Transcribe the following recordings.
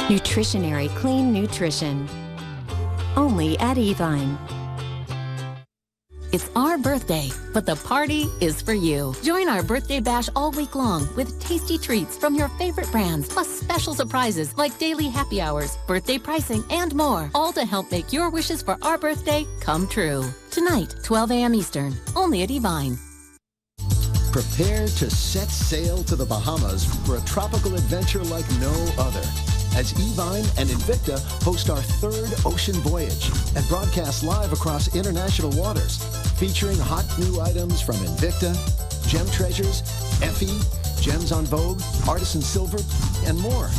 Nutritionary clean nutrition. Only at Evine. It's our birthday, but the party is for you. Join our birthday bash all week long with tasty treats from your favorite brands, plus special surprises like daily happy hours, birthday pricing, and more, all to help make your wishes for our birthday come true. Tonight, 12 a.m. Eastern, only at Evine. Prepare to set sail to the Bahamas for a tropical adventure like no other, as Evine and Invicta host our third ocean voyage and broadcast live across international waters, featuring hot new items from Invicta, gem treasures, Effie, gems on Vogue, artisan silver, and more.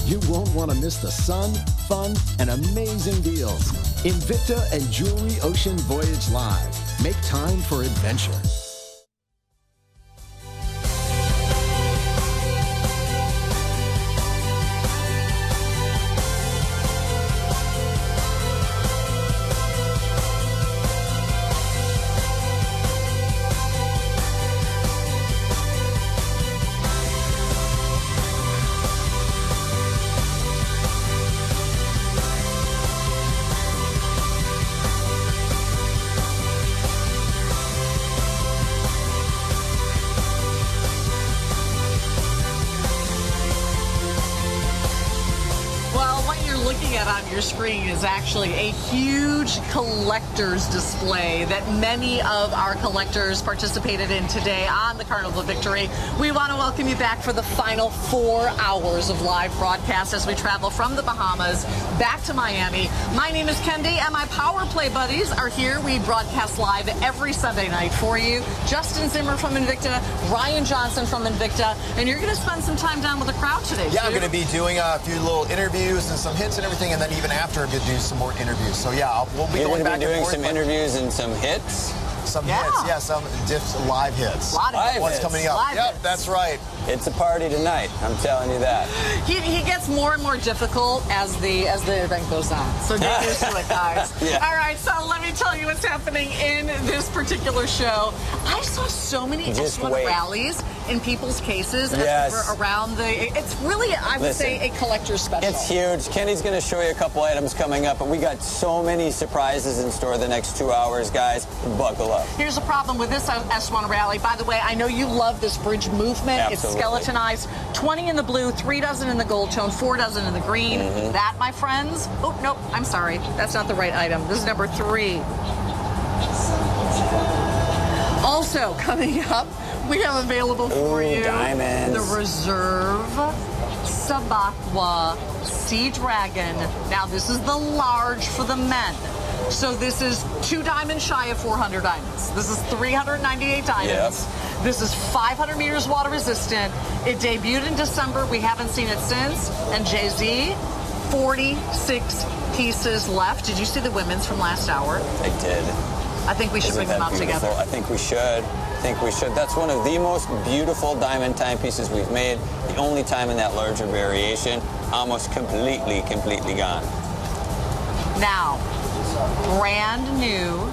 You won't want to miss the sun, fun, and amazing deals. Invicta and Jewelry Ocean Voyage Live. Make time for adventure. Your screen is actually a huge collector's display that many of our collectors participated in today on the Carnival of Victory. We want to welcome you back for the final 4 hours of live broadcast as we travel from the Bahamas back to Miami. My name is Kendi, and my Power Play buddies are here. We broadcast live every Sunday night for you. Justin Zimmer from Invicta, Ryan Johnson from Invicta, and you're going to spend some time down with the crowd today. Yeah, I'm going to be doing a few little interviews and some hits and everything, and then even after I'm going to do some more interviews. So yeah, we'll be going back and forth. You're going to be doing some interviews and some hits? Some hits, yeah, some live hits. Live What's coming up? Live hits. That's right. It's a party tonight, I'm telling you that. He gets more and more difficult as the event goes on. So get used to it, guys. Yeah. All right, so let me tell you what's happening in this particular show. I saw so many S1 rallies in people's cases as we were around it's really, I would say, a collector's special. It's huge. Kenny's going to show you a couple items coming up, but we got so many surprises in store the next 2 hours, guys. Buckle up. Here's the problem with this S1 rally. By the way, I know you love this bridge movement. Absolutely. It's skeletonized. 20 in the blue, 3 dozen in the gold tone, 4 dozen in the green. That, my friends, oh, nope, I'm sorry. That's not the right item. This is number 3. Also, coming up, we have available for you diamonds. The Reserve Sub-Aqua Sea Dragon. Now, this is the large for the men. So this is 2 diamonds shy of 400 diamonds. This is 398 diamonds. Yep. This is 500 meters water resistant. It debuted in December. We haven't seen it since. And Jay-Z, 46 pieces left. Did you see the women's from last hour? I did. I think we should bring them out together. I think we should. That's one of the most beautiful diamond timepieces we've made. The only time in that larger variation. Almost completely gone. Now, brand new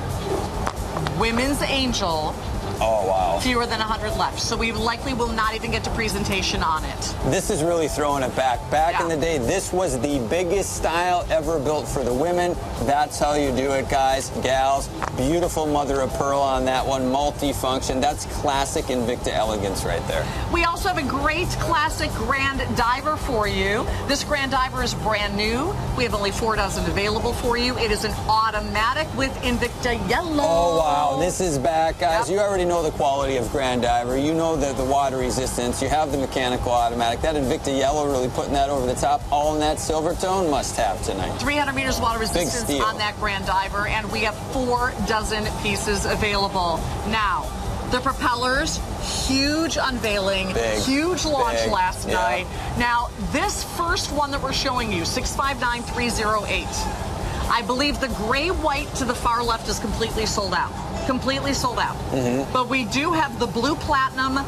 Women's Angel. Oh, wow. Fewer than 100 left. So we likely will not even get to presentation on it. This is really throwing it back. Back in the day, this was the biggest style ever built for the women. That's how you do it, guys, gals. Beautiful mother of pearl on that one. Multi-function. That's classic Invicta elegance right there. We also have a great classic Grand Diver for you. This Grand Diver is brand new. We have only 4 dozen available for you. It is an automatic with Invicta Yellow. Oh, wow. This is back, guys. You already know the quality of Grand Diver. You know the water resistance. You have the mechanical automatic. That Invicta Yellow, really putting that over the top. All in that silver tone, must have tonight. 300 meters water resistance on that Grand Diver, and we have 4 dozen pieces available. Now, the propellers, huge unveiling, huge launch last night. Now, this first one that we're showing you, 659308. I believe the gray-white to the far left is completely sold out. Completely sold out. But we do have the blue platinum.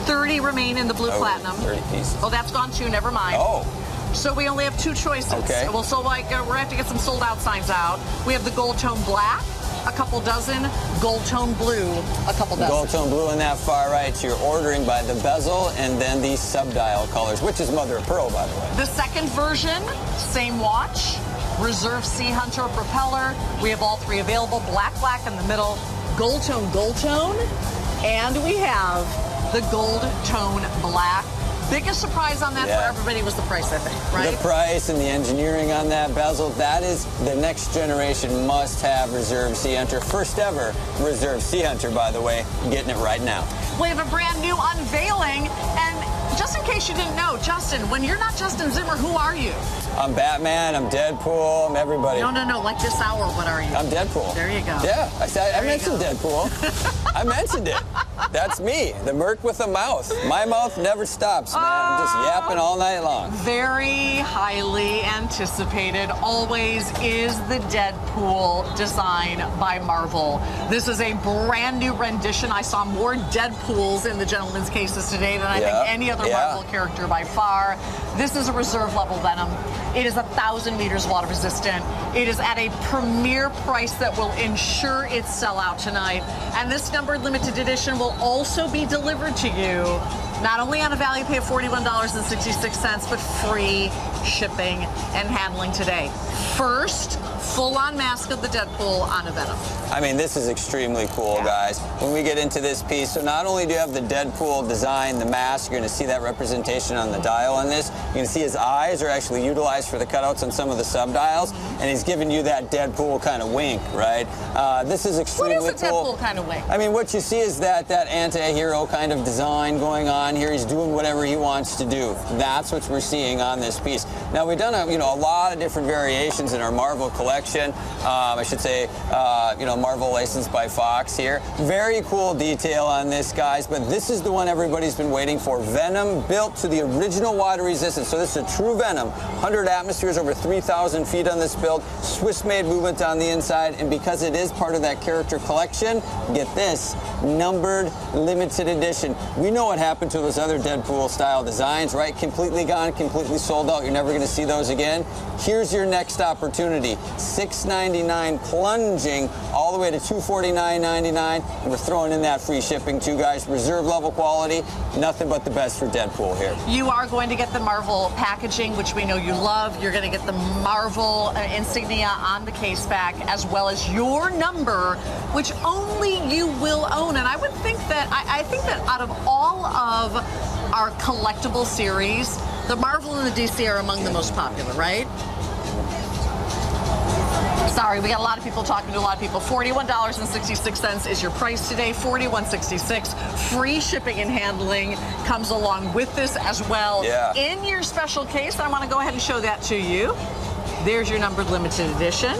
30 remain in the blue platinum. 30 pieces. Oh, that's gone too. Never mind. Oh. So we only have 2 choices. Okay. Well, so we're going to have to get some sold out signs out. We have the gold tone black a couple dozen. Gold tone blue, a couple dozen. Gold tone blue in that far right. So you're ordering by the bezel and then the sub-dial colors, which is mother of pearl, by the way. The second version, same watch. Reserve Sea Hunter propeller. We have all three available. Black in the middle. Gold tone. And we have the gold tone black. Biggest surprise on that for everybody was the price, I think, right? The price and the engineering on that bezel, that is the next generation must-have Reserve Sea Hunter. First ever Reserve Sea Hunter, by the way, getting it right now. We have a brand new unveiling, and just in case you didn't know, Justin, when you're not Justin Zimmer, who are you? I'm Batman, I'm Deadpool, I'm everybody. No, like this hour, what are you? I'm Deadpool. There you go. Yeah, I mentioned Deadpool. I mentioned it. That's me, the merc with a mouth. My mouth never stops, man. I'm just yapping all night long. Very highly anticipated, always is the Deadpool design by Marvel. This is a brand new rendition. I saw more Deadpools in the gentleman's cases today than I think any other Marvel character by far. This is a reserve level Venom. It is 1,000 meters water resistant. It is at a premier price that will ensure its sellout tonight. And this numbered limited edition will also be delivered to you not only on a value pay of $41.66, but free shipping and handling today. First, full-on mask of the Deadpool on a Venom. I mean, this is extremely cool, guys. When we get into this piece, so not only do you have the Deadpool design, the mask, you're going to see that representation on the dial on this. You're going to see his eyes are actually utilized for the cutouts on some of the sub-dials, and he's giving you that Deadpool kind of wink, right? This is extremely cool. What is a Deadpool kind of wink? I mean, what you see is that anti-hero kind of design going on here. He's doing whatever he wants to do. That's what we're seeing on this piece. Now, we've done a lot of different variations in our Marvel collection. I should say, Marvel licensed by Fox here. Very cool detail on this, guys, but this is the one everybody's been waiting for. Venom built to the original water resistance. So this is a true Venom. 100 atmospheres, over 3,000 feet on this build. Swiss-made movement on the inside, and because it is part of that character collection, get this, numbered limited edition. We know what happened to those other Deadpool-style designs, right? Completely gone, completely sold out. You're never going to see those again. Here's your next opportunity. $6.99 plunging all the way to $249.99, and we're throwing in that free shipping too, guys. Reserve level quality, nothing but the best for Deadpool here. You are going to get the Marvel packaging, which we know you love. You're going to get the Marvel insignia on the case back, as well as your number, which only you will own. And I would think that, I think that out of all of our collectible series, the Marvel and the DC are among the most popular, right? Sorry, we got a lot of people talking to a lot of people. $41.66 is your price today. $41.66. Free shipping and handling comes along with this as well. Yeah. In your special case, I want to go ahead and show that to you. There's your numbered limited edition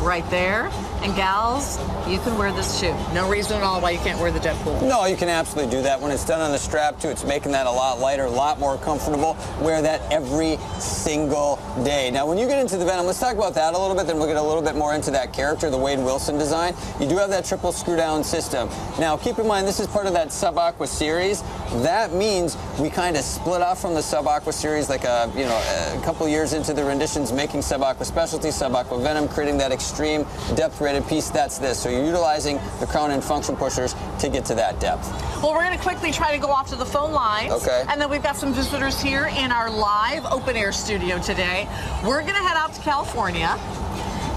right there. And gals, you can wear this too. No reason at all why you can't wear the Deadpool. No, you can absolutely do that. When it's done on the strap too, it's making that a lot lighter, a lot more comfortable. Wear that every single day. Now, when you get into the Venom, let's talk about that a little bit, then we'll get a little bit more into that character, the Wade Wilson design. You do have that triple screw down system. Now, keep in mind, this is part of that Sub-Aqua series. That means we kind of split off from the Sub-Aqua series like a couple years into the renditions, making Sub-Aqua Specialty, Sub-Aqua Venom, creating that extreme depth rated piece. That's this. So you're utilizing the crown and function pushers to get to that depth. Well, we're going to quickly try to go off to the phone lines. Okay. And then we've got some visitors here in our live open air studio today. We're going to head out to California.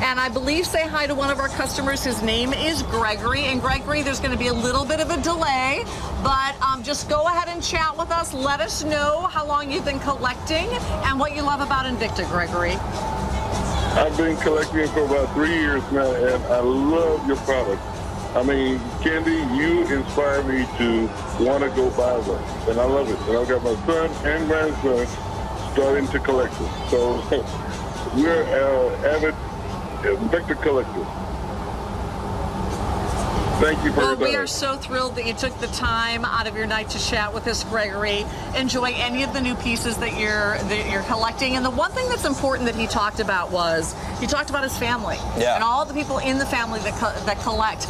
And I believe say hi to one of our customers. His name is Gregory. And Gregory, there's going to be a little bit of a delay, but just go ahead and chat with us. Let us know how long you've been collecting and what you love about Invicta, Gregory. I've been collecting for about 3 years now, and I love your product. I mean, Candy, you inspire me to want to go buy one, and I love it. And I've got my son and grandson starting to collect it. So we're avid Invicta collectors. Thank you for your time. We are so thrilled that you took the time out of your night to chat with us, Gregory. Enjoy any of the new pieces that you're collecting. And the one thing that's important that he talked about was he talked about his family and all the people in the family that collect.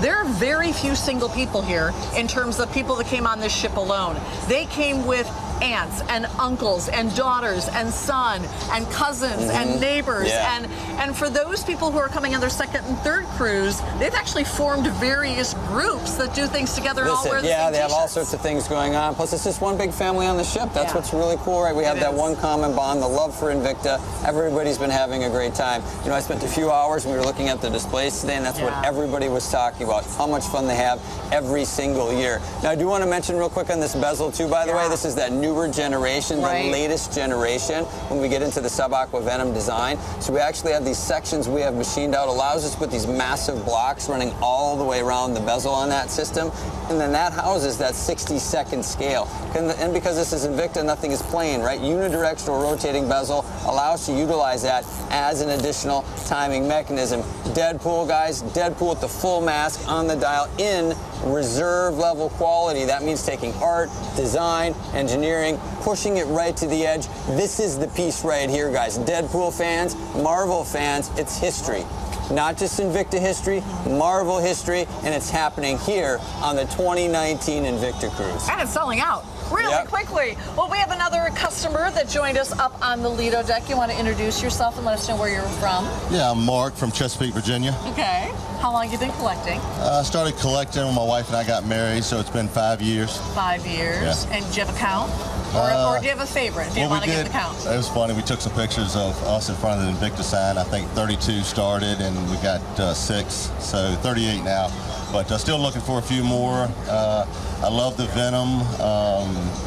There are very few single people here in terms of people that came on this ship alone. They came with aunts and uncles and daughters and son and cousins and neighbors. And for those people who are coming on their second and third cruise, they've actually formed various groups that do things together and all wear the same they have all t-shirts. sorts of things going on. Plus, it's just one big family on the ship. That's what's really cool, right? We have that one common bond, the love for Invicta. Everybody's been having a great time. You know, I spent a few hours and we were looking at the displays today, and that's what everybody was talking about, how much fun they have every single year. Now, I do want to mention real quick on this bezel, too, by the way. This is that newer generation, the latest generation, when we get into the Sub-Aqua Venom design. So we actually have these sections we have machined out, allows us to put these massive blocks running all the way around the bezel on that system. And then that houses that 60-second scale. And because this is Invicta, nothing is plain, right? Unidirectional rotating bezel allows you to utilize that as an additional timing mechanism. Deadpool, guys, Deadpool with the full mask on the dial in reserve level quality. That means taking art, design, engineering, pushing it right to the edge. This is the piece right here, guys. Deadpool fans, Marvel fans, it's history. Not just Invicta history, Marvel history, and it's happening here on the 2019 Invicta cruise. And it's selling out really quickly. Well, we have another customer that joined us up on the Lido deck. You want to introduce yourself and let us know where you're from? Yeah, I'm Mark from Chesapeake, Virginia. Okay. How long have you been collecting? I started collecting when my wife and I got married, so it's been 5 years. 5 years. Yeah. And do you have a count? Or do you have a favorite? Do you want to give the count? It was funny. We took some pictures of us in front of the Invicta sign. I think 32 started, and we got 6, so 38 now. But still looking for a few more. I love the Venom,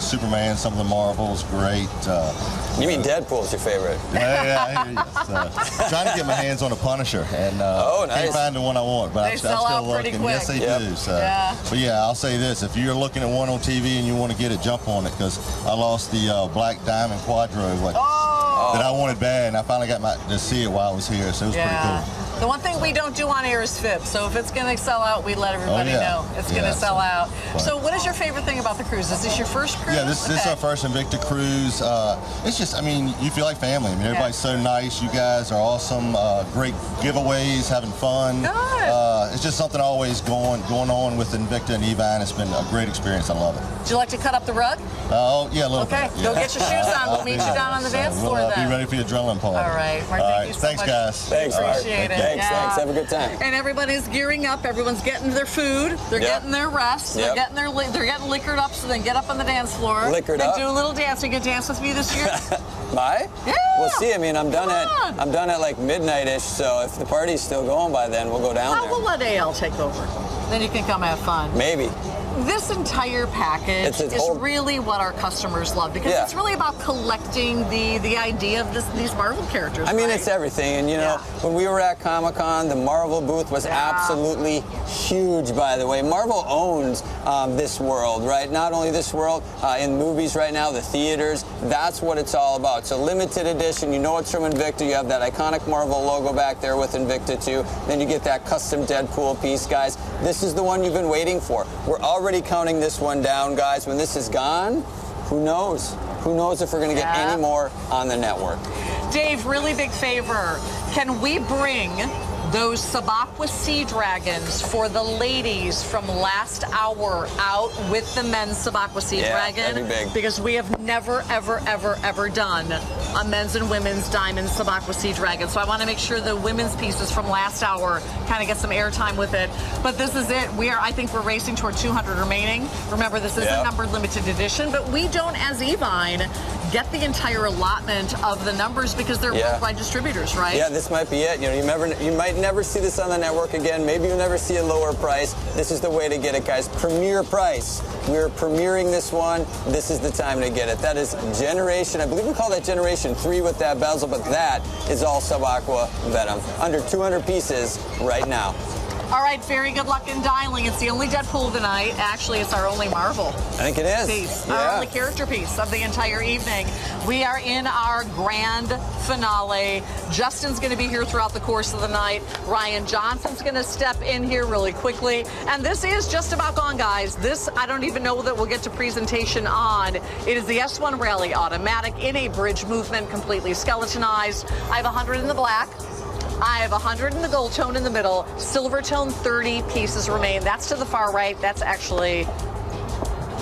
Superman, some of the Marvels, great. You mean Deadpool's your favorite? Yeah, I hear you. Trying to get my hands on a Punisher, and can't find the one I want, but I'm still looking. Yes, they do. So. But yeah, I'll say this: if you're looking at one on TV and you want to get it, jump on it, because I lost the Black Diamond Quadro that I wanted bad, and I finally got to see it while I was here, so it was pretty cool. The one thing we don't do on air is fib, so if it's going to sell out, we let everybody know it's going to sell out. So what is your favorite thing about the cruise? Is this your first cruise? Yeah, this is our first Invicta cruise. It's just, I mean, you feel like family. I mean, everybody's so nice. You guys are awesome. Great giveaways, having fun. Good. It's just something always going on with Invicta and Evine. It's been a great experience. I love it. Would you like to cut up the rug? Oh, yeah, a little bit. Okay, go get your shoes on. We'll meet you down on the dance floor then. Be ready for your adrenaline party. All right, Mark, thank you so thanks, much. guys. Thanks, Mark. Appreciate it. Thanks. Have a good time. And everybody's gearing up. Everyone's getting their food. They're getting their rest. They're getting liquored up, so then get up on the dance floor. Liquored up. Do a little dance. You gonna dance with me this year? Yeah. We'll see. I mean, I'm done at like midnight-ish, so if the party's still going by then, we'll go down there. We'll let AL take over. Then you can come have fun. Maybe. This entire package is really what our customers love, because it's really about collecting the idea of these Marvel characters. I mean, it's everything. And, you know, when we were at Comic-Con, the Marvel booth was absolutely huge, by the way. Marvel owns this world, right? Not only this world, in movies right now, the theaters, that's what it's all about. So limited edition, you know it's from Invicta. You have that iconic Marvel logo back there with Invicta, too. Then you get that custom Deadpool piece, guys. This is the one you've been waiting for. We're already counting this one down, guys. When this is gone, who knows? Who knows if we're going to get any more on the network? Dave, really big favor. Can we bring those Sub-Aqua Sea Dragons for the ladies from last hour out with the men's Sub-Aqua Sea Dragon? That'd be big. Because we have never, ever, ever, ever done a men's and women's Diamond Sub-Aqua Sea Dragon. So I want to make sure the women's pieces from last hour kind of get some airtime with it. But this is it. I think we're racing toward 200 remaining. Remember, this is a numbered limited edition, but we don't, as Evine, get the entire allotment of the numbers because they're worldwide distributors, right? Yeah, this might be it. You know, you might never see this on the network again. Maybe you'll never see a lower price. This is the way to get it, guys. Premier price. We're premiering this one. This is the time to get it. That is Generation, I believe we call that Generation 3 with that bezel, but that is all Sub-Aqua Venom. Under 200 pieces right now. All right, very good luck in dialing. It's the only Deadpool tonight. Actually, it's our only Marvel. I think it is. Piece. Our only character piece of the entire evening. We are in our grand finale. Justin's going to be here throughout the course of the night. Ryan Johnson's going to step in here really quickly. And this is just about gone, guys. This, I don't even know that we'll get to presentation on. It is the S1 Rally Automatic in a bridge movement, completely skeletonized. I have 100 in the black. I have 100 in the gold tone in the middle. Silver tone, 30 pieces remain. That's to the far right. That's actually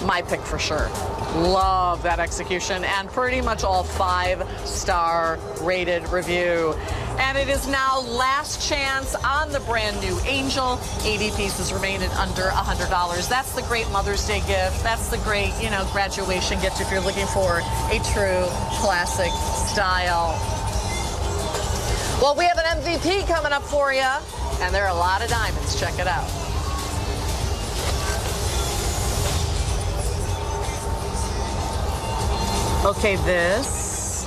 my pick for sure. Love that execution, and pretty much all 5-star rated review. And it is now last chance on the brand new Angel. 80 pieces remain at under $100. That's the great Mother's Day gift. That's the great, you know, graduation gift if you're looking for a true classic style. Well, we have an MVP coming up for you, and there are a lot of diamonds. Check it out. Okay, this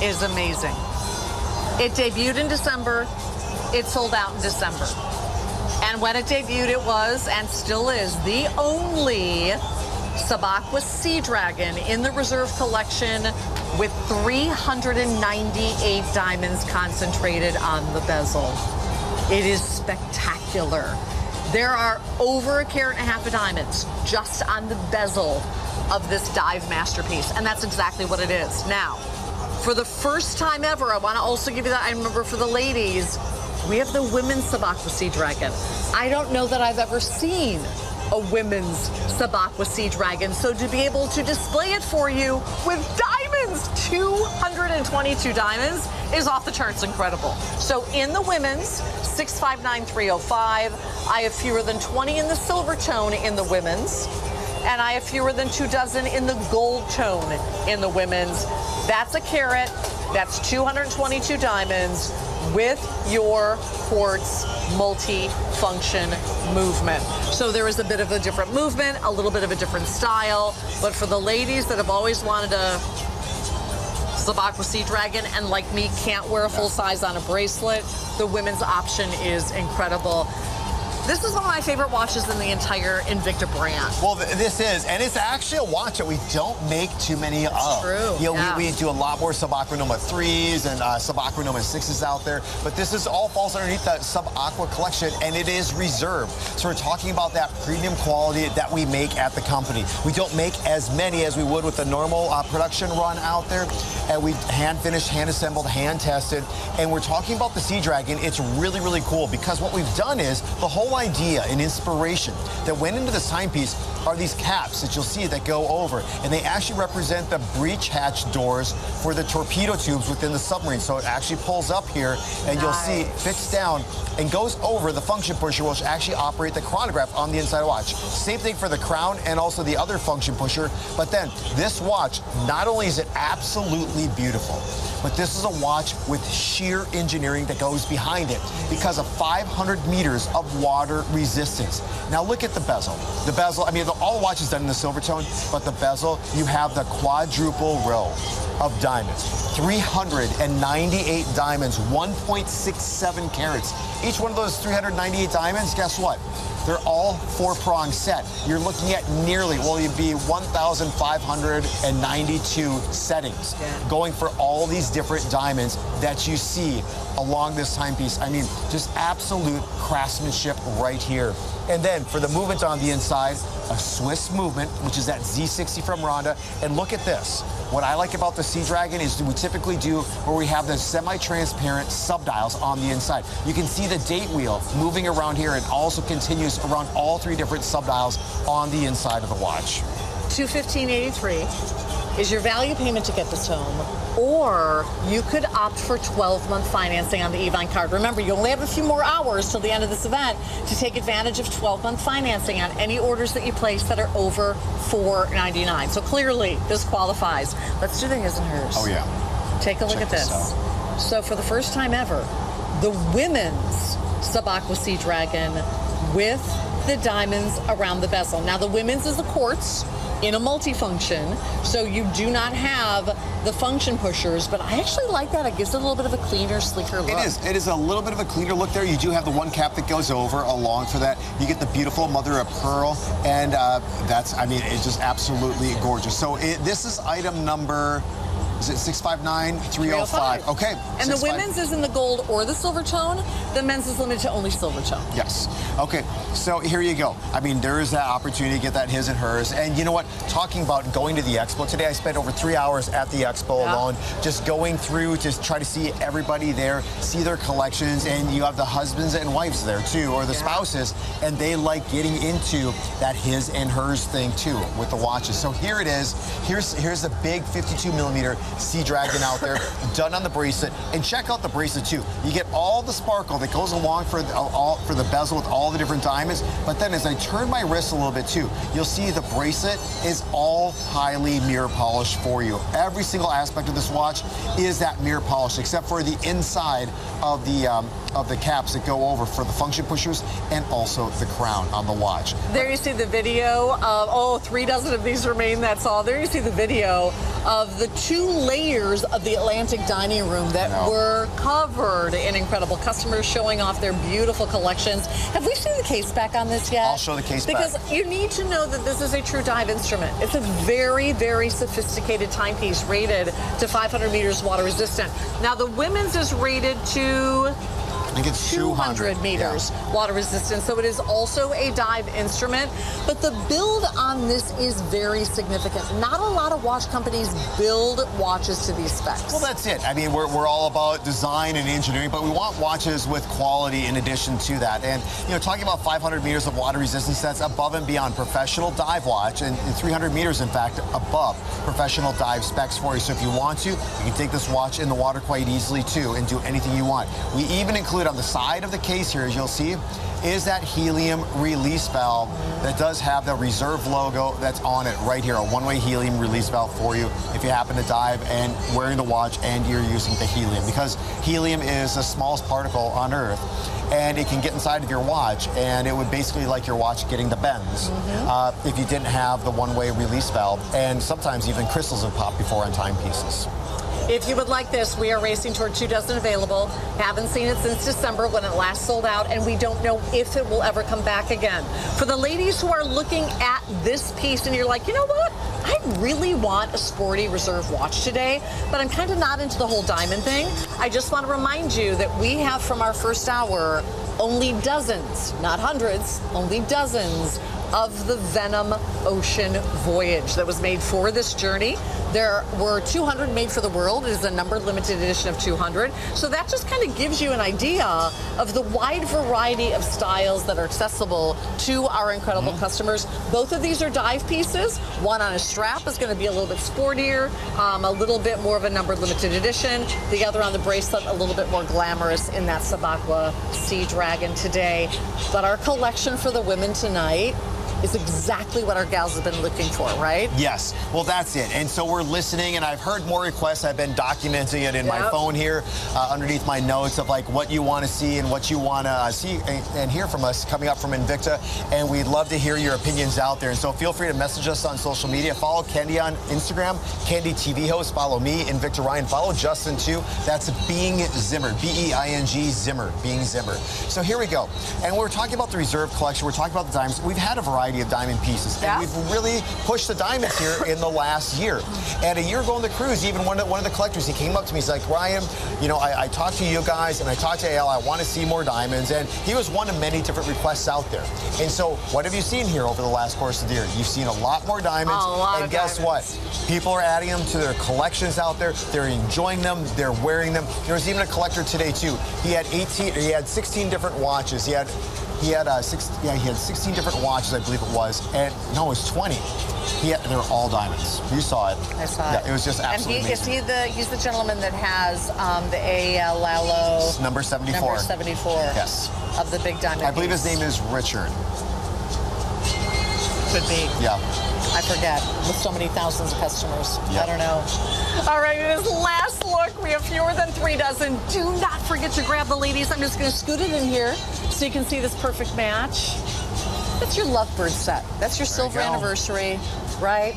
is amazing. It debuted in December. It sold out in December. And when it debuted, it was, and still is, the only Sub-Aqua Sea Dragon in the Reserve Collection with 398 diamonds concentrated on the bezel. It is spectacular. There are over 1.5 carats of diamonds just on the bezel of this dive masterpiece, and that's exactly what it is. Now, for the first time ever, I want to also give you that. I remember for the ladies, we have the women's Sub-Aqua Sea Dragon. I don't know that I've ever seen a women's Sub-Aqua Sea Dragon, so to be able to display it for you with diamonds, 222 diamonds, is off the charts incredible. So in the women's, 659,305, I have fewer than 20 in the silver tone in the women's, and I have fewer than 24 in the gold tone in the women's. That's 1 carat, that's 222 diamonds with your quartz multi-function movement. So there is a bit of a different movement, a little bit of a different style, but for the ladies that have always wanted a Sub-Aqua Sea Dragon and like me can't wear a full size on a bracelet, the women's option is incredible. This is one of my favorite watches in the entire Invicta brand. Well, this is, and it's actually a watch that we don't make too many of. True. You know, we do a lot more Sub-Aqua Noma 3s and Sub-Aqua Noma 6s out there, but this is all falls underneath the Sub-Aqua collection, and it is reserved. So we're talking about that premium quality that we make at the company. We don't make as many as we would with the normal production run out there, and we hand-finished, hand-assembled, hand-tested, and we're talking about the Sea Dragon. It's really, really cool because what we've done is the whole idea and inspiration that went into this timepiece are these caps that you'll see that go over, and they actually represent the breech hatch doors for the torpedo tubes within the submarine. So it actually pulls up here, and you'll see it fits down and goes over the function pusher, which actually operate the chronograph on the inside watch. Same thing for the crown and also the other function pusher. But then this watch, not only is it absolutely beautiful, but this is a watch with sheer engineering that goes behind it because of 500 meters of water resistance. Now look at the bezel. The bezel, I mean, all the watch is done in the silver tone, but the bezel, you have the quadruple row of diamonds. 398 diamonds, 1.67 carats. Each one of those 398 diamonds, guess what? They're all 4-prong set. You're looking at nearly, well, you'd be 1,592 settings going for all these different diamonds that you see along this timepiece. I mean, just absolute craftsmanship right here. And then for the movement on the inside, a Swiss movement, which is that Z60 from Ronda. And look at this. What I like about the Sea Dragon is we typically do where we have the semi-transparent sub-dials on the inside. You can see the date wheel moving around here and also continues around all 3 different sub-dials on the inside of the watch. $215.83 is your value payment to get this home, or you could opt for 12-month financing on the Evine card. Remember, you only have a few more hours till the end of this event to take advantage of 12-month financing on any orders that you place that are over $499. So clearly, this qualifies. Let's do the his and hers. Oh, yeah. Take a look at this. So for the first time ever, the women's Sub-Aqua Sea Dragon with the diamonds around the bezel. Now, the women's is the quartz in a multifunction, so you do not have the function pushers, but I actually like that. It gives it a little bit of a cleaner, sleeker look. It is a little bit of a cleaner look there. You do have the one cap that goes over along for that. You get the beautiful mother of pearl, and that's, I mean, it's just absolutely gorgeous. So this is item number Is it 659-305? Okay. And the women's is in the gold or the silver tone. The men's is limited to only silver tone. Yes. Okay, so here you go. I mean, there is that opportunity to get that his and hers. And you know what? Talking about going to the expo today, I spent over 3 hours at the expo alone, just going through to try to see everybody there, see their collections, and you have the husbands and wives there too, or the spouses, and they like getting into that his and hers thing too with the watches. So here it is. Here's the big 52mm Sea Dragon out there, done on the bracelet, and check out the bracelet too. You get all the sparkle that goes along for the bezel with all the different diamonds, but then as I turn my wrist a little bit too, you'll see the bracelet is all highly mirror polished for you. Every single aspect of this watch is that mirror polish, except for the inside of the caps that go over for the function pushers and also the crown on the watch. There you see the video of, 3 dozen of these remain, that's all. There you see the video of the 2 layers of the Atlantic dining room that were covered in incredible customers showing off their beautiful collections. Have we seen the case back on this yet? I'll show the case back. Because you need to know that this is a true dive instrument. It's a very, very sophisticated timepiece rated to 500 meters water resistant. Now the women's is rated to I think it's 200 meters water resistant, so it is also a dive instrument. But the build on this is very significant. Not a lot of watch companies build watches to these specs. Well, that's it. I mean, we're all about design and engineering, but we want watches with quality in addition to that. And, you know, talking about 500 meters of water resistance, that's above and beyond professional dive watch, and 300 meters, in fact, above professional dive specs for you. So if you want to, you can take this watch in the water quite easily, too, and do anything you want. We even include on the side of the case here, as you'll see, is that helium release valve that does have the reserve logo that's on it right here, a one-way helium release valve for you if you happen to dive and wearing the watch and you're using the helium, because helium is the smallest particle on Earth, and it can get inside of your watch, and it would basically like your watch getting the bends if you didn't have the one-way release valve, and sometimes even crystals have popped before on timepieces. If you would like this, we are racing toward 2 dozen available. Haven't seen it since December when it last sold out, and we don't know if it will ever come back again. For the ladies who are looking at this piece and you're like, you know what? I really want a sporty reserve watch today, but I'm kind of not into the whole diamond thing. I just want to remind you that we have from our first hour only dozens, not hundreds, only dozens of the Venom Ocean Voyage that was made for this journey. There were 200 made for the world. It is a numbered limited edition of 200. So that just kind of gives you an idea of the wide variety of styles that are accessible to our incredible customers. Both of these are dive pieces. One on a strap is going to be a little bit sportier, a little bit more of a numbered limited edition. The other on the bracelet, a little bit more glamorous in that Sub-Aqua Sea Dragon today. But our collection for the women tonight is exactly what our gals have been looking for, right? Yes. Well, that's it. And so we're listening, and I've heard more requests. I've been documenting it in my phone here underneath my notes of like what you want to see and what you want to see and hear from us coming up from Invicta. And we'd love to hear your opinions out there. And so feel free to message us on social media. Follow Candy on Instagram, Candy TV host. Follow me, Invicta Ryan. Follow Justin too. That's Being Zimmer, B-E-I-N-G Zimmer, Being Zimmer. So here we go. And we're talking about the reserve collection. We're talking about the diamonds. We've had a variety of diamond pieces, and we've really pushed the diamonds here in the last year. And a year ago on the cruise, even one of the collectors, he came up to me, he's like, Ryan, you know, I talked to you guys and I talked to Al, I want to see more diamonds, and he was one of many different requests out there. And so what have you seen here over the last course of the year? You've seen a lot more diamonds, and guess what? People are adding them to their collections out there. They're enjoying them, they're wearing them. There was even a collector today too. He had 16 different watches. He had 16 different watches, I believe it was, and no, it was 20. They're all diamonds. You saw it. I saw it. It was just absolutely amazing. He's the gentleman that has the A.L. Lalo number 74. Number 74. Yes. Of the big diamond. I believe his name is Richard. Could be. Yeah. I forget. With so many thousands of customers. Yep. I don't know. All right, it is last look. We have fewer than 3 dozen. Do not forget to grab the ladies. I'm just going to scoot it in here so you can see this perfect match. That's your lovebird set. That's your silver anniversary, right?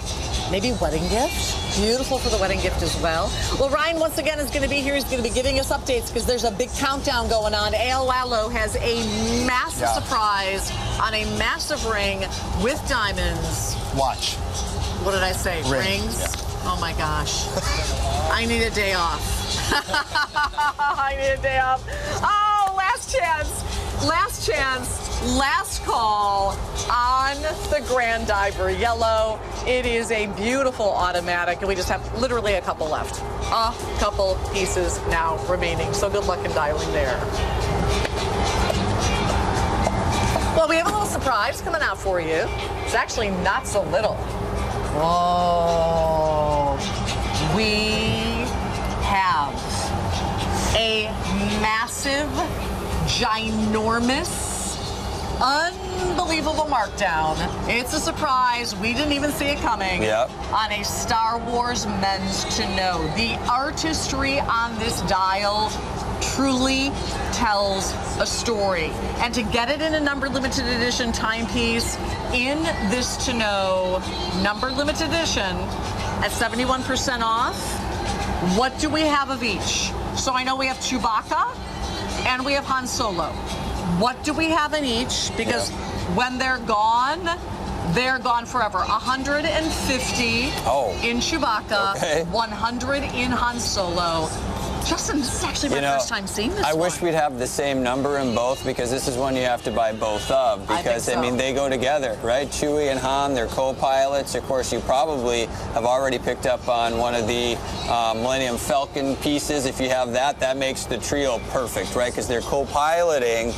Maybe wedding gift. Beautiful for the wedding gift as well. Well, Ryan, once again, is going to be here. He's going to be giving us updates because there's a big countdown going on. A.L. Lalo has a massive surprise on a massive ring with diamonds. Watch. What did I say? Rings? Yeah. Oh, my gosh. I I need a day off. I need a day off. Oh, last chance. Last chance, last call on the Grand Diver Yellow. It is a beautiful automatic, and we just have literally a couple left. A couple pieces now remaining, so good luck in dialing there. Well, we have a little surprise coming out for you. It's actually not so little. Whoa. We have a massive, ginormous, unbelievable markdown. It's a surprise. We didn't even see it coming. Yep. On a Star Wars Men's to Know. The artistry on this dial truly tells a story. And to get it in a number limited edition timepiece in this to know number limited edition at 71% off, what do we have of each? So I know we have Chewbacca and we have Han Solo. What do we have in each? Because when they're gone forever. 150 in Chewbacca, 100 in Han Solo. Justin, this is actually my first time seeing this I wish we'd have the same number in both, because this is one you have to buy both of, because I mean they go together, right? Chewie and Han, they're co-pilots. Of course, you probably have already picked up on one of the Millennium Falcon pieces. If you have that, that makes the trio perfect, right? Because they're co-piloting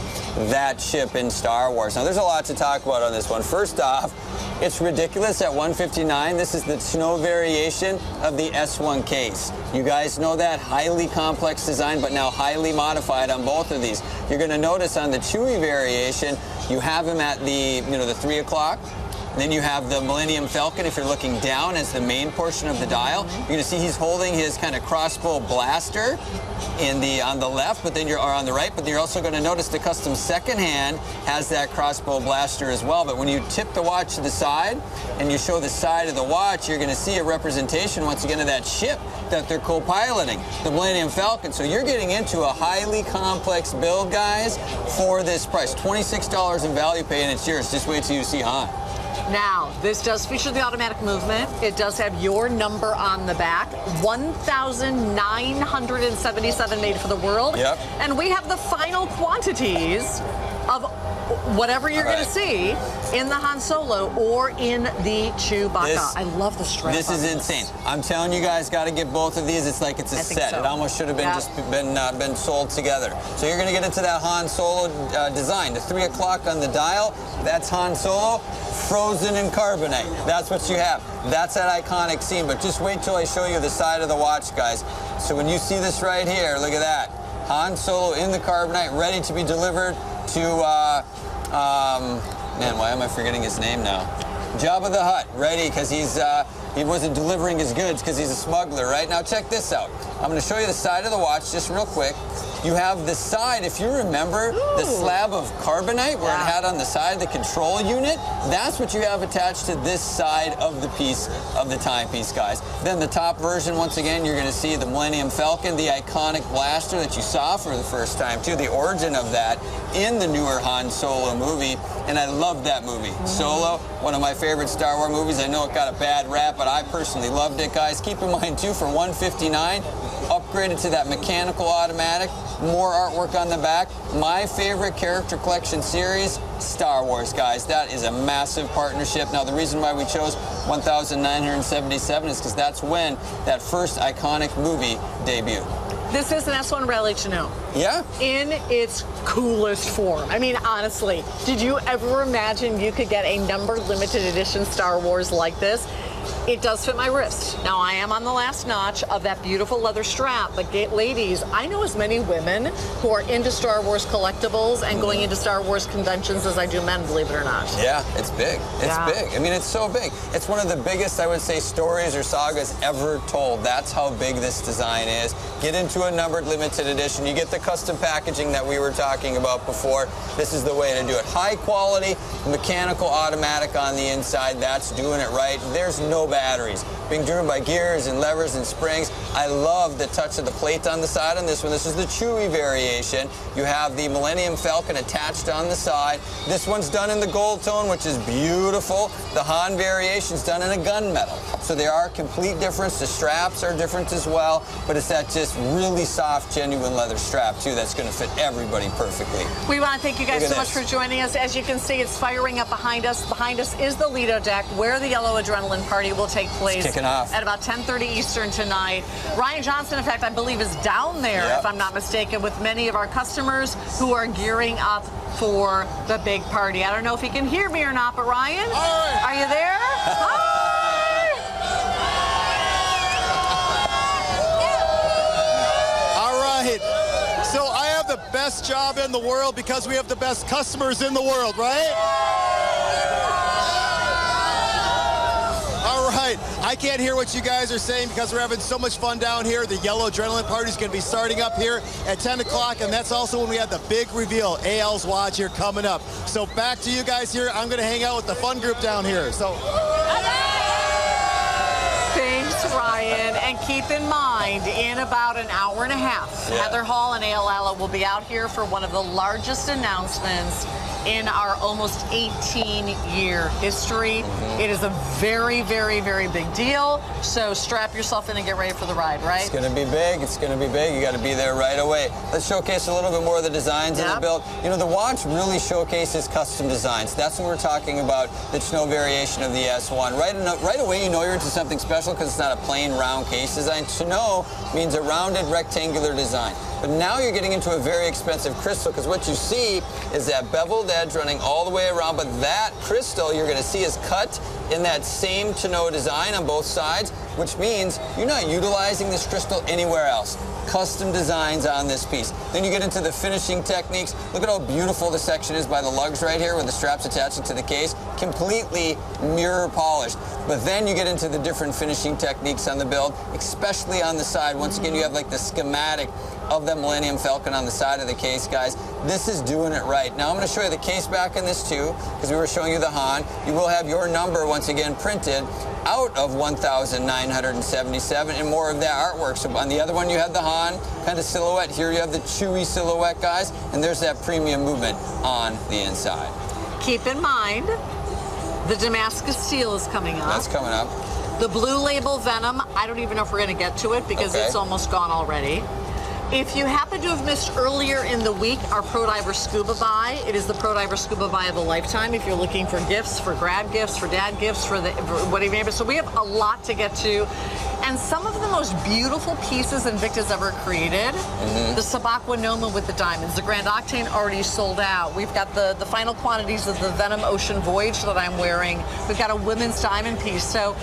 that ship in Star Wars. Now, there's a lot to talk about on this one. First off, it's ridiculous at $159. This is the snow variation of the S1 case. You guys know that. Highly complex design, but now highly modified on both of these. You're going to notice on the Chewie variation, you have him at the, the 3 o'clock. Then you have the Millennium Falcon. If you're looking down as the main portion of the dial, you're going to see he's holding his kind of crossbow blaster on the left, but then you're on the right. But you're also going to notice the custom second hand has that crossbow blaster as well. But when you tip the watch to the side and you show the side of the watch, you're going to see a representation once again of that ship that they're co-piloting, the Millennium Falcon. So you're getting into a highly complex build, guys, for this price. $26 in value pay, and it's yours. Just wait till you see Han. Now, this does feature the automatic movement. It does have your number on the back. 1,977 made for the world. Yep. And we have the final quantities of whatever you're going to see in the Han Solo or in the Chewbacca. I love the strap. This is insane. I'm telling you guys, got to get both of these. It's like it's a set. So. It almost should have been been sold together. So you're going to get into that Han Solo design. The 3 o'clock on the dial, that's Han Solo, frozen in carbonite. That's what you have. That's that iconic scene. But just wait till I show you the side of the watch, guys. So when you see this right here, look at that. Han Solo in the carbonite, ready to be delivered to, man, why am I forgetting his name now? Jabba the Hutt, ready, because he wasn't delivering his goods because he's a smuggler, right? Now check this out. I'm going to show you the side of the watch just real quick. You have the side, if you remember, the slab of carbonite where it had on the side the control unit, that's what you have attached to this side of the piece of the timepiece, guys. Then the top version, once again, you're going to see the Millennium Falcon, the iconic blaster that you saw for the first time, too, the origin of that in the newer Han Solo movie, and I love that movie. Solo, one of my favorite Star Wars movies. I know it got a bad rap, but I personally loved it, guys. Keep in mind, too, for $159, upgraded to that mechanical automatic, more artwork on the back. My favorite character collection series, Star Wars, guys. That is a massive partnership. Now, the reason why we chose 1,977 is because that's when that first iconic movie debuted. This is an S1 Rally to Know. Yeah. In its coolest form. I mean, honestly, did you ever imagine you could get a number limited edition Star Wars like this? It does fit my wrist. Now, I am on the last notch of that beautiful leather strap, but ladies, I know as many women who are into Star Wars collectibles and going into Star Wars conventions as I do men, believe it or not. Yeah, it's big. It's big. I mean, it's so big. It's one of the biggest, I would say, stories or sagas ever told. That's how big this design is. Get into a numbered limited edition. You get the custom packaging that we were talking about before. This is the way to do it. High quality, mechanical automatic on the inside. That's doing it right. There's no batteries, being driven by gears and levers and springs. I love the touch of the plate on the side on this one. This is the Chewy variation. You have the Millennium Falcon attached on the side. This one's done in the gold tone, which is beautiful. The Han variation's done in a gunmetal. So they are complete difference. The straps are different as well, but it's that just really soft, genuine leather strap, too, that's going to fit everybody perfectly. We want to thank you guys so much for joining us. As you can see, it's firing up behind us. Behind us is the Lido deck, where the Yellow Adrenaline Party will take place. It's kicking off at about 10:30 Eastern tonight. Ryan Johnson, in fact, I believe is down there, if I'm not mistaken, with many of our customers who are gearing up for the big party. I don't know if he can hear me or not, but Ryan, are you there? Hi! All right. So I have the best job in the world because we have the best customers in the world, right? All right. I can't hear what you guys are saying because we're having so much fun down here. The Yellow Adrenaline Party is going to be starting up here at 10 o'clock, and that's also when we have the big reveal, AL's Watch here coming up. So back to you guys here. I'm going to hang out with the fun group down here. So. Thanks, Ryan. And keep in mind, in about an hour and a half, Heather Hall and AL will be out here for one of the largest announcements in our almost 18-year history. It is a very, very, very big deal. So strap yourself in and get ready for the ride, right? It's going to be big. It's going to be big. You got to be there right away. Let's showcase a little bit more of the designs in the build. You know, the watch really showcases custom designs. That's what we're talking about, the Snow variation of the S1. Right away, you know you're into something special because it's not a plain round case design. Snow means a rounded rectangular design. But now you're getting into a very expensive crystal because what you see is that beveled edge running all the way around, but that crystal you're going to see is cut in that same tonneau design on both sides, which means you're not utilizing this crystal anywhere else. Custom designs on this piece. Then you get into the finishing techniques. Look at how beautiful the section is by the lugs right here with the straps attaching to the case. Completely mirror polished. But then you get into the different finishing techniques on the build, especially on the side. Once again, you have like the schematic of the Millennium Falcon on the side of the case, guys. This is doing it right. Now I'm going to show you the case back in this too, because we were showing you the Han. You will have your number once again printed out of 1,977 and more of that artwork. So on the other one you had the Han kind of silhouette. Here you have the Chewy silhouette, guys, and there's that premium movement on the inside. Keep in mind, the Damascus Steel is coming up. That's coming up. The Blue Label Venom, I don't even know if we're going to get to it because it's almost gone already. If you happen to have missed earlier in the week our Pro Diver Scuba buy, it is the Pro Diver Scuba buy of a lifetime. If you're looking for gifts, for grad gifts, for dad gifts, for whatever you name it. So we have a lot to get to. And some of the most beautiful pieces Invicta's ever created, the Sub-Aqua Noma with the diamonds, the Grand Octane already sold out. We've got the final quantities of the Venom Ocean Voyage that I'm wearing. We've got a women's diamond piece. So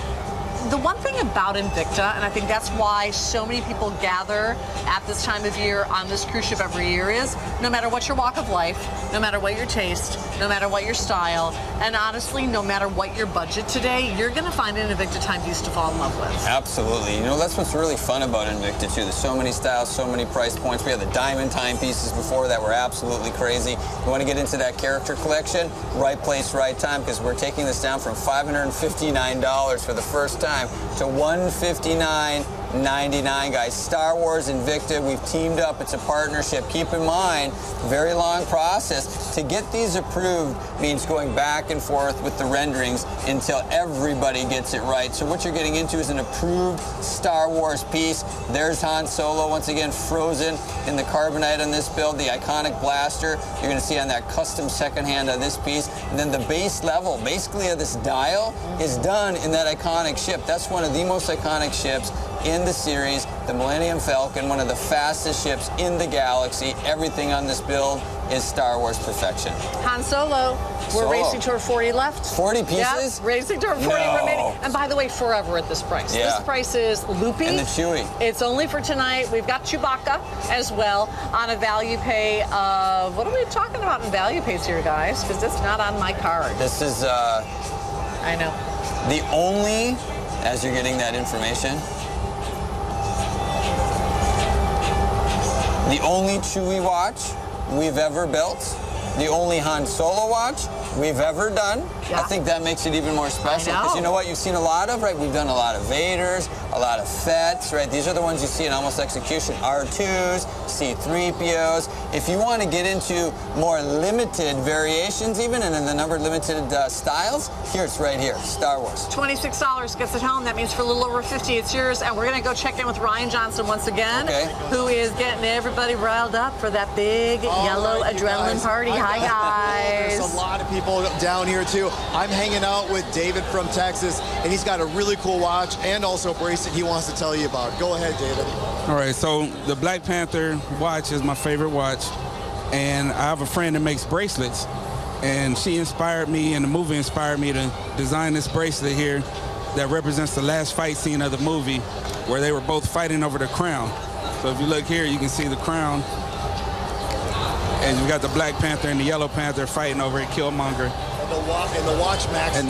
the one thing about Invicta, and I think that's why so many people gather at this time of year on this cruise ship every year, is no matter what your walk of life, no matter what your taste, no matter what your style, and honestly, no matter what your budget today, you're going to find an Invicta timepiece to fall in love with. Absolutely. You know, that's what's really fun about Invicta, too. There's so many styles, so many price points. We had the diamond timepieces before that were absolutely crazy. You want to get into that character collection? Right place, right time, because we're taking this down from $559 for the first time to $159.99, guys. Star Wars, Invicta, we've teamed up. It's a partnership. Keep in mind, very long process. To get these approved means going back and forth with the renderings until everybody gets it right. So what you're getting into is an approved Star Wars piece. There's Han Solo, once again, frozen in the carbonite on this build. The iconic blaster you're going to see on that custom second hand of this piece. And then the base level, basically, of this dial is done in that iconic ship. That's one of the most iconic ships in the series, the Millennium Falcon, one of the fastest ships in the galaxy. Everything on this build is Star Wars perfection. Han Solo, we're racing toward 40 left. 40 pieces? Yeah, racing toward 40 remaining. And by the way, forever at this price. Yeah. This price is loopy. And the Chewy. It's only for tonight. We've got Chewbacca as well on a value pay of, what are we talking about in value pays here, guys? Because it's not on my card. This is, I know. The only, as you're getting that information, the only Chewy watch we've ever built, the only Han Solo watch, we've ever done. I think that makes it even more special. Because you know what you've seen a lot of, right? We've done a lot of Vaders, a lot of Fets, right? These are the ones you see in almost execution. R2s, C-3POs. If you want to get into more limited variations even, and in the number of limited styles, here's right here, Star Wars. $26 gets it home. That means for a little over 50, it's yours. And we're going to go check in with Ryan Johnson once again, who is getting everybody riled up for that big yellow adrenaline party. Hi, guys. There's a lot of people down here, too. I'm hanging out with David from Texas, and he's got a really cool watch and also a bracelet he wants to tell you about. Go ahead, David. All right, so the Black Panther watch is my favorite watch, and I have a friend that makes bracelets, and she inspired me, and the movie inspired me to design this bracelet here that represents the last fight scene of the movie where they were both fighting over the crown. So if you look here, you can see the crown, and you got the Black Panther and the Yellow Panther fighting over it, Killmonger. And the watch, Max, and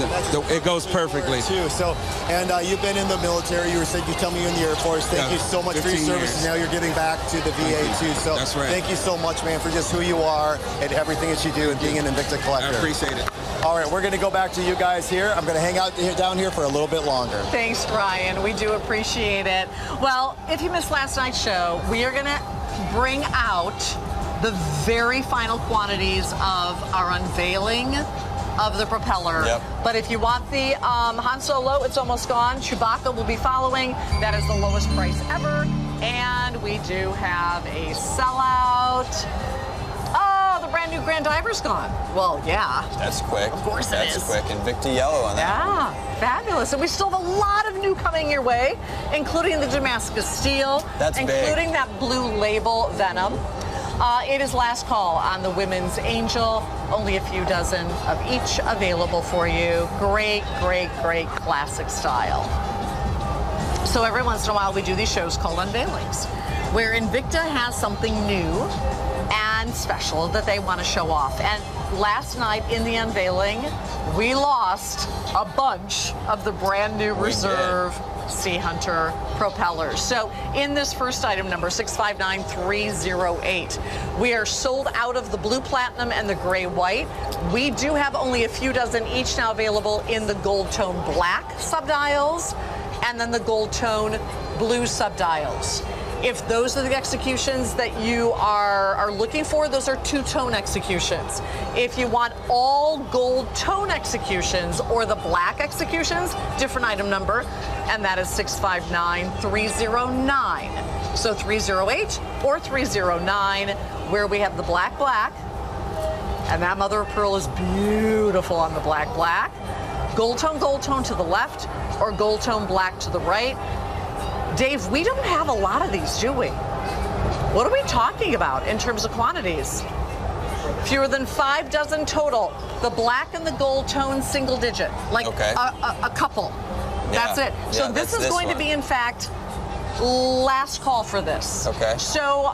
it goes perfectly too. So, and you've been in the military. You tell me you're in the Air Force. Thank you so much for your service. And now you're giving back to the VA too. So that's right. Thank you so much, man, for just who you are and everything that you do and being an Invicta collector. I appreciate it. All right, we're going to go back to you guys here. I'm going to hang out down here for a little bit longer. Thanks, Ryan. We do appreciate it. Well, if you missed last night's show, we are going to bring out the very final quantities of our unveiling of the propeller. But if you want the Han Solo, it's almost gone. Chewbacca will be following. That is the lowest price ever. And we do have a sellout. Oh, the brand new Grand Diver's gone. Well, yeah. That's quick. Of course it is. That's quick. Invicta yellow on that. Yeah, fabulous. And we still have a lot of new coming your way, including the Damascus Steel. That's including big. that blue label Venom. It is last call on the women's Angel. Only a few dozen of each available for you. Great, great, great classic style. So every once in a while we do these shows called Unveilings, where Invicta has something new and special that they want to show off. And last night in the unveiling, we lost a bunch of the brand new Reserve Sea Hunter propellers. So in this first item number 659308, we are sold out of the blue platinum and the gray white. We do have only a few dozen each now available in the gold tone black subdials and then the gold tone blue subdials. If those are the executions that you are looking for, those are two-tone executions. If you want all gold tone executions or the black executions, different item number, and that is 659309. So 308 or 309, where we have the black, and that mother of pearl is beautiful on the black. Gold tone to the left, or gold tone black to the right. Dave, we don't have a lot of these, do we? What are we talking about in terms of quantities? Fewer than 5 dozen total. The black and the gold tone single digit, like a couple. That's it. So this is going to be, in fact, last call for this. Okay. So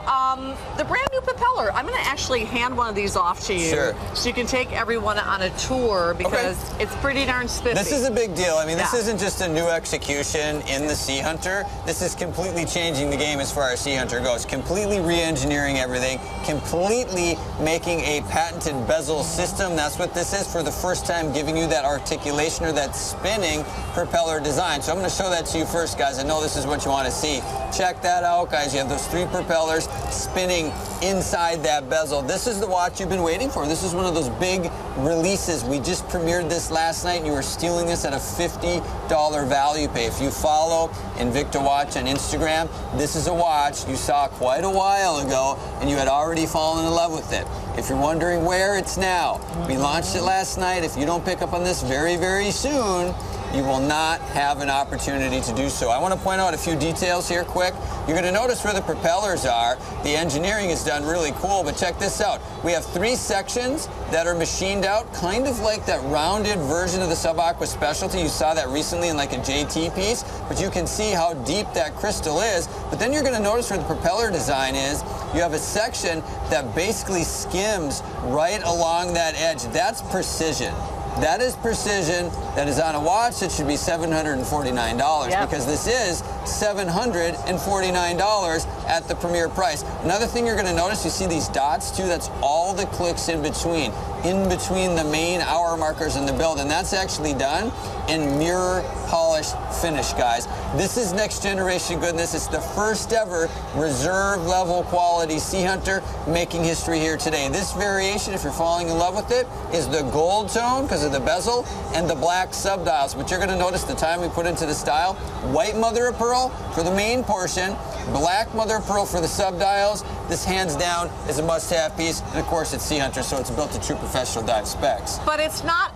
the brand new propeller, I'm going to actually hand one of these off to you so you can take everyone on a tour because it's pretty darn spiffy. This is a big deal. I mean, this isn't just a new execution in the Sea Hunter. This is completely changing the game as far as Sea Hunter goes. Completely re-engineering everything. Completely making a patented bezel system. That's what this is, for the first time giving you that articulation or that spinning propeller design. So I'm going to show that to you first, guys. I know this is what you want to see. Check that out, guys. You have those 3 propellers spinning inside that bezel. This is the watch you've been waiting for. This is one of those big releases. We just premiered this last night, and you were stealing this at a $50 value pay. If you follow Invicta Watch on Instagram, this is a watch you saw quite a while ago, and you had already fallen in love with it. If you're wondering where, it's now. We launched it last night. If you don't pick up on this very, very soon, you will not have an opportunity to do so. I want to point out a few details here quick. You're going to notice where the propellers are. The engineering is done really cool, but check this out. We have 3 sections that are machined out, kind of like that rounded version of the Sub-Aqua Specialty. You saw that recently in like a JT piece, but you can see how deep that crystal is. But then you're going to notice where the propeller design is. You have a section that basically skims right along that edge. That's precision. That is precision. that is on a watch that should be $749 because this is $749 at the premier price. Another thing you're going to notice, you see these dots too, that's all the clicks in between the main hour markers in the build, and that's actually done in mirror polished finish, guys. This is next generation goodness. It's the first ever reserve level quality Sea Hunter, making history here today. This variation, if you're falling in love with it, is the gold tone because of the bezel and the black sub-dials. But you're going to notice the time we put into the style, white mother of pearl for the main portion, black mother of pearl for the sub-dials. This hands down is a must-have piece, and of course it's Sea Hunter, so it's built to true professional dive specs. But it's not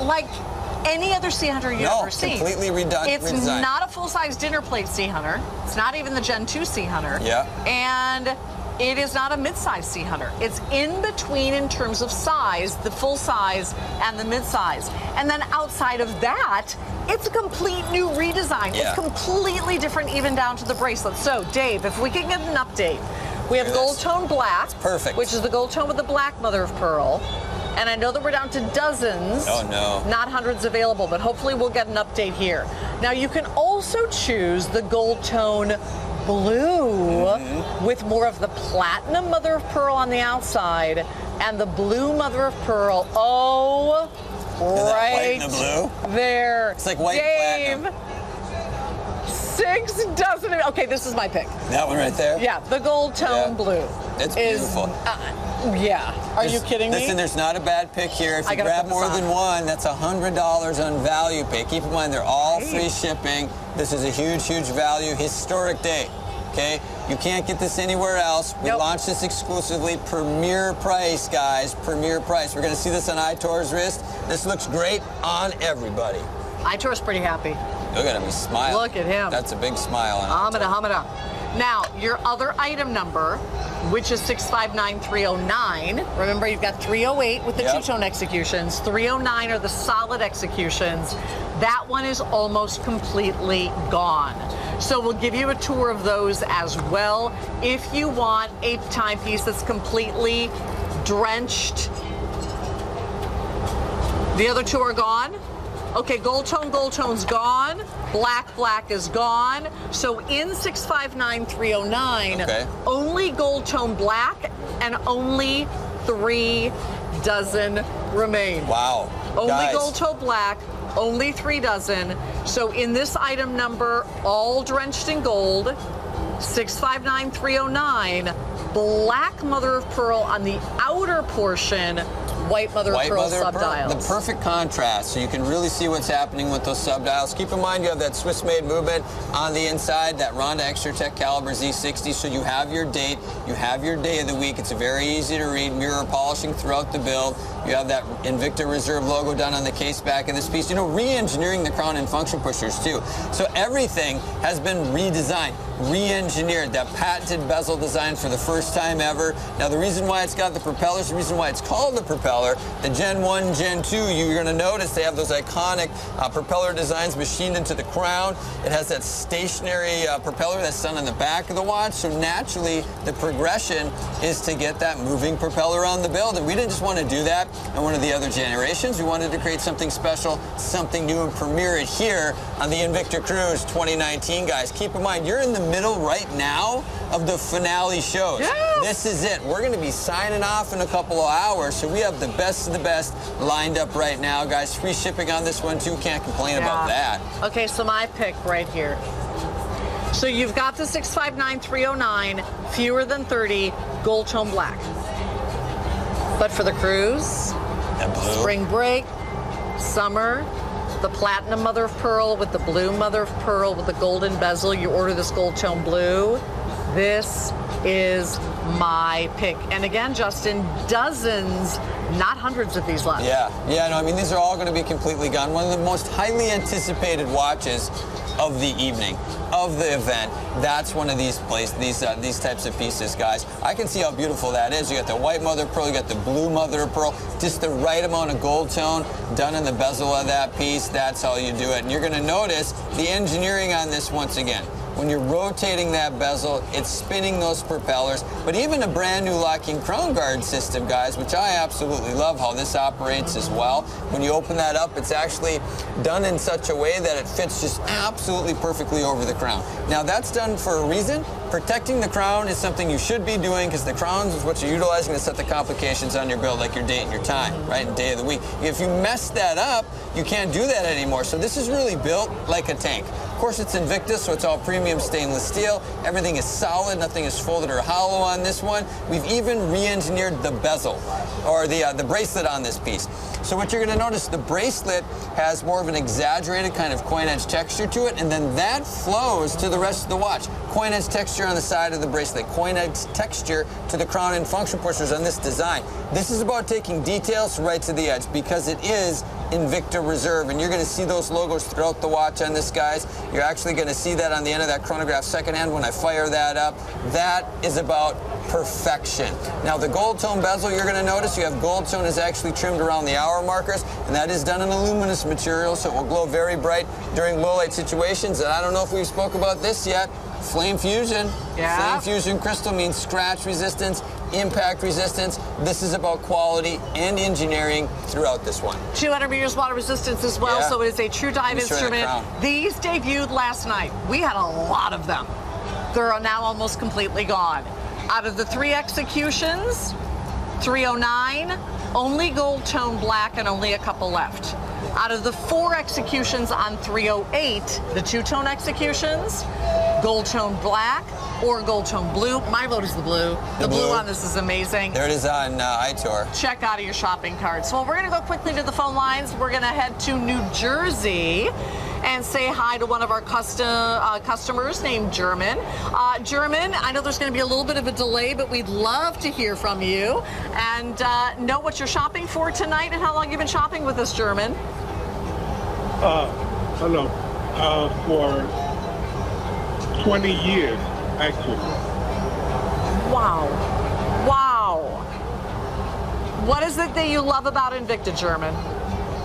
like any other Sea Hunter you've ever seen. Completely redone. It's not a full-size dinner plate Sea Hunter. It's not even the Gen 2 Sea Hunter. Yeah. And it is not a mid-size Sea Hunter. It's in between in terms of size, the full size and the mid-size. And then outside of that, it's a complete new redesign. Yeah. It's completely different even down to the bracelet. So, Dave, if we can get an update. We have gold tone black, perfect, which is the gold tone with the black mother of pearl. And I know that we're down to dozens, not hundreds available, but hopefully we'll get an update here. Now you can also choose the gold tone blue with more of the platinum mother of pearl on the outside and the blue mother of pearl. Oh, right white and the blue? There. It's like white Dave, platinum. 6 dozen. Okay, this is my pick. That one right there? Yeah, the gold tone blue. It's beautiful. Are you kidding me? Listen, there's not a bad pick here. If you grab more than one, that's $100 on value pay. Keep in mind, they're all free shipping. This is a huge, huge value. Historic day, okay? You can't get this anywhere else. We launched this exclusively. Premier price, guys. Premier price. We're going to see this on Itor's wrist. This looks great on everybody. Itor's pretty happy. Look at him. He's smiling. Look at him. That's a big smile on him. Hamada. Now, your other item number, which is 659309. Remember, you've got 308 with the two-tone executions. 309 are the solid executions. That one is almost completely gone. So we'll give you a tour of those as well. If you want a timepiece that's completely drenched, the other two are gone. Okay, gold tone's gone. Black is gone. So in 659309, only gold tone black and only 3 dozen remain. Wow. Only gold tone black, only 3 dozen. So in this item number, all drenched in gold, 659309, black mother of pearl on the outer portion, white mother of pearl sub-dials. The perfect contrast, so you can really see what's happening with those sub-dials. Keep in mind you have that Swiss-made movement on the inside, that Ronda Extra Tech Caliber Z60, so you have your date, you have your day of the week. It's very easy to read, mirror polishing throughout the build. You have that Invicta Reserve logo done on the case back of this piece. You know, re-engineering the crown and function pushers too. So everything has been redesigned, re-engineered. That patented bezel design for the first time ever. Now the reason why it's got the propellers, the reason why it's called the propeller, the Gen 1, Gen 2, you're going to notice they have those iconic propeller designs machined into the crown. It has that stationary propeller that's done on the back of the watch. So naturally, the progression is to get that moving propeller on the build. And we didn't just want to do that in one of the other generations. We wanted to create something special, something new, and premiere it here on the Invicta Cruise 2019, guys. Keep in mind, you're in the middle right now of the finale shows. Yes. This is it. We're going to be signing off in a couple of hours, so we have the best of the best lined up right now, guys. Free shipping on this one, too. Can't complain about that. Okay, so my pick right here. So you've got the 659309, fewer than 30, gold tone black. But for the cruise, spring break, summer, the platinum mother of pearl with the blue mother of pearl with the golden bezel, you order this gold tone blue. This is my pick. And again, Justin, dozens, not hundreds of these left. Yeah, no, I mean, these are all going to be completely gone. One of the most highly anticipated watches of the evening, of the event. That's one of these types of pieces, guys. I can see how beautiful that is. You got the white mother of pearl, you got the blue mother of pearl, just the right amount of gold tone done in the bezel of that piece. That's how you do it. And you're going to notice the engineering on this once again. When you're rotating that bezel, it's spinning those propellers. But even a brand new locking crown guard system, guys, which I absolutely love how this operates as well. When you open that up, it's actually done in such a way that it fits just absolutely perfectly over the crown. Now, that's done for a reason. Protecting the crown is something you should be doing because the crown is what you're utilizing to set the complications on your build, like your date and your time, right, and day of the week. If you mess that up, you can't do that anymore. So this is really built like a tank. Of course, it's Invicta, so it's all premium stainless steel. Everything is solid. Nothing is folded or hollow on this one. We've even re-engineered the bezel, or the bracelet on this piece. So what you're going to notice, the bracelet has more of an exaggerated kind of coin edge texture to it, and then that flows to the rest of the watch. Coin edge texture on the side of the bracelet, coin edge texture to the crown and function pushers on this design. This is about taking details right to the edge because it is Invicta Reserve, and you're going to see those logos throughout the watch on this, guys. You're actually going to see that on the end of that chronograph second hand when I fire that up. That is about perfection. Now, the gold tone bezel, you're going to notice you have gold tone is actually trimmed around the hour markers, and that is done in a luminous material, so it will glow very bright during low light situations. And I don't know if we spoke about this yet. Flame fusion. Yeah. Flame fusion crystal means scratch resistance, impact resistance. This is about quality and engineering throughout this one. 200 meters water resistance as well, Yeah. so it is a true dive instrument. These debuted last night. We had a lot of them. They're now almost completely gone. Out of the 3 executions, 309, only gold tone black and only a couple left. Out of the 4 executions on 308, the 2-tone executions, gold tone black or gold tone blue. My vote is the blue. The blue on this is amazing. There it is on iTour. Check out of your shopping carts. Well, we're going to go quickly to the phone lines. We're going to head to New Jersey and say hi to one of our customers named German. German, I know there's going to be a little bit of a delay, but we'd love to hear from you and know what you're shopping for tonight and how long you've been shopping with us, German. Hello. For 20 years, actually. Wow. Wow. What is it that you love about Invicta, German?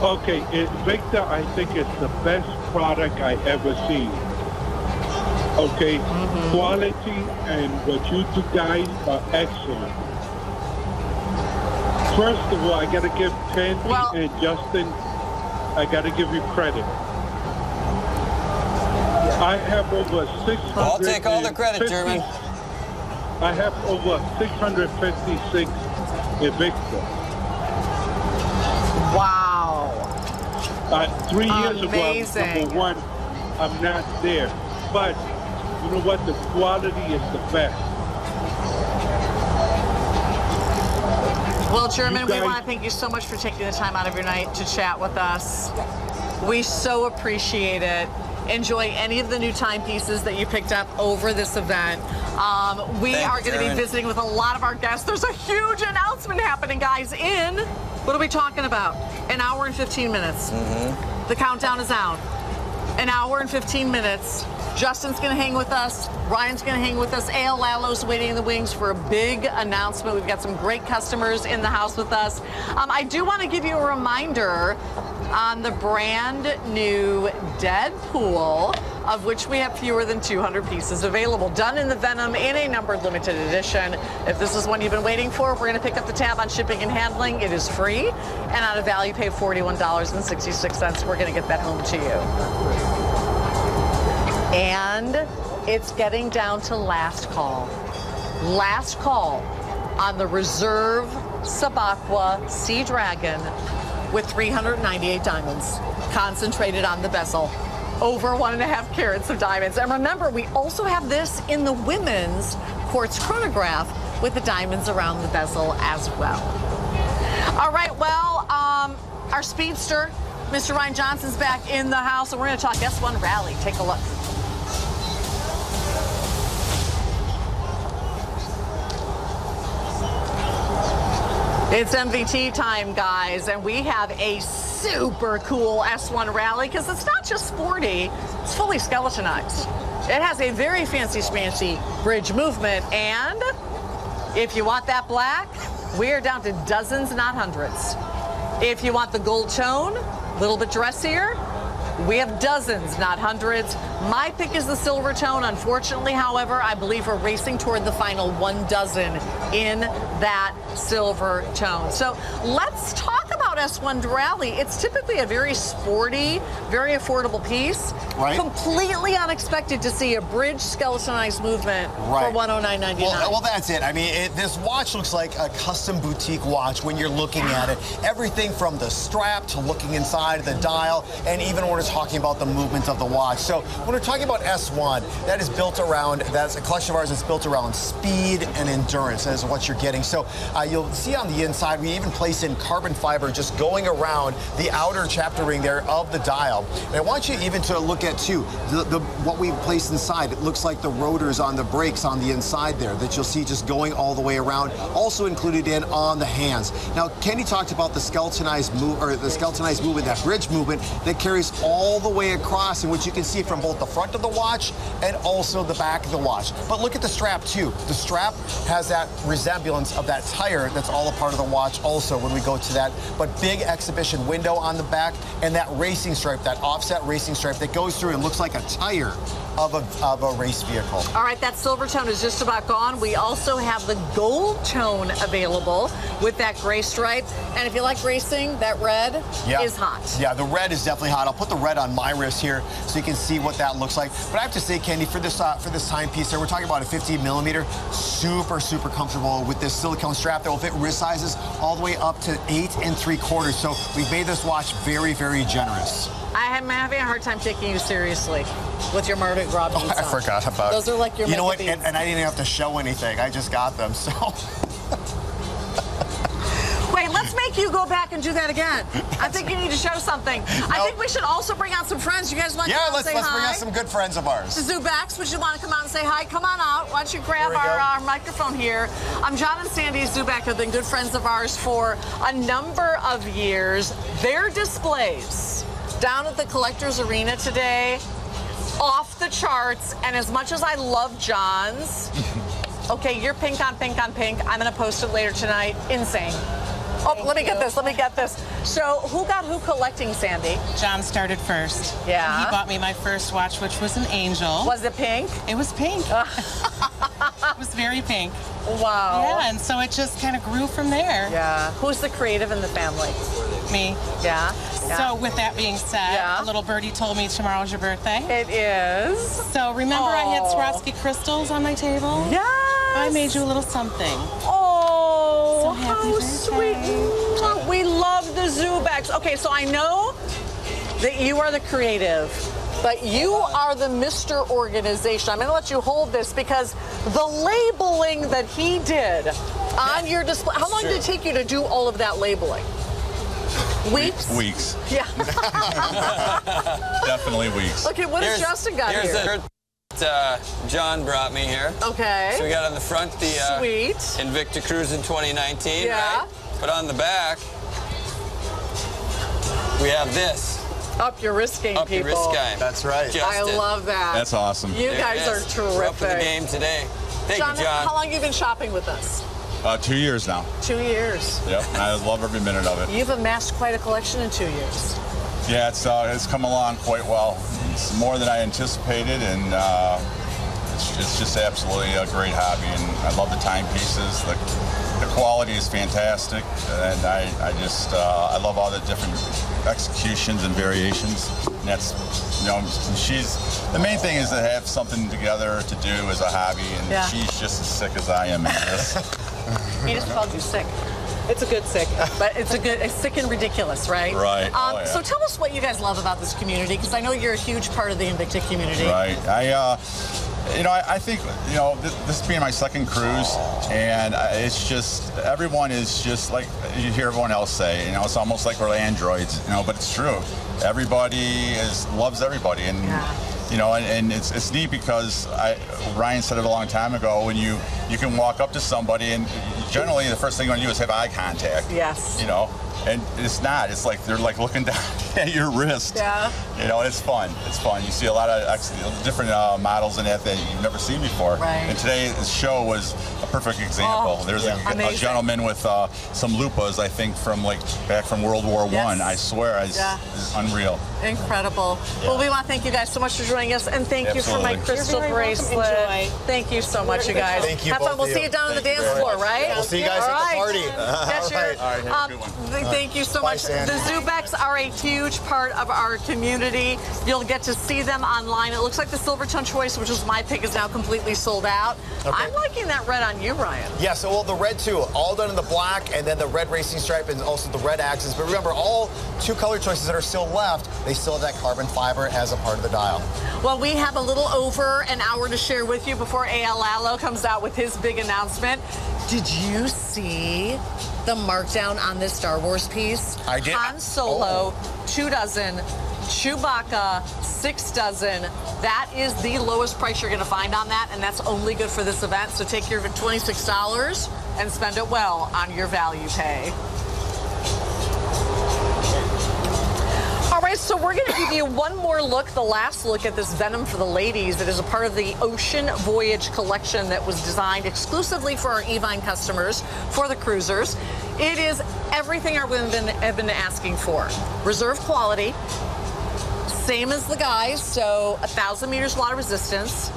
Okay, Invicta, I think it's the best product I ever seen. Okay, quality and what you two guys are excellent. First of all, I got to give Tandy and Justin, I got to give you credit. I have over 600. I'll take all the credit, German. I have over 656 Invicta. Wow. 3 years ago, I was #1. I'm not there. But you know what? The quality is the best. Well, German, we want to thank you so much for taking the time out of your night to chat with us. We so appreciate it. Enjoy any of the new timepieces that you picked up over this event. We are going to be visiting with a lot of our guests. There's a huge announcement happening, guys, in, what are we talking about? An hour and 15 minutes. The countdown is out. An hour and 15 minutes. Justin's going to hang with us. Ryan's going to hang with us. A.L. Lalo's waiting in the wings for a big announcement. We've got some great customers in the house with us. I do want to give you a reminder on the brand new Deadpool, of which we have fewer than 200 pieces available. Done in the Venom in a numbered limited edition. If this is one you've been waiting for, we're going to pick up the tab on shipping and handling. It is free. And on a value pay of $41.66, we're going to get that home to you. And it's getting down to last call. Last call on the Reserve Sub-Aqua Sea Dragon with 398 diamonds concentrated on the bezel. Over 1.5 carats of diamonds. And remember, we also have this in the women's quartz chronograph with the diamonds around the bezel as well. All right, well, our speedster, Mr. Ryan Johnson's back in the house, and we're going to talk S1 Rally. Take a look. It's MVT time, guys, and we have a super cool S1 Rally because it's not just sporty, it's fully skeletonized. It has a very fancy schmancy bridge movement, and if you want that black, we're down to dozens, not hundreds. If you want the gold tone, a little bit dressier, We have dozens, not hundreds. My pick is the silver tone. Unfortunately, however, I believe we're racing toward the final 12 in that silver tone. So let's talk about S1 Rally. It's typically a very sporty, very affordable piece. Right. Completely unexpected to see a bridge skeletonized movement for $109.99. Well, that's it. I mean, this watch looks like a custom boutique watch when you're looking at it. Everything from the strap to looking inside the dial, and even when we're talking about the movement of the watch. So when we're talking about S1, that is built around, that's a collection of ours that's built around speed and endurance. That is what you're getting. So you'll see on the inside, we even place in carbon fiber just going around the outer chapter ring there of the dial. And I want you even to look at, too, what we placed inside. It looks like the rotors on the brakes on the inside there that you'll see just going all the way around. Also included in on the hands. Now, Kenny talked about the skeletonized movement, that bridge movement that carries all the way across, and which you can see from both the front of the watch and also the back of the watch. But look at the strap, too. The strap has that resemblance of that tire that's all a part of the watch also when we go to that. But big exhibition window on the back, and that racing stripe, that offset racing stripe that goes through and looks like a tire of a race vehicle. All right, that silver tone is just about gone. We also have the gold tone available with that gray stripe. And if you like racing, that red is hot. Yeah, the red is definitely hot. I'll put the red on my wrist here so you can see what that looks like. But I have to say, Candy, for this timepiece here, we're talking about a 50mm, super, super comfortable with this silicone strap that will fit wrist sizes all the way up to 8 3/4. So we've made this watch very, very generous. I'm having a hard time taking you seriously with your Mardi Gras beads I forgot about it. Those are like your You know what? beads. And I didn't have to show anything. I just got them, so. Wait, let's make you go back and do that again. I think you need to show something. I think we should also bring out some friends. You guys want to come out and say hi? Yeah, let's bring out some good friends of ours. Zubax, would you want to come out and say hi? Come on out. Why don't you grab our microphone here? John and Sandy Zuback have been good friends of ours for a number of years. Their displays down at the Collectors Arena today, off the charts, and as much as I love John's, okay, you're pink on pink on pink. I'm going to post it later tonight. Insane. Let me get this. So who got who collecting, Sandy? John started first. Yeah. He bought me my first watch, which was an Angel. Was it pink? It was pink. It was very pink. Wow. Yeah, and so it just kind of grew from there. Yeah. Who's the creative in the family? Me. Yeah. So with that being said, a little birdie told me tomorrow's your birthday. It is. So remember I had Swarovski crystals on my table? Yes. I made you a little something. Oh, so happy how sweet. We love the Zubax. Okay, so I know that you are the creative, but you are the Mr. Organization. I'm going to let you hold this because the labeling that he did on your display, how long did it take you to do all of that labeling? Weeks? Weeks. Yeah. Definitely weeks. Okay, what has Justin got here? Here's John brought me here. Okay. So we got on the front the Invicta Cruise in 2019, right? But on the back, we have this. Up your wrist game, Up your wrist game. That's right. I love that. That's awesome. You guys are terrific. We're up for the game today. Thank you, John. How long have you been shopping with us? 2 years now. 2 years. Yep, I love every minute of it. You've amassed quite a collection in 2 years. Yeah, it's come along quite well. It's more than I anticipated, and it's just absolutely a great hobby. And I love the timepieces. The quality is fantastic, and I love all the different executions and variations. And that's, the main thing is to have something together to do as a hobby, and she's just as sick as I am in this. He just called you sick. It's a good sick, but it's sick and ridiculous, right? Right. So tell us what you guys love about this community, because I know you're a huge part of the Invicta community. Right. I think, this being my second cruise, and it's just, everyone is just like, you hear everyone else say, it's almost like we're androids, but it's true. Everybody loves everybody, and and it's neat because Ryan said it a long time ago, when you can walk up to somebody and generally the first thing you want to do is have eye contact. Yes. And it's not. It's like they're like looking down at your wrist. Yeah. You know, it's fun. It's fun. You see a lot of different models in it that you've never seen before. Right. And today's show was a perfect example. There's a gentleman with some lupas, I think, from like back from World War I. I swear, it's unreal. Incredible. Well, we want to thank you guys so much for joining us, and thank you for my crystal bracelet. Thank you so much, you guys. Thank you. Have fun. We'll see you down on the dance floor, right? We'll see you guys at the party. Yes, thank you so much. The Zubecs are a huge part of our community. You'll get to see them online. It looks like the Silvertone choice, which was my pick, is now completely sold out. Okay. I'm liking that red on you, Ryan. Yeah, so well, the red too, all done in the black, and then the red racing stripe, and also the red axis. But remember, all 2 color choices that are still left, they still have that carbon fiber as a part of the dial. Well, we have a little over an hour to share with you before A.L. Allo comes out with his big announcement. Did you see the markdown on this Star Wars piece? I did. Han Solo, 2 dozen. Chewbacca, 6 dozen. That is the lowest price you're going to find on that, and that's only good for this event. So take your $26 and spend it well on your value pay. All right, so we're going to give you one more look, the last look at this Venom for the ladies that is a part of the Ocean Voyage collection that was designed exclusively for our Evine customers, for the cruisers. It is everything our women have been asking for. Reserve quality, same as the guys, so 1,000 meters water resistance.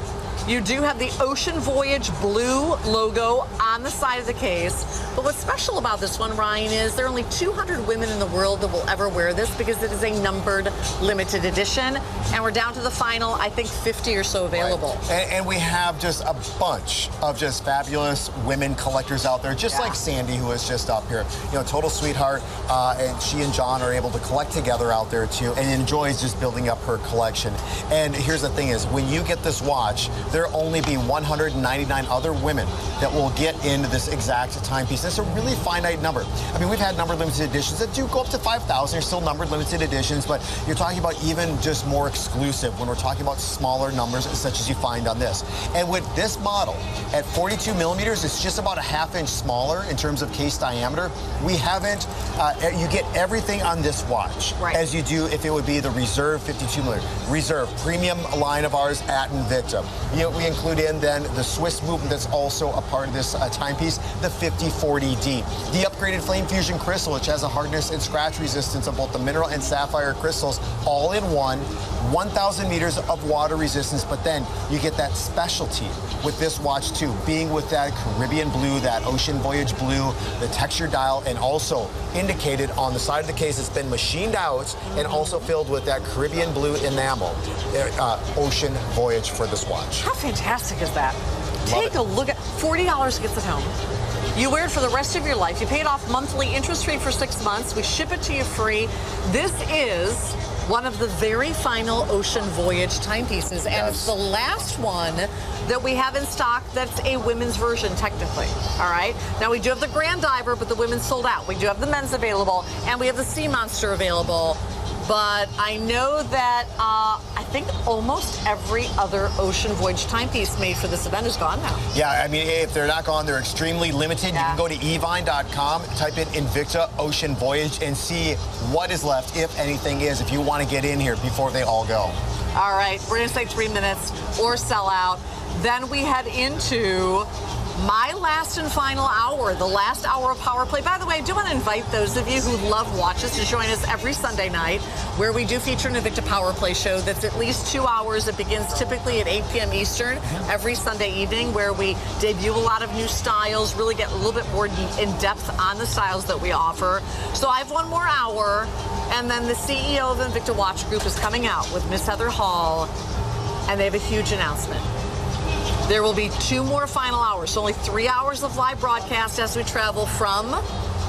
You do have the Ocean Voyage blue logo on the side of the case. But what's special about this one, Ryan, is there are only 200 women in the world that will ever wear this because it is a numbered limited edition. And we're down to the final, I think, 50 or so available. Right. And we have just a bunch of just fabulous women collectors out there, just like Sandy, who is just up here. You know, total sweetheart. And she and John are able to collect together out there, too, and enjoys just building up her collection. And here's the thing is, when you get this watch, there'll only be 199 other women that will get into this exact timepiece. That's a really finite number. I mean, we've had numbered limited editions that do go up to 5,000. They're still numbered limited editions, but you're talking about even just more exclusive when we're talking about smaller numbers such as you find on this. And with this model at 42 millimeters, it's just about a ½ inch smaller in terms of case diameter. We haven't, you get everything on this watch as you do if it would be the Reserve 52 millimeter. Reserve, premium line of ours at Invicta. You know, we include in then the Swiss movement that's also a part of this timepiece, the 5040D. The upgraded Flame Fusion crystal, which has a hardness and scratch resistance of both the mineral and sapphire crystals, all in one. 1,000 meters of water resistance, but then you get that specialty with this watch too, being with that Caribbean blue, that Ocean Voyage blue, the texture dial, and also indicated on the side of the case it's been machined out and also filled with that Caribbean blue enamel, Ocean Voyage for this watch. How fantastic is that? Take a look at $40 gets it home. You wear it for the rest of your life. You pay it off monthly, interest-free for 6 months. We ship it to you free. This is one of the very final Ocean Voyage timepieces, and it's the last one that we have in stock that's a women's version, technically. All right? Now, we do have the Grand Diver, but the women's sold out. We do have the men's available, and we have the Sea Monster available. But I know that I think almost every other Ocean Voyage timepiece made for this event is gone now. Yeah, I mean, if they're not gone, they're extremely limited. You can go to evine.com, type in Invicta Ocean Voyage, and see what is left, if anything is, if you want to get in here before they all go. All right, we're going to say 3 minutes or sell out. Then we head into my last and final hour, the last hour of Power Play. By the way, I do want to invite those of you who love watches to join us every Sunday night, where we do feature an Invicta Power Play show that's at least 2 hours. It begins typically at 8 p.m. Eastern every Sunday evening, where we debut a lot of new styles, really get a little bit more in depth on the styles that we offer. So I have 1 more hour, and then the CEO of the Invicta Watch Group is coming out with Miss Heather Hall, and they have a huge announcement. There will be 2 more final hours, so only 3 hours of live broadcast as we travel from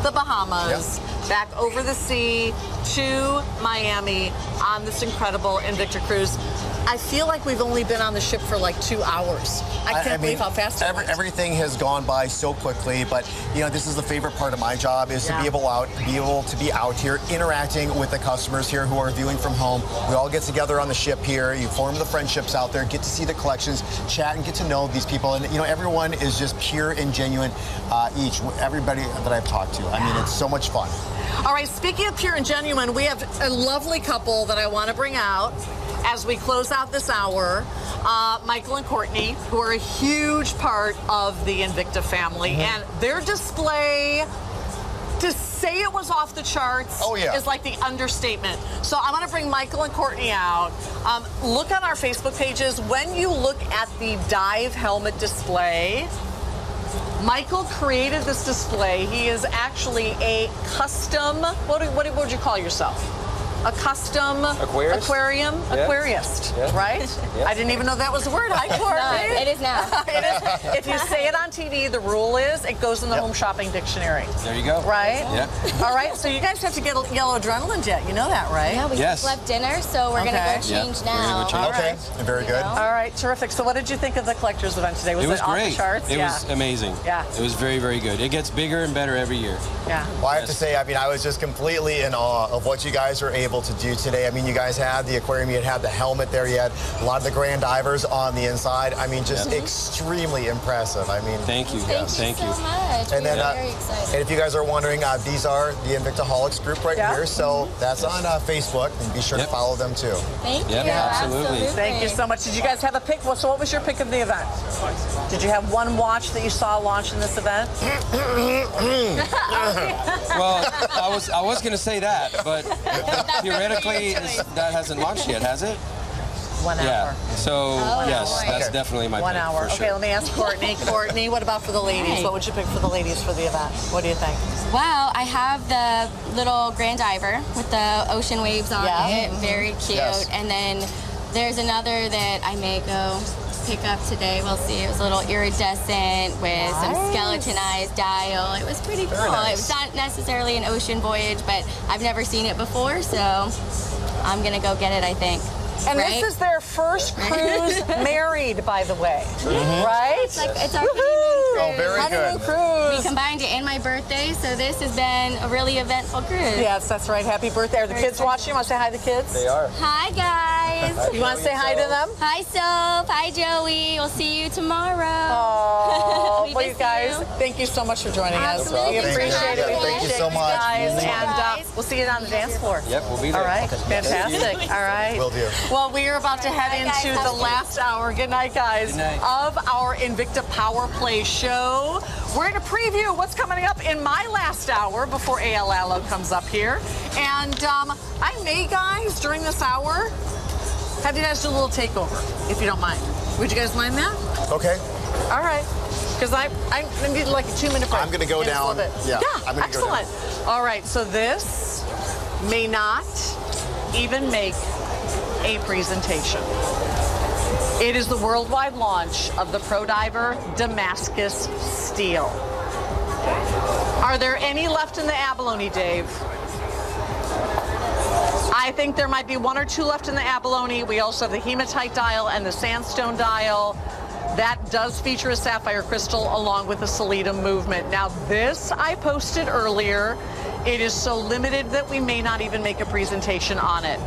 the Bahamas back over the sea to Miami on this incredible Invicta cruise. I feel like we've only been on the ship for like 2 hours. I can't believe how fast it went. Everything has gone by so quickly, but you know, this is the favorite part of my job is to be able to be out here interacting with the customers here who are viewing from home. We all get together on the ship here. You form the friendships out there, get to see the collections, chat, and get to know these people. And you know, everyone is just pure and genuine. Everybody that I've talked to. I mean, it's so much fun. All right, speaking of pure and genuine, we have a lovely couple that I want to bring out as we close out this hour. Michael and Courtney, who are a huge part of the Invicta family, and their display, to say it was off the charts is like the understatement. So I want to bring Michael and Courtney out. Look on our Facebook pages. When you look at the dive helmet display, Michael created this display. He is actually a custom, what would you call yourself? A custom aquarium aquarist, right? Yeah. I didn't even know that was a word. Hi, Courtney. No, it is now. It is. If you say it on TV, the rule is it goes in the home shopping dictionary. There you go. Right? Yeah. All right, so you guys have to get a yellow adrenaline jet. You know that, right? Yeah, we just left dinner, so we're going to go change now. Okay, very good. All right, terrific. So what did you think of the collector's event today? Was it off great. the charts? It was amazing. Yeah. It was very, very good. It gets bigger and better every year. Yeah. Well, I have to say, I mean, I was just completely in awe of what you guys were able to do today. I mean, you guys had the aquarium, you had the helmet there, you had a lot of the grand divers on the inside. I mean, just extremely impressive. I mean, thank you. Thank you so much. And then, very excited. and if you guys are wondering, these are the Invictaholics group right here. So that's on Facebook, and be sure to follow them too. Thank you. Absolutely. Thank you so much. Did you guys have a pick? So what was your pick of the event? Did you have one watch that you saw launch in this event? Well, I was going to say that, but theoretically that hasn't launched yet, has it? 1 hour. Yeah. So yes, that's definitely my 1 pick. hour. For Okay, sure. let me ask Courtney. Courtney, what about for the ladies? Hi. What would you pick for the ladies for the event? What do you think? Well, I have the little Grand Diver with the ocean waves on it. Very cute. Yes. And then there's another that I may go pick up today. We'll see. It was a little iridescent with some skeletonized dial. It was pretty cool. It was not necessarily an ocean voyage, but I've never seen it before, so I'm going to go get it, I think. And this is their first cruise married, by the way. Right? It's our honeymoon cruise. Oh, very honeymoon good. cruise. We combined it and my birthday, so this has been a really eventful cruise. Yes, that's right. Happy birthday. Are the kids watching? You want to say hi to the kids? They are. Hi, guys. You want to say hi to them? Hi, Soap. Hi, Joey. We'll see you tomorrow. Oh, We well, miss you guys, you. thank you so much for joining us. Absolutely. We appreciate it. We Thank you appreciate so much. guys. Mwah. And we'll see you on the dance floor. Yep, we'll be there. All right, fantastic. All right. Will do. Well, we are about to head into the last hour. Good night, guys. Good night. Of our Invicta Power Play show. We're going to preview what's coming up in my last hour before ALLO comes up here. And I may, guys, during this hour, have you guys do a little takeover, if you don't mind. Would you guys mind that? Okay. All right. Because I need like a 2-minute break. I'm going to go in just a down. little bit. Yeah, Yeah, I'm gonna go down. excellent. All right, so this may not even make a presentation. It is the worldwide launch of the Pro Diver Damascus Steel. Are there any left in the abalone, Dave? I think there might be 1 or 2 left in the abalone. We also have the Hematite Dial and the Sandstone Dial. That does feature a sapphire crystal along with the Selenium movement. Now this I posted earlier. It is so limited that we may not even make a presentation on it.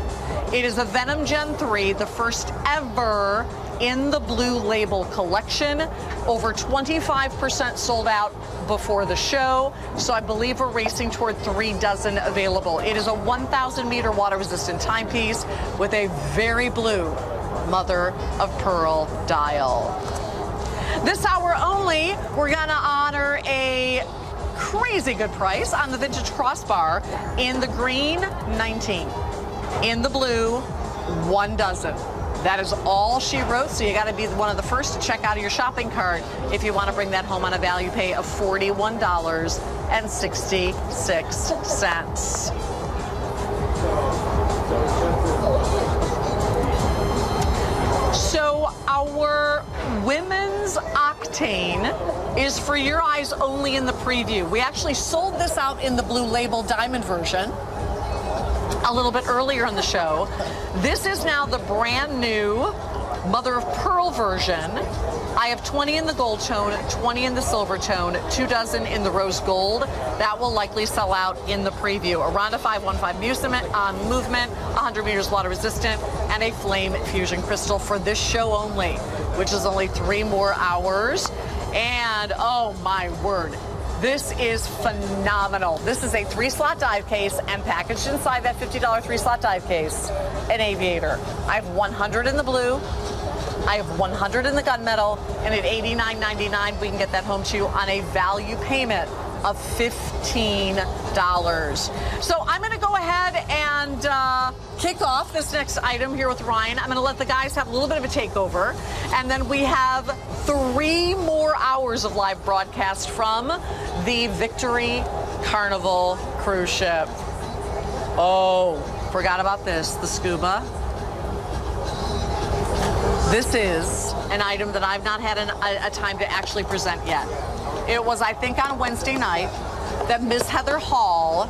It is a Venom Gen 3, the first ever in the Blue Label collection. Over 25% sold out before the show, so I believe we're racing toward 3 dozen available. It is a 1,000-meter water-resistant timepiece with a very blue mother of pearl dial. This hour only, we're gonna honor a crazy good price on the vintage crossbar. In the green, 19. In the blue, 1 dozen. That is all she wrote, so you got to be one of the first to check out of your shopping cart if you want to bring that home on a value pay of $41.66. So our women's octane is for your eyes only in the preview. We actually sold this out in the Blue Label Diamond version. a little bit earlier in the show. This is now the brand new mother of pearl version. I have 20 in the gold tone, 20 in the silver tone, 2 dozen in the rose gold. That will likely sell out in the preview. A Ronda 515 movement, 100 meters water resistant, and a flame fusion crystal for this show only, which is only 3 more hours. And oh my word, this is phenomenal. This is a 3-slot dive case, and packaged inside that $50 3-slot dive case, an aviator. I have 100 in the blue, I have 100 in the gunmetal, and at $89.99 we can get that home to you on a value payment of $15. So I'm going to go ahead and kick off this next item here with Ryan. I'm going to let the guys have a little bit of a takeover, and then we have 3 more hours of live broadcast from the Victory Carnival cruise ship. Oh, forgot about this, the scuba. This is an item that I've not had a time to actually present yet. It was, I think, on Wednesday night that Ms. Heather Hall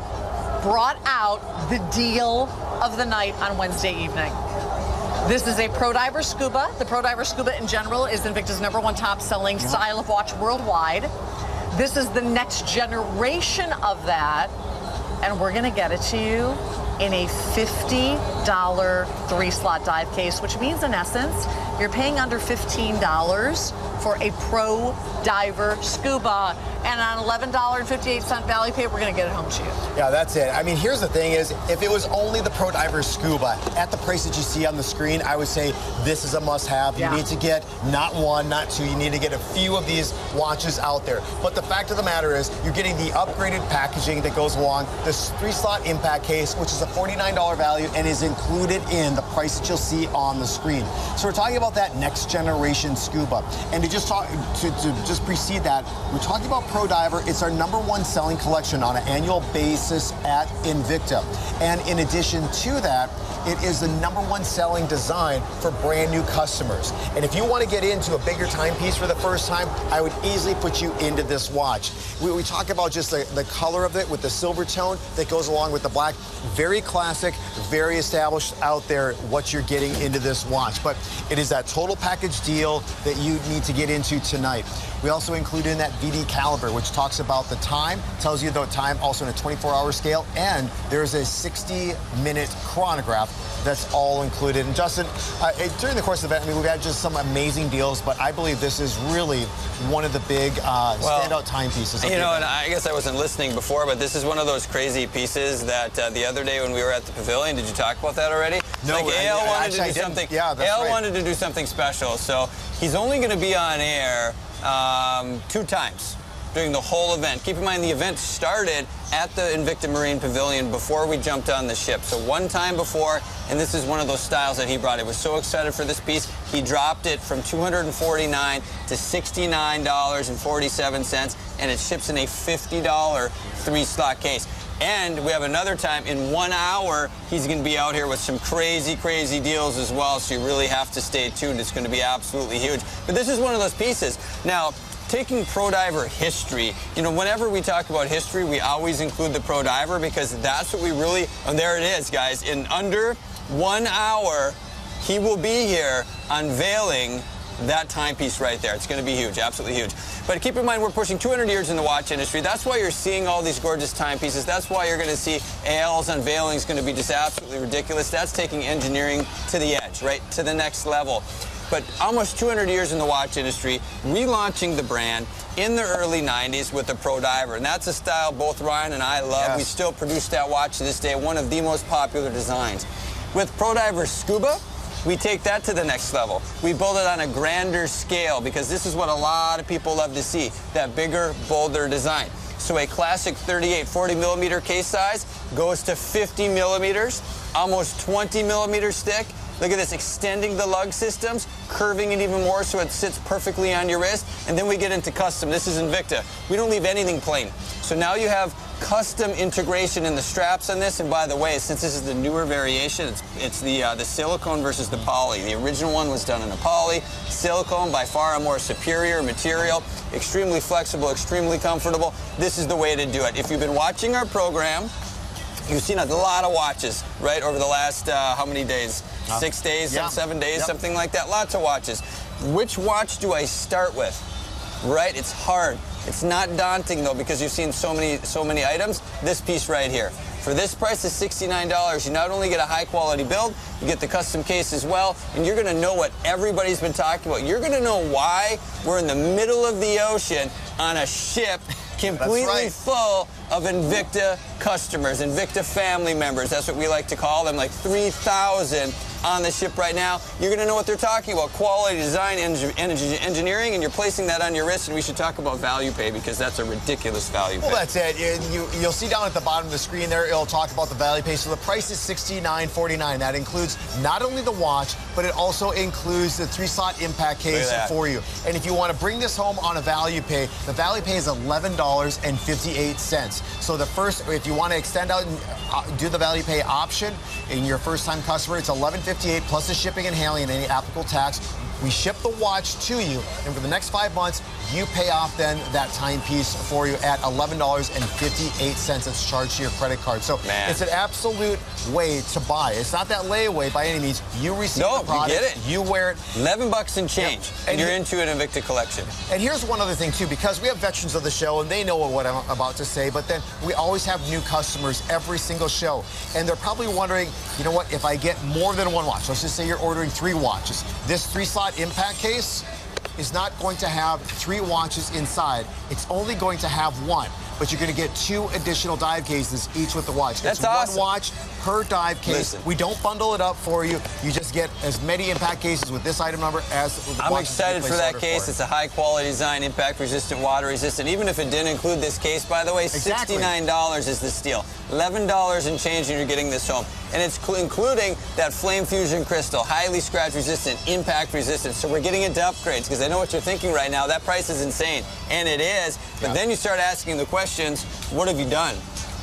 brought out the deal of the night on Wednesday evening. This is a Pro Diver Scuba. The Pro Diver Scuba in general is Invicta's #1 top-selling style of watch worldwide. This is the next generation of that, and we're going to get it to you in a $50 3-slot dive case, which means in essence you're paying under $15 for a Pro Diver Scuba, and on $11.58 value pay, we're going to get it home to you. Yeah, that's it. I mean, here's the thing is, if it was only the Pro Diver Scuba at the price that you see on the screen, I would say this is a must-have. You need to get not 1, not 2. You need to get a few of these watches out there. But the fact of the matter is, you're getting the upgraded packaging that goes along, this 3-slot impact case, which is a $49 value and is included in the price that you'll see on the screen. So we're talking about that next generation scuba. And to just precede that, we're talking about Pro Diver. It's our #1 selling collection on an annual basis at Invicta. And in addition to that, it is the #1 selling design for brand new customers. And if you want to get into a bigger timepiece for the first time, I would easily put you into this watch. We talk about just the color of it with the silver tone that goes along with the black. Very classic, very established out there what you're getting into this watch. But it is that total package deal that you need to get into tonight. We also include in that VD caliber, which talks about the time, tells you the time also in a 24-hour scale, and there's a 60-minute chronograph that's all included. And Justin, during the course of the event, I mean, we've had just some amazing deals, but I believe this is really one of the big standout timepieces. You know, and I guess I wasn't listening before, but this is one of those crazy pieces that the other day when we were at the pavilion, did you talk about that already? No, like AL wanted to do something. Yeah, that's AL right. wanted to do something special, so he's only going to be on air 2 times during the whole event. Keep in mind, the event started at the Invicta Marine Pavilion before we jumped on the ship. So 1 time before, and this is one of those styles that he brought. He was so excited for this piece, he dropped it from $249 to $69.47, and it ships in a $50 3-slot case. And we have another time in 1 hour, he's going to be out here with some crazy, crazy deals as well. So you really have to stay tuned. It's going to be absolutely huge. But this is one of those pieces. Now, taking Pro Diver history, you know, whenever we talk about history, we always include the Pro Diver because that's what we really, and there it is, guys. In under 1 hour, he will be here unveiling that timepiece right there. It's going to be huge, absolutely huge. But keep in mind, we're pushing 200 years in the watch industry. That's why you're seeing all these gorgeous timepieces. That's why you're going to see AL's unveiling is going to be just absolutely ridiculous. That's taking engineering to the edge, right, to the next level. But almost 200 years in the watch industry, relaunching the brand in the early 90s with the Pro Diver. And that's a style both Ryan and I love. Yes. We still produce that watch to this day, one of the most popular designs. With Pro Diver Scuba, we take that to the next level. We build it on a grander scale because this is what a lot of people love to see, that bigger, bolder design. So a classic 38-40 millimeter case size goes to 50 millimeters, almost 20 millimeters thick. Look at this, extending the lug systems, curving it even more so it sits perfectly on your wrist. And then we get into custom. This is Invicta. We don't leave anything plain. So now you have custom integration in the straps on this. And by the way, since this is the newer variation, it's the silicone versus the poly. The original one was done in a poly. Silicone, by far a more superior material. Extremely flexible, extremely comfortable. This is the way to do it. If you've been watching our program, You've seen a lot of watches, right, over the last, how many days? 6 days, 7 days, something like that. Lots of watches. Which watch do I start with? Right, it's hard. It's not daunting, though, because you've seen so many items. This piece right here. For this price of $69, you not only get a high-quality build, you get the custom case as well, and you're going to know what everybody's been talking about. You're going to know why we're in the middle of the ocean on a ship completely full of Invicta customers, Invicta family members. That's what we like to call them, like 3,000 on the ship right now. You're going to know what they're talking about, quality, design, engineering, and you're placing that on your wrist, and we should talk about value pay because that's a ridiculous value pay. Well, that's it. You'll see down at the bottom of the screen there, it'll talk about the value pay. So the price is $69.49. That includes not only the watch, but it also includes the 3-slot impact case for you. And if you want to bring this home on a value pay, the value pay is $11.58. So the first, if you want to extend out and do the value pay option in your first-time customer, it's $11.58 plus the shipping and handling and any applicable tax. We ship the watch to you, and for the next 5 months, you pay off then that timepiece for you at $11.58. It's charged to your credit card. So it's an absolute way to buy. It's not that layaway by any means. You receive the product, you get it. You wear it. $11 and change, and you're into an Invicta collection. And here's one other thing, too, because we have veterans of the show, and they know what I'm about to say, but then we always have new customers every single show, and they're probably wondering, you know what, if I get more than one watch, let's just say you're ordering 3 watches, this 3-slot impact case is not going to have 3 watches inside. It's only going to have 1. But you're going to get 2 additional dive cases, each with the watch. That's it's awesome. 1 watch per dive case. Listen. We don't bundle it up for you. You just get as many impact cases with this item number as with the I'm excited for that case. It's a high-quality design, impact-resistant, water-resistant. Even if it didn't include this case, by the way, $69 is the steal. $11 and change, and you're getting this home. And it's including that Flame Fusion crystal, highly scratch-resistant, impact-resistant. So we're getting into upgrades, because I know what you're thinking right now. That price is insane, and it is. But then you start asking the questions, what have you done?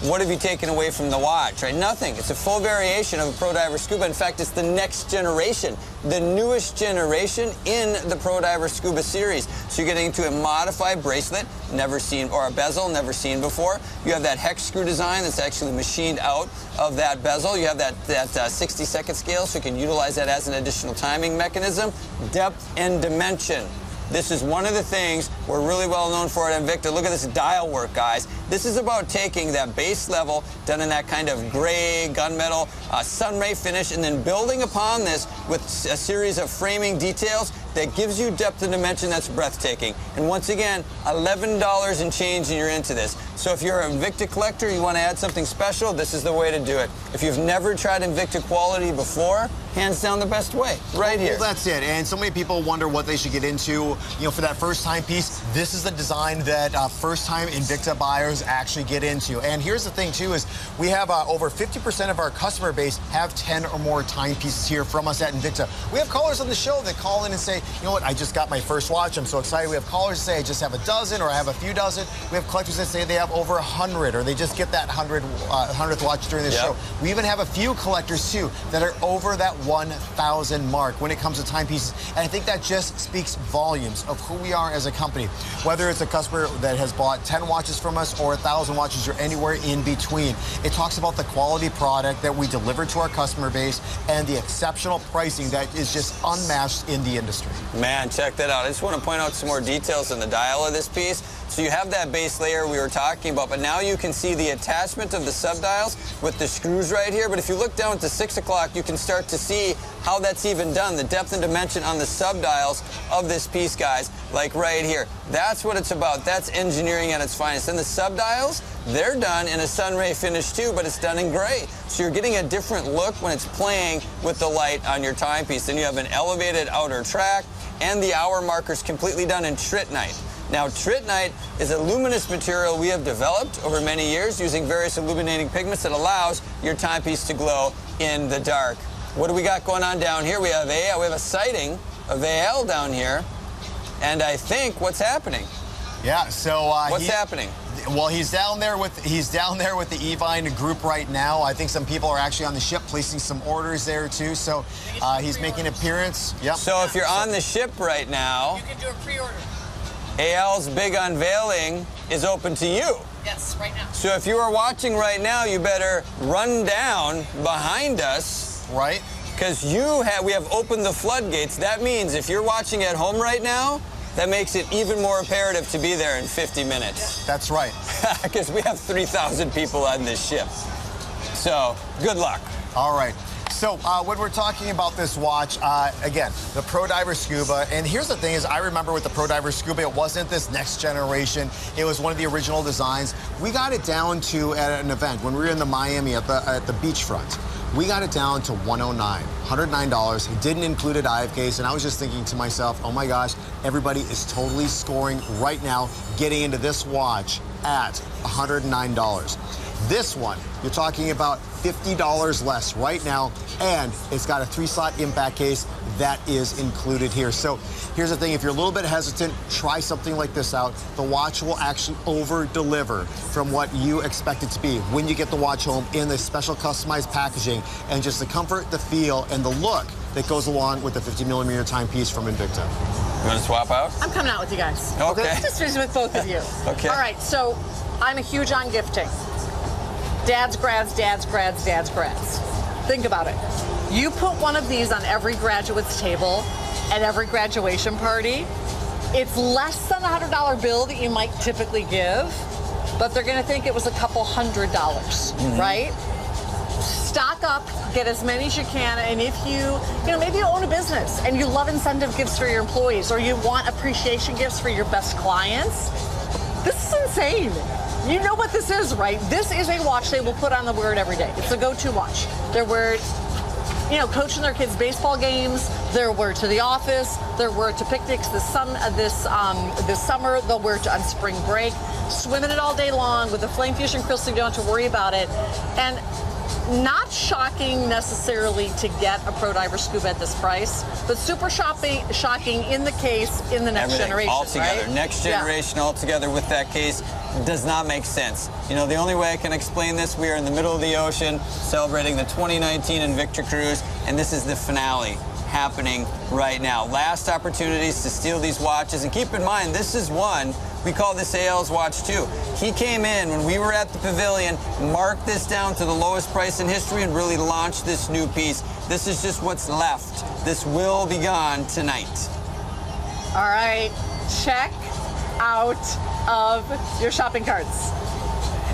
What have you taken away from the watch, right? Nothing. It's a full variation of a Pro Diver Scuba. In fact, it's the next generation, the newest generation in the Pro Diver Scuba series. So you're getting into a modified bracelet, never seen, or a bezel, never seen before. You have that hex screw design that's actually machined out of that bezel. You have that 60-second scale, so you can utilize that as an additional timing mechanism. Depth and dimension. This is one of the things we're really well known for at Invicta. Look at this dial work, guys. This is about taking that base level done in that kind of gray, gunmetal, sunray finish, and then building upon this with a series of framing details that gives you depth and dimension that's breathtaking. And once again, $11 and change, and you're into this. So if you're an Invicta collector, you want to add something special, this is the way to do it. If you've never tried Invicta quality before, hands down the best way, right here. Well, that's it. And so many people wonder what they should get into. You know, for that first-time piece, this is the design that first-time Invicta buyers actually get into. And here's the thing, too, is we have over 50% of our customer base have 10 or more timepieces here from us at Invicta. We have callers on the show that call in and say, you know what, I just got my first watch. I'm so excited. We have callers that say, I just have a dozen or I have a few dozen. We have collectors that say they have over 100 or they just get that 100th watch during the show. We even have a few collectors, too, that are over that 1,000 mark when it comes to timepieces. And I think that just speaks volumes of who we are as a company. Whether it's a customer that has bought 10 watches from us or 1,000 watches or anywhere in between. It talks about the quality product that we deliver to our customer base and the exceptional pricing that is just unmatched in the industry. Man, check that out. I just want to point out some more details in the dial of this piece. So you have that base layer we were talking about, but now you can see the attachment of the sub-dials with the screws right here. But if you look down to 6 o'clock, you can start to see how that's even done, the depth and dimension on the sub-dials of this piece, guys, like right here. That's what it's about. That's engineering at its finest. And the sub-dials, they're done in a sunray finish too, but it's done in gray. So you're getting a different look when it's playing with the light on your timepiece. Then you have an elevated outer track, and the hour marker's completely done in tritnite. Now, tritnite is a luminous material we have developed over many years using various illuminating pigments that allows your timepiece to glow in the dark. What do we got going on down here? We have a sighting of AL down here, and I think what's happening? Yeah, so what's happening? Well, he's down there with the Evine group right now. I think some people are actually on the ship placing some orders there too. So he's making an appearance. Yep. So if you're on the ship right now, you can do a pre-order. AL's big unveiling is open to you. Yes, right now. So if you are watching right now, you better run down behind us. Right. Because we have opened the floodgates. That means if you're watching at home right now, that makes it even more imperative to be there in 50 minutes. That's right. Because we have 3,000 people on this ship. So, good luck. All right. So when we're talking about this watch, again, the Pro Diver Scuba, and here's the thing is I remember with the Pro Diver Scuba, it wasn't this next generation. It was one of the original designs. We got it down to, at an event, when we were in the Miami at the beachfront, we got it down to $109. It didn't include a dive case, and I was just thinking to myself, oh my gosh, everybody is totally scoring right now, getting into this watch at $109. This one, you're talking about $50 less right now, and it's got a 3-slot impact case that is included here. So here's the thing, if you're a little bit hesitant, try something like this out. The watch will actually over-deliver from what you expect it to be when you get the watch home in the special customized packaging, and just the comfort, the feel, and the look that goes along with the 50mm timepiece from Invicta. You want to swap out? I'm coming out with you guys. Okay. Just with both of you. Okay. All right, so I'm a huge on gifting. Dad's grads, dad's grads, dad's grads. Think about it. You put one of these on every graduate's table at every graduation party, it's less than a $100 bill that you might typically give, but they're gonna think it was a couple $100, right? Stock up, get as many as you can, and if you maybe you own a business and you love incentive gifts for your employees, or you want appreciation gifts for your best clients, this is insane. You know what this is, right? This is a watch they will put on the wear it every day. It's a go-to watch. They're wear it, coaching their kids' baseball games. They're wear it to the office. They're wear it to picnics this summer. They'll wear it on spring break. Swimming it all day long with the Flame Fusion Crystal. You don't have to worry about it. And not shocking necessarily to get a Pro Diver Scuba at this price, but super shocking in the case in the next generation. All together, right? next generation all together with that case does not make sense. The only way I can explain this, we are in the middle of the ocean celebrating the 2019 Invicta cruise, and this is the finale happening right now. Last opportunities to steal these watches, and keep in mind, this is one, we call this AL's watch too. He came in when we were at the pavilion, marked this down to the lowest price in history, and really launched this new piece. This is just what's left. This will be gone tonight. All right, check out of your shopping carts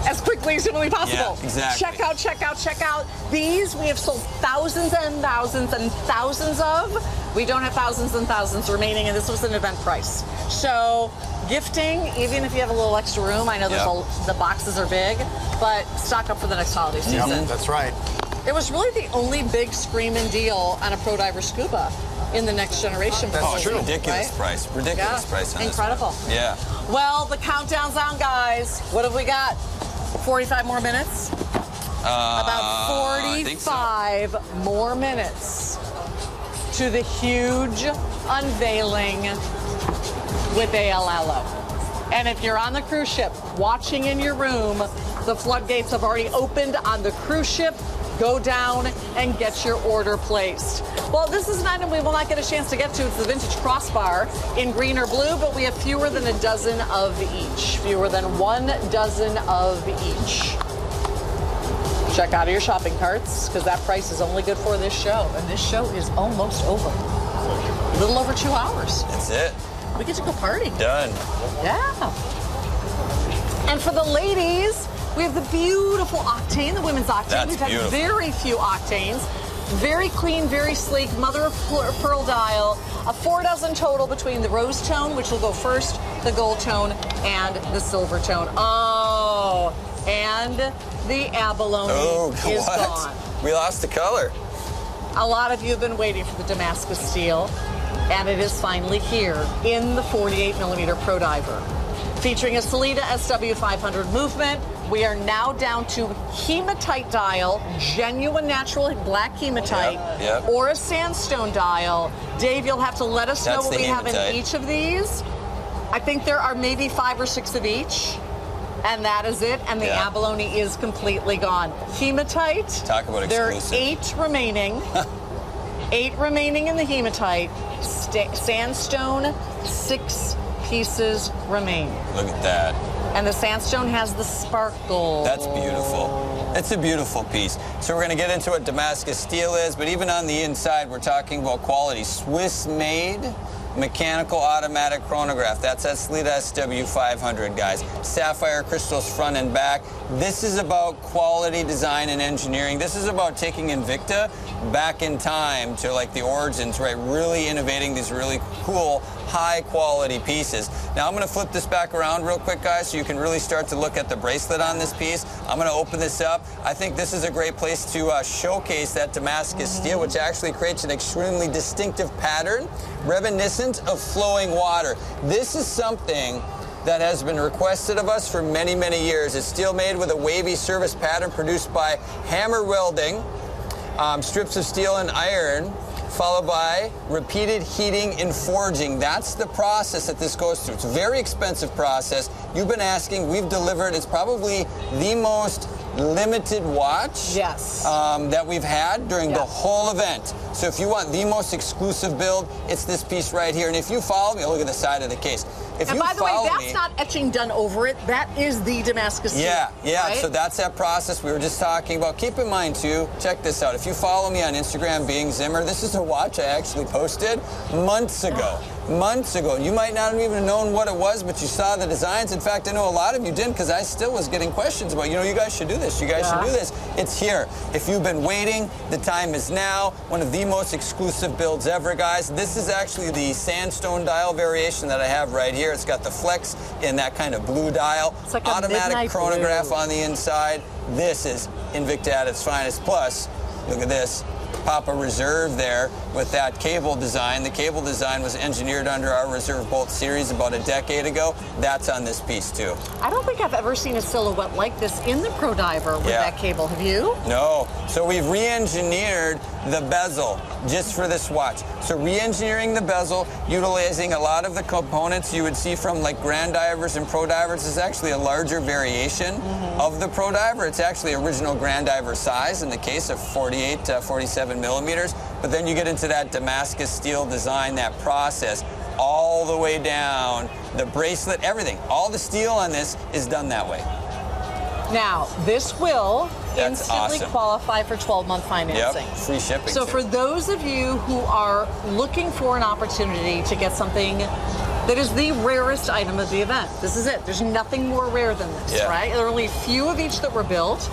as quickly as humanly possible. Yeah, exactly. Check out, check out, check out. These we have sold thousands and thousands and thousands of. We don't have thousands and thousands remaining, and this was an event price. So gifting, even if you have a little extra room, I know the boxes are big, but stock up for the next holiday season. Yep, that's right. It was really the only big screaming deal on a Pro Diver Scuba in the next generation. Oh, it's ridiculous price. Ridiculous price on incredible. This one. Yeah. Well, the countdown's on, guys. What have we got? 45 more minutes? About 45 more minutes to the huge unveiling with ALLO. And if you're on the cruise ship watching in your room, the floodgates have already opened on the cruise ship. Go down and get your order placed. Well, this is an item we will not get a chance to get to. It's the vintage crossbar in green or blue, but we have fewer than a dozen of each. Fewer than 1 dozen of each. Check out your shopping carts, because that price is only good for this show. And this show is almost over. A little over 2 hours. That's it. We get to go party. Done. Yeah. And for the ladies, we have the beautiful Octane, the women's Octane. That's We've had beautiful. very few Octanes. Very clean, very sleek, mother of pearl dial. A 4 dozen total between the rose tone, which will go first, the gold tone, and the silver tone. Oh, and the abalone is gone. We lost the color. A lot of you have been waiting for the Damascus Steel, and it is finally here in the 48mm Pro Diver. Featuring a Sellita SW500 movement, we are now down to Hematite dial, genuine natural black hematite, or a sandstone dial. Dave, you'll have to let us know what we have in each of these. I think there are maybe 5 or 6 of each, and that is it. And the abalone is completely gone. Hematite. Talk about exclusive. There are 8 remaining. 8 remaining in the hematite. Sandstone, 6 pieces remain. Look at that. And the sandstone has the sparkle. That's beautiful. It's a beautiful piece. So we're going to get into what Damascus Steel is, but even on the inside, we're talking about quality. Swiss-made mechanical automatic chronograph. That's that Sellita SW500, guys. Sapphire crystals front and back. This is about quality design and engineering. This is about taking Invicta back in time to like the origins, right? Really innovating these really cool, high quality pieces. Now I'm going to flip this back around real quick, guys, so you can really start to look at the bracelet on this piece. I'm going to open this up. I think this is a great place to showcase that Damascus Steel, which actually creates an extremely distinctive pattern, reminiscent of flowing water. This is something that has been requested of us for many, many years. It's steel made with a wavy service pattern produced by hammer welding, strips of steel and iron, followed by repeated heating and forging. That's the process that this goes through. It's a very expensive process. You've been asking, we've delivered. It's probably the most limited watch that we've had during the whole event. So if you want the most exclusive build, it's this piece right here. And if you follow me, look at the side of the case. If and by the way, that's not etching done over it. That is the Damascus Steel. Yeah. Right? So that's that process we were just talking about. Keep in mind, too, check this out. If you follow me on Instagram, Being Zimmer, this is a watch I actually posted months ago. Months ago. You might not have even known what it was, but you saw the designs. In fact, I know a lot of you didn't, because I still was getting questions about, you guys should do this. You guys should do this. It's here. If you've been waiting, the time is now. One of the most exclusive builds ever, guys. This is actually the sandstone dial variation that I have right here. It's got the flex in that kind of blue dial. It's like automatic chronograph blue on the inside. This is Invicta at its finest. Plus, look at this. Papa Reserve there with that cable design. The cable design was engineered under our Reserve Bolt series about a decade ago. That's on this piece too. I don't think I've ever seen a silhouette like this in the Pro Diver with that cable. Have you? No. So we've re-engineered the bezel just for this watch. So re-engineering the bezel, utilizing a lot of the components you would see from like Grand Divers and Pro Divers. This is actually a larger variation of the Pro Diver. It's actually original Grand Diver size in the case of 48 to 47 millimeters. But then you get into that Damascus Steel design, that process, all the way down, the bracelet, everything. All the steel on this is done that way. Now, this will That's instantly awesome. qualify for 12-month financing. Yep, free shipping. So for those of you who are looking for an opportunity to get something that is the rarest item of the event, this is it. There's nothing more rare than this, right? There are only a few of each that were built.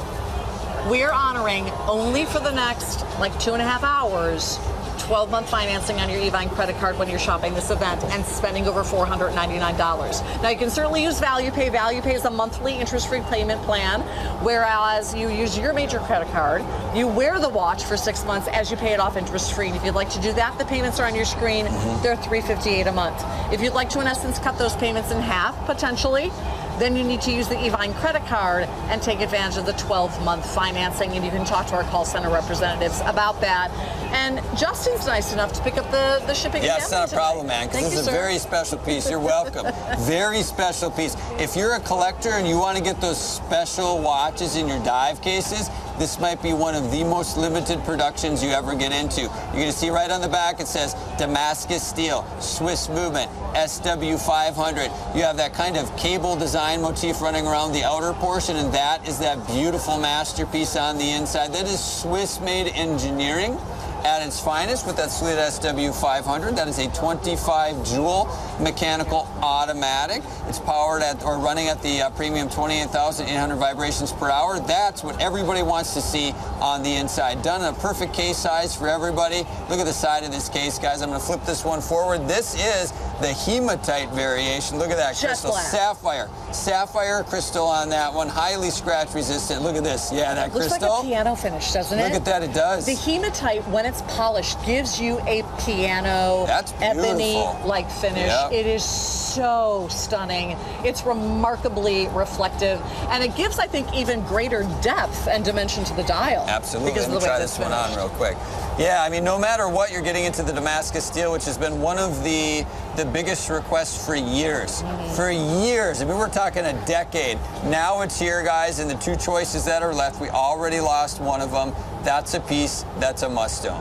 We're honoring only for the next like 2.5 hours 12-month financing on your Evine credit card when you're shopping this event and spending over $499. Now, you can certainly use ValuePay. ValuePay is a monthly interest-free payment plan, whereas you use your major credit card, you wear the watch for 6 months as you pay it off interest-free. And if you'd like to do that, the payments are on your screen. They're $358 a month. If you'd like to, in essence, cut those payments in half, potentially, then you need to use the Evine credit card and take advantage of the 12-month financing, and you can talk to our call center representatives about that. And Justin's nice enough to pick up the shipping. Yeah, it's not a problem, man, because this is a very special piece. You're welcome. Very special piece. If you're a collector and you want to get those special watches in your dive cases, this might be one of the most limited productions you ever get into. You're going to see right on the back it says Damascus Steel, Swiss Movement, SW500. You have that kind of cable design motif running around the outer portion, and that is that beautiful masterpiece on the inside. That is Swiss-made engineering at its finest with that Sellita SW500. That is a 25 joule mechanical automatic. It's powered at or running at the premium 28,800 vibrations per hour. That's what everybody wants to see on the inside. Done in a perfect case size for everybody. Look at the side of this case, guys. I'm going to flip this one forward. This is the Hematite variation. Look at that crystal. Sapphire crystal on that one. Highly scratch resistant. Look at this. Yeah, that crystal. Looks like a piano finish, doesn't it? Look at that. It does. The Hematite, when it's polished, gives you a piano ebony-like finish. Yep. It is so stunning. It's remarkably reflective, and it gives, I think, even greater depth and dimension to the dial. Absolutely. Let me try this one on real quick. Yeah, I mean, no matter what, you're getting into the Damascus Steel, which has been one of the biggest requests for years. For years. I mean, we're talking a decade. Now it's here, guys, and the two choices that are left, we already lost one of them. That's a piece that's a must-own.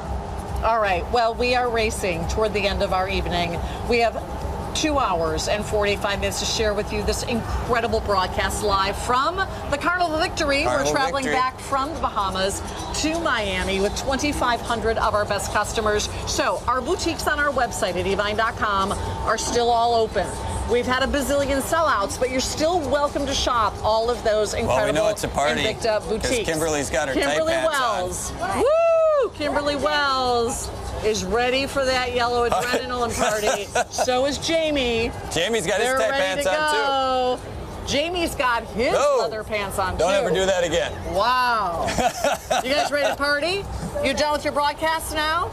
All right. Well, we are racing toward the end of our evening. We have 2 hours and 45 minutes to share with you this incredible broadcast live from the Carnival Victory. We're traveling back from the Bahamas to Miami with 2,500 of our best customers. So our boutiques on our website at evine.com are still all open. We've had a bazillion sellouts, but you're still welcome to shop all of those incredible well, we know it's a party, Invicta boutiques. Kimberly's got her tight pants on. Woo! Kimberly Wells is ready for that yellow adrenaline party. So is Jamie. Jamie's got his tight pants on, too. Jamie's got his leather pants on, too. Don't ever do that again. Wow. You guys ready to party? You done with your broadcast now?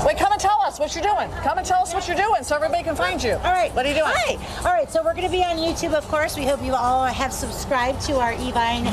Wait, come and tell us what you're doing. Come and tell us what you're doing so everybody can find you. All right. What are you doing? Hi. All right, so we're going to be on YouTube, of course. We hope you all have subscribed to our Evine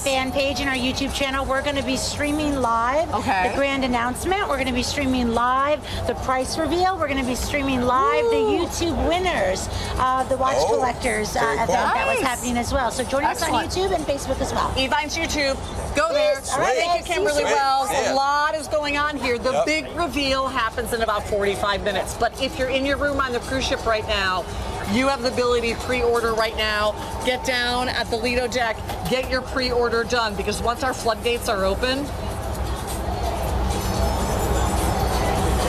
fan page and our YouTube channel. We're going to be streaming live the grand announcement. We're going to be streaming live the price reveal. We're going to be streaming live the YouTube winners of the Watch Collectors event that was happening as well. So join us on YouTube and Facebook as well. Evine's YouTube. Go there. Thank you, Kimberly Wells. A lot is going on here. The big reveal happens in about 45 minutes. But if you're in your room on the cruise ship right now, you have the ability to pre-order right now. Get down at the Lido deck. Get your pre-order done, because once our floodgates are open,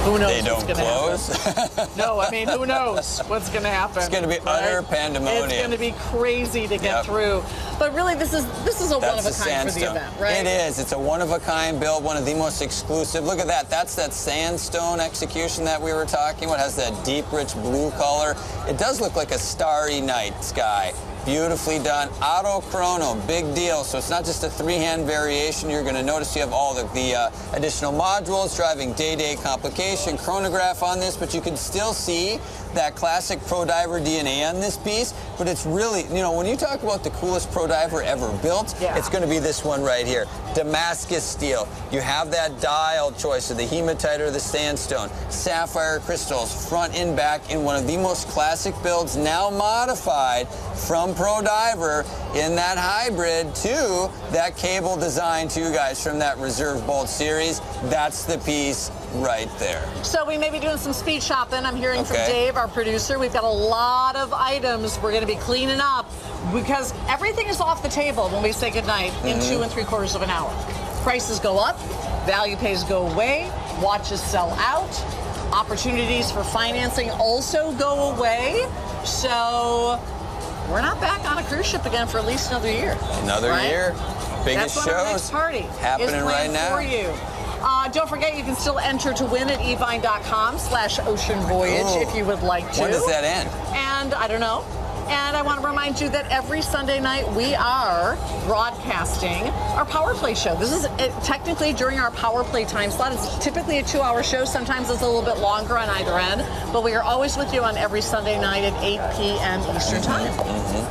who knows they don't close? No, I mean, who knows what's going to happen? It's going to be utter pandemonium. It's going to be crazy to get through. But really, this is a one-of-a-kind for the event, right? It is. It's a one-of-a-kind build, one of the most exclusive. Look at that. That's that sandstone execution that we were talking about. It has that deep, rich blue color. It does look like a starry night sky. Beautifully done. Auto chrono, big deal. So it's not just a three-hand variation. You're going to notice you have all the additional modules, driving day-day complication, chronograph on this, but you can still see that classic Pro Diver DNA on this piece. But it's really, you know, when you talk about the coolest Pro Diver ever built, it's going to be this one right here. Damascus Steel. You have that dial choice of the Hematite or the sandstone. Sapphire crystals, front and back, in one of the most classic builds, now modified from Pro Diver in that hybrid to that cable design too, guys, from that Reserve Bolt series. That's the piece right there. So we may be doing some speed shopping. I'm hearing from Dave, our producer. We've got a lot of items we're going to be cleaning up, because everything is off the table when we say goodnight in 2 3/4 of an hour. Prices go up, value pays go away, watches sell out, opportunities for financing also go away. So we're not back on a cruise ship again for at least another year. Another year. Biggest shows. Our next party happening right now. For you. Don't forget, you can still enter to win at evine.com/ocean voyage if you would like to. When does that end? And I don't know. And I want to remind you that every Sunday night we are broadcasting our Power Play show. This is technically during our Power Play time slot. It's typically a 2-hour show. Sometimes it's a little bit longer on either end. But we are always with you on every Sunday night at 8 p.m. Eastern Time.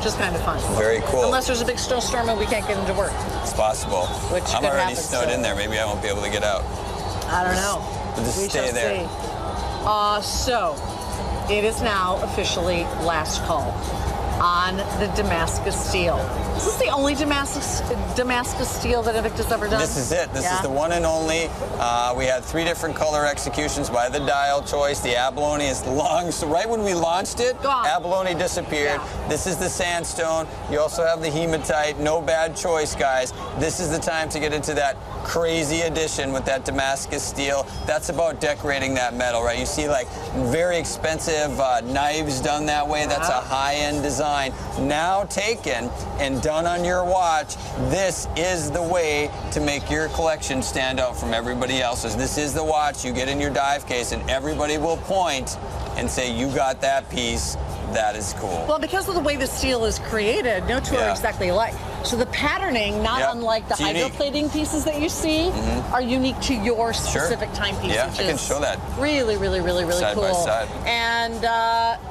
Just kind of fun. Very cool. Unless there's a big snowstorm and we can't get into work. It's possible. Which I'm could already happen, snowed in there. Maybe I won't be able to get out. I don't know. Just stay there. So it is now officially last call on the Damascus Steel. Is this the only Damascus Steel that Invicta's ever done? This is it. This is the one and only. We had 3 different color executions by the dial choice. The abalone is long. So right when we launched it, abalone disappeared. This is the sandstone. You also have the hematite. No bad choice, guys. This is the time to get into that crazy edition with that Damascus Steel. That's about decorating that metal, right? You see like very expensive knives done that way. That's a high-end design. Now taken and done on your watch. This is the way to make your collection stand out from everybody else's. This is the watch you get in your dive case and everybody will point and say, you got that piece. That is cool. Well, because of the way the steel is created, no two are exactly alike. So the patterning, not unlike the hydroplating pieces that you see, are unique to your specific timepiece. Yeah, I can show that. Really, really, really, really side cool. By side. And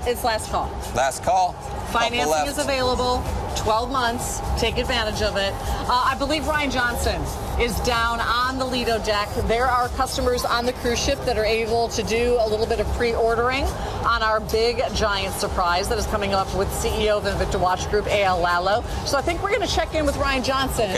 it's last call. Last call. Financing is available. 12 months. Take advantage of it. I believe Ryan Johnson is down on the Lido deck. There are customers on the cruise ship that are able to do a little bit of pre-ordering on our big giant surprise that is coming up with CEO of the Invicta Watch Group, A.L. Lalo. So I think we're going to check in with Ryan Johnson,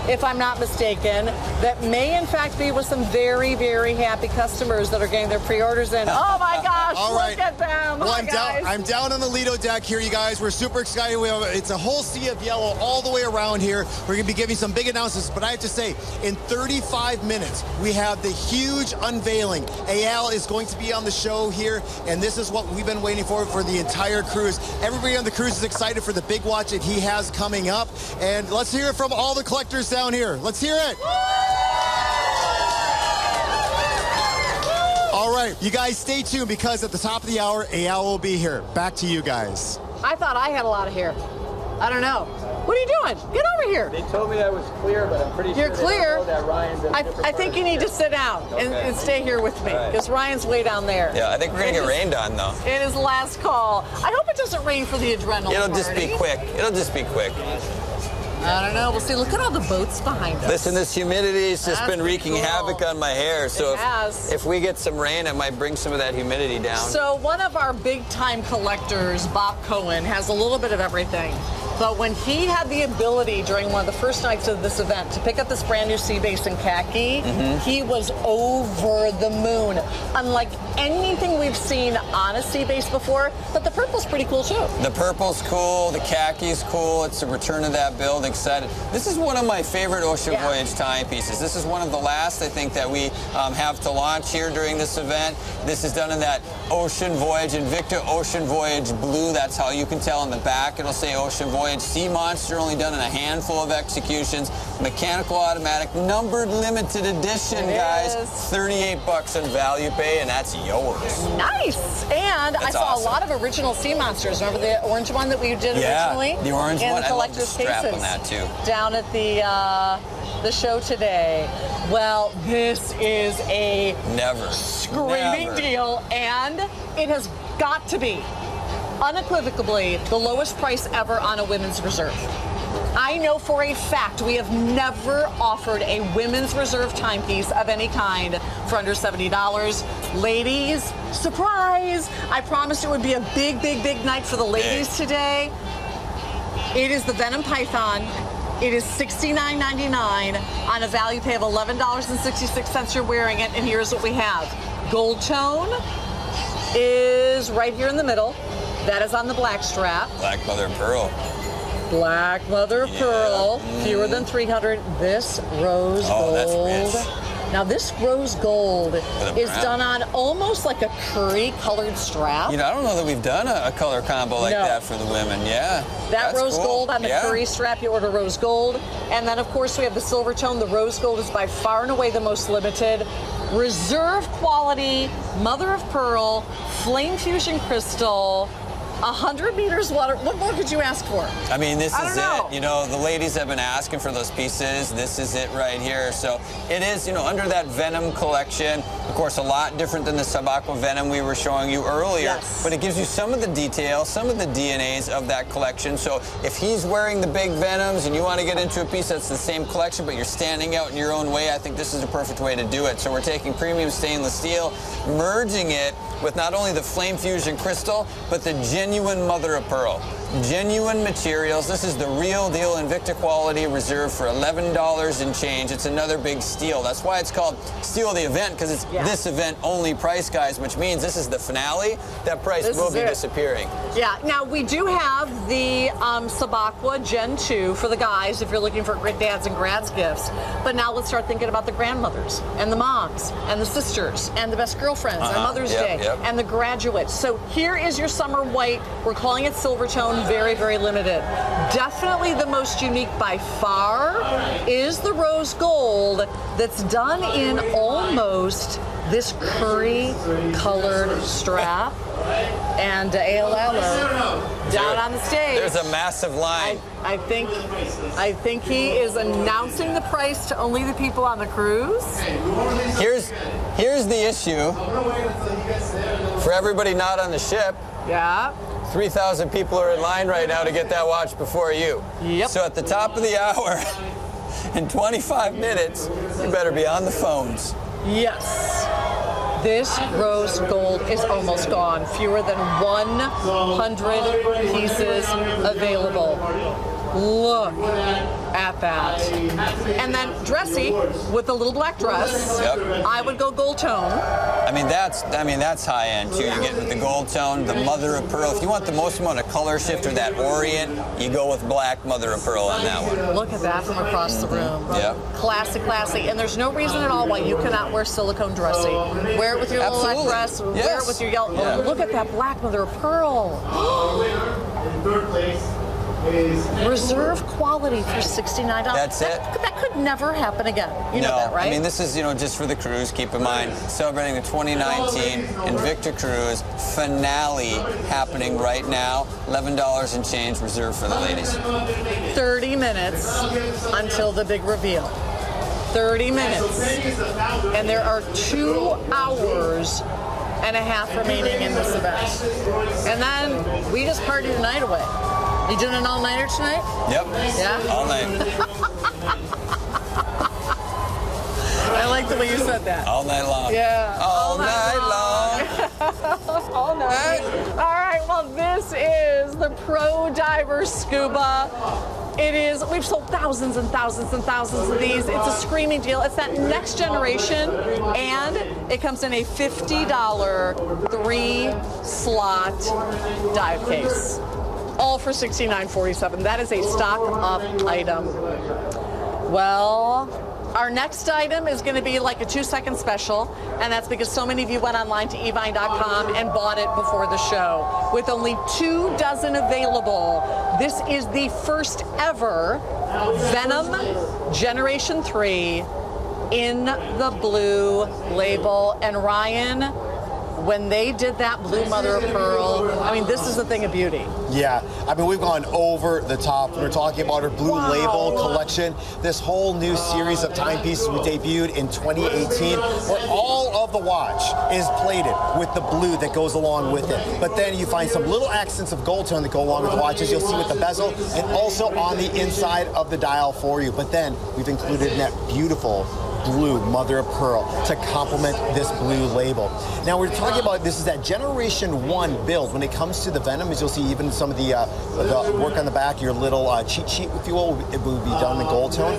if I'm not mistaken, that may in fact be with some very, very happy customers that are getting their pre-orders in. Oh my gosh, look at them. Well, Hi, I'm down on the Lido deck here, you guys. We're super excited. It's a whole sea of yellow all the way around here. We're going to be giving some big announcements, but I have to say, in 35 minutes, we have the huge unveiling. A.L. is going to be on the show here, and this is what we've been waiting for the entire cruise. Everybody on the cruise is excited for the big watch that he has coming up, and let's hear it from all the collectors down here. Let's hear it. All right, you guys stay tuned because at the top of the hour, A.L. will be here. Back to you guys. I thought I had a lot of hair. I don't know. What are you doing? Get over here. They told me I was clear, but I'm pretty sure You're clear. They don't know that Ryan's in a different I think you need to sit down and stay here with me because Ryan's way down there. Yeah, I think we're going to get rained on, though. It is last call. I hope it doesn't rain for the adrenaline It'll just be quick. It'll just be quick. I don't know. We'll see. Look at all the boats behind us. Listen, this humidity has just been wreaking havoc on my hair. So if we get some rain, it might bring some of that humidity down. So one of our big-time collectors, Bob Cohen, has a little bit of everything. But when he had the ability during one of the first nights of this event to pick up this brand new sea base in khaki, he was over the moon. Unlike anything we've seen on a sea base before, but the purple's pretty cool too. The purple's cool, the khaki's cool. It's a return of that build. Excited. This is one of my favorite Ocean Voyage timepieces. This is one of the last, I think, that we have to launch here during this event. This is done in that Ocean Voyage, Invicta Ocean Voyage blue. That's how you can tell on the back. It'll say Ocean Voyage. Sea Monster, only done in a handful of executions. Mechanical automatic, numbered limited edition, guys. 38 bucks on value pay, and that's yours. Nice. And I saw a lot of original Sea Monsters. Remember the orange one that we did originally? The orange one. The collector's I love the strap cases on that too. Down at the show today. Well, this is a screaming deal, and it has got to be unequivocally the lowest price ever on a women's reserve. I know for a fact we have never offered a women's reserve timepiece of any kind for under $70. Ladies, surprise! I promised it would be a big, big, big night for the ladies today. It is the Venom Python. It is $69.99 on a value pay of $11.66. You're wearing it, and here's what we have. Gold tone is right here in the middle. That is on the black strap. Black mother of pearl. Black mother of pearl. Fewer than 300. This rose gold. That's rich. Now this rose gold is done on almost like a curry colored strap. You know, I don't know that we've done a color combo like that for the women. Yeah. That rose gold on the curry strap, you order rose gold. And then of course we have the silver tone. The rose gold is by far and away the most limited. Reserve quality, mother of pearl, flame fusion crystal, 100 meters water. What more could you ask for? I mean, this is it. You know, the ladies have been asking for those pieces. This is it right here. So it is, you know, under that Venom collection. Of course, a lot different than the Sub-Aqua Venom we were showing you earlier. But it gives you some of the details, some of the DNAs of that collection. So if he's wearing the big Venoms and you want to get into a piece that's the same collection, but you're standing out in your own way, I think this is a perfect way to do it. So we're taking premium stainless steel, merging it with not only the flame fusion crystal, but the genuine mother of pearl. Genuine materials. This is the real deal Invicta quality, reserved for $11 and change. It's another big steal. That's why it's called Steal of the Event, because it's this event only price, guys, which means this is the finale. That price will be disappearing. Yeah. Now, we do have the Sub-Aqua Gen 2 for the guys if you're looking for great dads and grads gifts. But now let's start thinking about the grandmothers and the moms and the sisters and the best girlfriends on Mother's Day and the graduates. So here is your summer white. We're calling it silver tone. Very, very limited. Definitely the most unique by far is the rose gold that's done in almost this curry colored strap. And A.L. down on the stage. There's a massive line. I think he is announcing the price to only the people on the cruise. Here's the issue for everybody not on the ship. 3,000 people are in line right now to get that watch before you. So at the top of the hour, in 25 minutes, you better be on the phones. Yes. This rose gold is almost gone. Fewer than 100 pieces available. Look at that. And then dressy with the little black dress. Yep. I would go gold tone. I mean that's high end too. You get with the gold tone, the mother of pearl. If you want the most amount of color shift or that orient, you go with black mother of pearl on that one. Look at that from across the room. Yep. Classy, classy. And there's no reason at all why you cannot wear silicone dressy. Wear it with your little black dress. Yes. Wear it with your yellow. Yeah. Oh, look at that black mother of pearl. In third place is Reserve quality for $69. That's it. That could never happen again. You know that, right? I mean, this is, just for the cruise. Keep in mind, celebrating the 2019 Invicta cruise finale happening right now. $11 and change reserved for the ladies. 30 minutes until the big reveal. 30 minutes. And there are 2 hours and a half remaining in this event. And then we just party the night away. You doing an all-nighter tonight? Yep. Yeah? All night. I like the way you said that. All night long. Yeah. All night long. All night. All right, well, this is the Pro Diver Scuba. It is, we've sold thousands and thousands and thousands of these. It's a screaming deal. It's that next generation, and it comes in a $50 3-slot dive case. All for $69.47. That is a stock-up item. Well, our next item is going to be like a 2-second special, and that's because so many of you went online to evine.com and bought it before the show. With only 2 dozen available, this is the first ever Venom Generation 3 in the blue label. And Ryan, when they did that blue mother of pearl, I mean, this is a thing of beauty. Yeah, I mean, we've gone over the top. We're talking about our blue label collection, this whole new series of timepieces we debuted in 2018, where all of the watch is plated with the blue that goes along with it. But then you find some little accents of gold tone that go along with the watches. You'll see with the bezel and also on the inside of the dial for you. But then we've included in that beautiful blue mother of pearl to complement this blue label. Now we're talking about, this is that generation 1 build. When it comes to the Venom, as you'll see, even some of the work on the back, your little cheat sheet, if you will, it will be done in gold tone.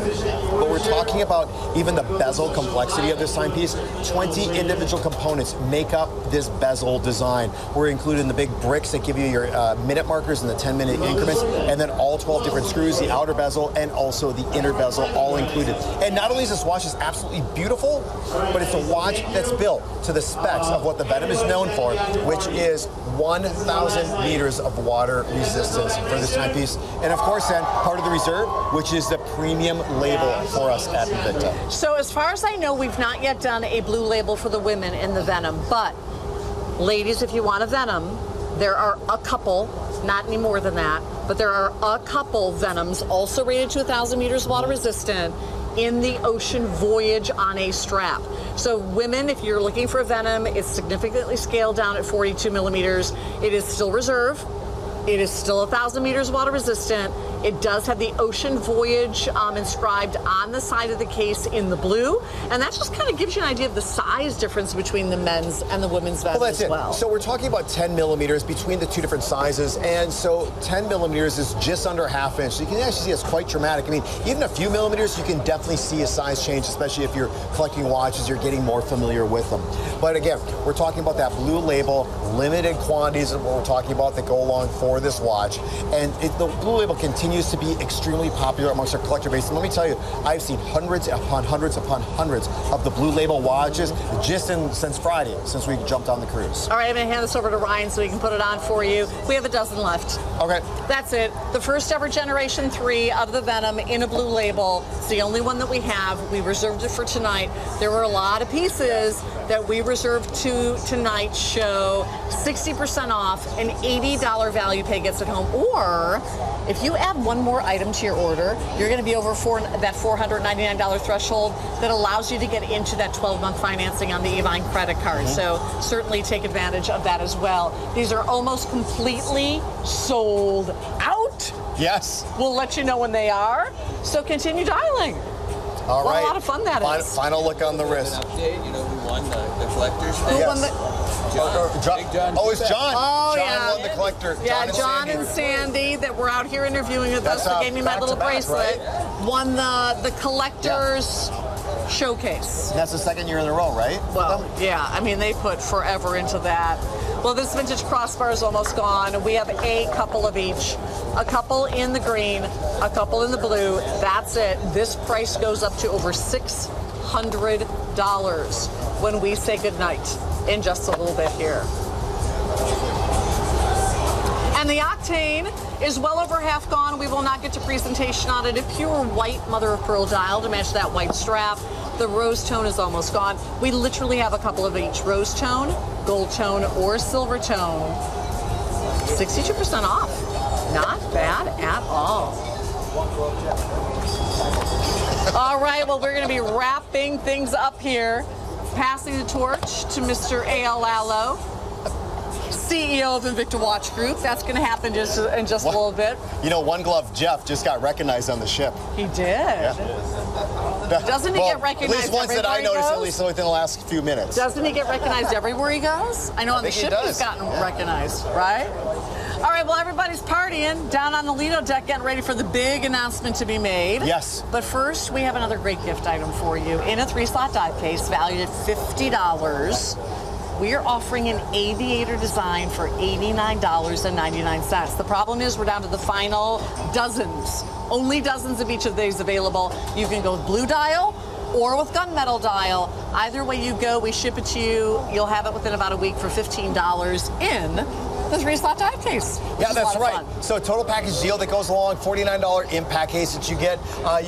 But we're talking about even the bezel complexity of this timepiece. 20 individual components make up this bezel design. We're including the big bricks that give you your minute markers in the 10-minute increments, and then all 12 different screws, the outer bezel and also the inner bezel, all included. And not only is this watch absolutely beautiful, but it's a watch that's built to the specs of what the Venom is known for, which is 1,000 meters of water resistance for this timepiece. And of course then, part of the reserve, which is the premium label for us at Invicta. So as far as I know, we've not yet done a blue label for the women in the Venom, but ladies, if you want a Venom, there are a couple, not any more than that, but there are a couple Venoms also rated to 1,000 meters water resistant in the Ocean Voyage on a strap. So women, if you're looking for a Venom, it's significantly scaled down at 42 millimeters. It is still reserve. It is still 1,000 meters water resistant. It does have the Ocean Voyage inscribed on the side of the case in the blue. And that just kind of gives you an idea of the size difference between the men's and the women's Venom as well. So we're talking about 10 millimeters between the 2 different sizes. And so 10 millimeters is just under ½ inch. So you can actually see it's quite dramatic. I mean, even a few millimeters, you can definitely see a size change, especially if you're collecting watches, you're getting more familiar with them. But again, we're talking about that blue label, limited quantities of what we're talking about that go along for this watch. And the blue label continues to be extremely popular amongst our collector base. And let me tell you, I've seen hundreds upon hundreds upon hundreds of the blue label watches just since Friday, since we jumped on the cruise. All right, I'm going to hand this over to Ryan so he can put it on for you. We have a dozen left. Okay. That's it. The first ever Generation 3 of the Venom in a blue label. It's the only one that we have. We reserved it for tonight. There were a lot of pieces that we reserved to tonight's show. 60% off, an $80 value pay gets it home. Or if you add one more item to your order, you're going to be over that $499 threshold that allows you to get into that 12-month financing on the Evine credit card. So certainly take advantage of that as well. These are almost completely sold out. Yes. We'll let you know when they are. So continue dialing. All right. What a lot of fun that is. Final look on the wrist. Update, you know who won the collector's thing? Who won the... Big John. Oh, it's John. Oh, John yeah. won the collector. Yeah, John and Sandy that were out here interviewing with us, that gave me my little back-to-back, bracelet, right? won the collector's showcase. And that's the second year in a row, right? Well, yeah, I mean, they put forever into that. Well, this vintage crossbar is almost gone. We have a couple of each. A couple in the green, a couple in the blue. That's it. This price goes up to over $600 when we say goodnight in just a little bit here. And the octane is well over half gone. We will not get to presentation on it. A pure white mother of pearl dial to match that white strap. The rose tone is almost gone. We literally have a couple of each: rose tone, gold tone, or silver tone. 62% off. Not bad at all. All right, well, we're going to be wrapping things up here. Passing the torch to Mr. A.L. Allo, CEO of Invicta Watch Group. That's going to happen in just a little bit. You know, One Glove Jeff just got recognized on the ship. He did. Yeah. Doesn't he get recognized? At least once that I noticed, at least within the last few minutes. Doesn't he get recognized everywhere he goes? I know on the ship he's gotten recognized, right? All right, well, everybody's partying down on the Lido deck, getting ready for the big announcement to be made. Yes. But first, we have another great gift item for you. In a 3-slot dive case valued at $50, we are offering an aviator design for $89.99. The problem is we're down to the final dozens. Only dozens of each of these available. You can go with blue dial or with gunmetal dial. Either way you go, we ship it to you. You'll have it within about a week for $15 in the 3-slot dive case. Yeah, that's right. So total package deal that goes along, $49 impact case that you get.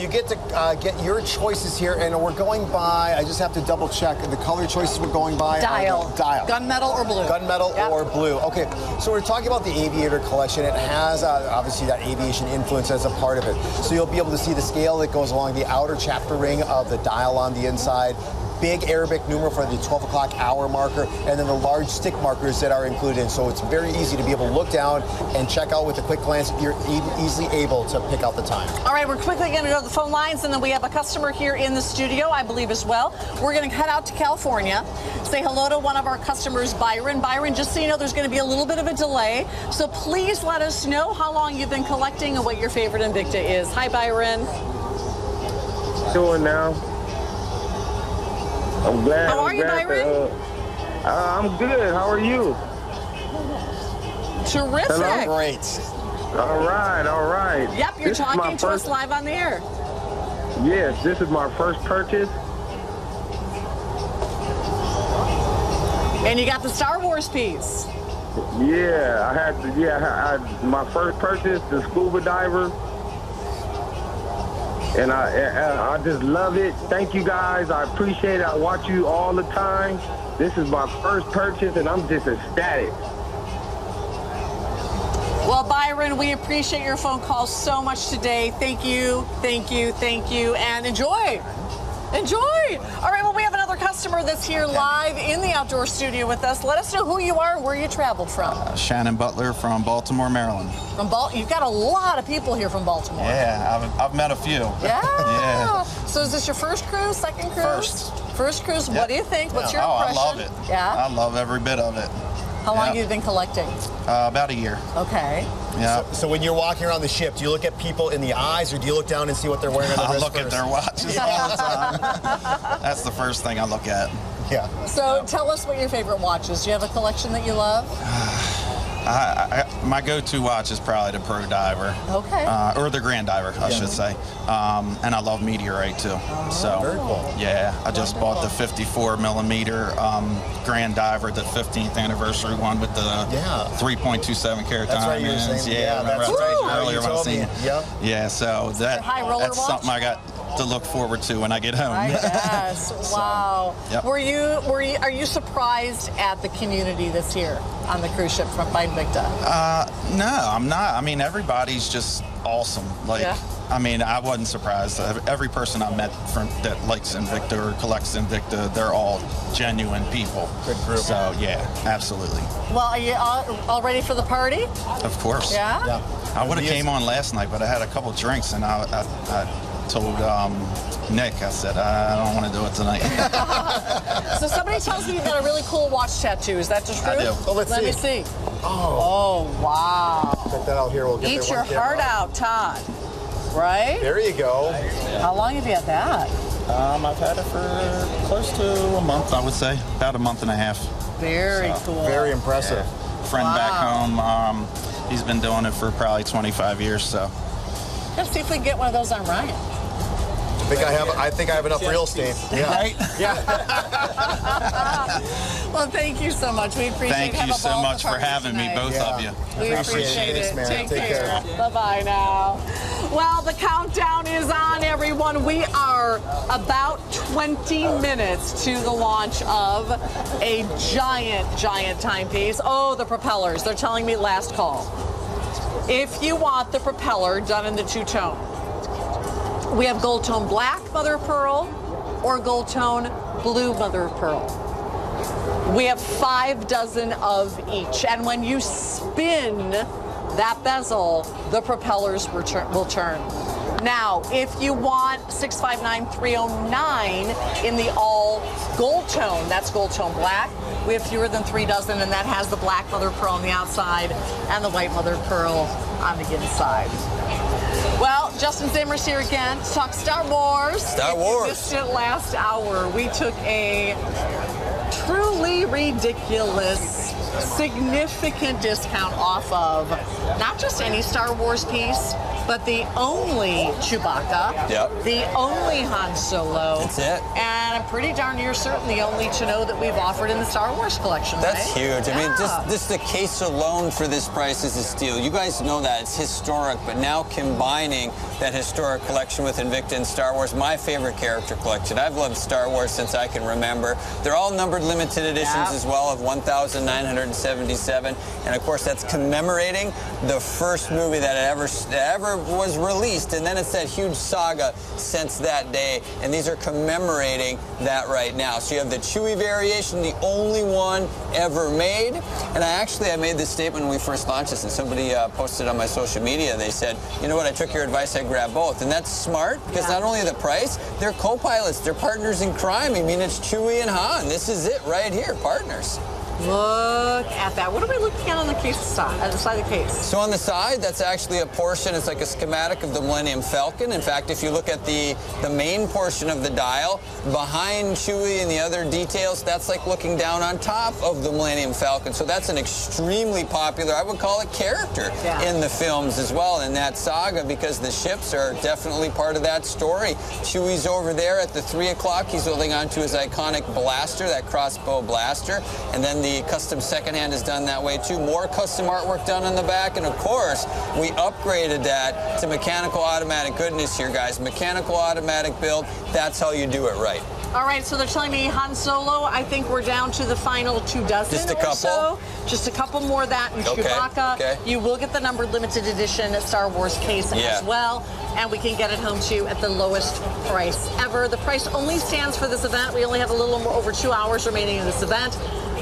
You get to get your choices here, and we're going by, I just have to double check, the color choices we're going by. Dial. Dial. Gunmetal or blue. Gunmetal or blue. Okay, so we're talking about the Aviator collection. It has obviously that aviation influence as a part of it. So you'll be able to see the scale that goes along the outer chapter ring of the dial on the inside. Big Arabic numeral for the 12 o'clock hour marker, and then the large stick markers that are included. So it's very easy to be able to look down and check out with a quick glance. You're easily able to pick out the time. All right, we're quickly going to go to the phone lines, and then we have a customer here in the studio, I believe, as well. We're going to head out to California, say hello to one of our customers, Byron. Byron, just so you know, there's going to be a little bit of a delay, so please let us know how long you've been collecting and what your favorite Invicta is. Hi, Byron. Doing now. I'm glad. How are you, Byron? I'm good. How are you? Terrific. Hello? Great. All right, all right. Yep, you're talking to us live on the air. Yes, this is my first purchase. And you got the Star Wars piece. Yeah, I had to, my first purchase, the scuba diver. And I just love it. Thank you guys. I appreciate it. I watch you all the time. This is my first purchase, and I'm just ecstatic. Well, Byron, we appreciate your phone call so much today. Thank you, thank you, thank you, and enjoy. Enjoy. All right, well, we have another customer that's here live in the outdoor studio with us. Let us know who you are and where you traveled from. Shannon Butler from Baltimore, Maryland. From You've got a lot of people here from Baltimore. Yeah, I've met a few. Yeah. Yeah. So is this your first cruise, second cruise? First cruise. Yep. What do you think? What's your I impression? love it. Yeah. I love every bit of it. How long have you been collecting? About a year. Okay. Yeah. So when you're walking around the ship, do you look at people in the eyes, or do you look down and see what they're wearing on their wrist I look at their watches all the time. That's the first thing I look at. Yeah. So tell us what your favorite watch is. Do you have a collection that you love? My go-to watch is probably the Pro Diver. Okay. Or the Grand Diver, I should say. And I love Meteorite too. So very cool. Yeah, I just bought the 54 millimeter Grand Diver, the 15th anniversary one with the 3.27 carat diamonds. Yeah, that's right. Earlier when I seen. Yep. Yeah, so that's something I got to look forward to when I get home. I guess. Wow. Yep. Are you surprised at the community that's here on the cruise ship from Invicta? No, I'm not. I mean, everybody's just awesome. Like, I mean, I wasn't surprised. Every person I met that likes Invicta or collects Invicta, they're all genuine people. Good group. So, yeah, absolutely. Well, are you all ready for the party? Of course. Yeah? I would have came on last night, but I had a couple drinks, and I told Nick, I said, I don't want to do it tonight. So somebody tells me you've got a really cool watch tattoo. Is that just true? I do. Oh, let me see. Oh, wow. Check that out here. We'll get Eat your heart out, Todd. Right? There you go. How long have you had that? I've had it for close to a month, I would say. About a month and a half. Very cool. Very impressive. Yeah. Friend back home, he's been doing it for probably 25 years, so. Let's see if we can get one of those on Ryan. I think I have enough real estate. Yeah. Right? Yeah. Well, thank you so much. We appreciate it. Thank you so much for having me, both of you. We appreciate it. Man. Take care. Bye-bye now. Well, the countdown is on, everyone. We are about 20 minutes to the launch of a giant timepiece. Oh, the propellers. They're telling me last call. If you want the propeller done in the two-tone, we have gold tone black mother of pearl or gold tone blue mother of pearl. We have 5 dozen of each, and when you spin that bezel, the propellers will turn. Now, if you want 659309 in the all gold tone, that's gold tone black, we have fewer than 3 dozen, and that has the black mother of pearl on the outside and the white mother of pearl on the inside. Well, Justin Zimmer's here again to talk Star Wars. Star Wars. If you missed it last hour, we took a truly ridiculous, significant discount off of not just any Star Wars piece, but the only Chewbacca, the only Han Solo. That's it. And I'm pretty darn near certain the only Chino that we've offered in the Star Wars collection. That's right? huge. Yeah. I mean, just the case alone for this price is a steal. You guys know that. It's historic, but now combining that historic collection with Invicta and Star Wars, my favorite character collection. I've loved Star Wars since I can remember. They're all numbered limited editions as well of 1,977. And of course, that's commemorating the first movie that ever was released. And then it's that huge saga since that day. And these are commemorating that right now. So you have the Chewie variation, the only one ever made. And I made this statement when we first launched this, and somebody posted on my social media. They said, you know what, I took your advice, I grabbed both. And that's smart, because not only the price, they're co-pilots, they're partners in crime. I mean, it's Chewie and Han. This is it right here, partners. Look at that. What are we looking at on the case side, the side of the case? So on the side, that's actually a portion. It's like a schematic of the Millennium Falcon. In fact, if you look at the main portion of the dial, behind Chewie and the other details, that's like looking down on top of the Millennium Falcon. So that's an extremely popular, I would call it, character in the films as well, in that saga, because the ships are definitely part of that story. Chewie's over there at the 3 o'clock. He's holding on to his iconic blaster, that crossbow blaster. And then the custom second hand is done that way too. More custom artwork done on the back, and of course we upgraded that to mechanical automatic goodness here, guys. Mechanical automatic build, that's how you do it right. All right, so they're telling me Han Solo, I think we're down to the final 2 dozen Just a couple? or so. Just a couple more of that in Chewbacca. Okay. You will get the numbered limited edition Star Wars case as well, and we can get it home to you at the lowest price ever. The price only stands for this event. We only have a little over 2 hours remaining in this event.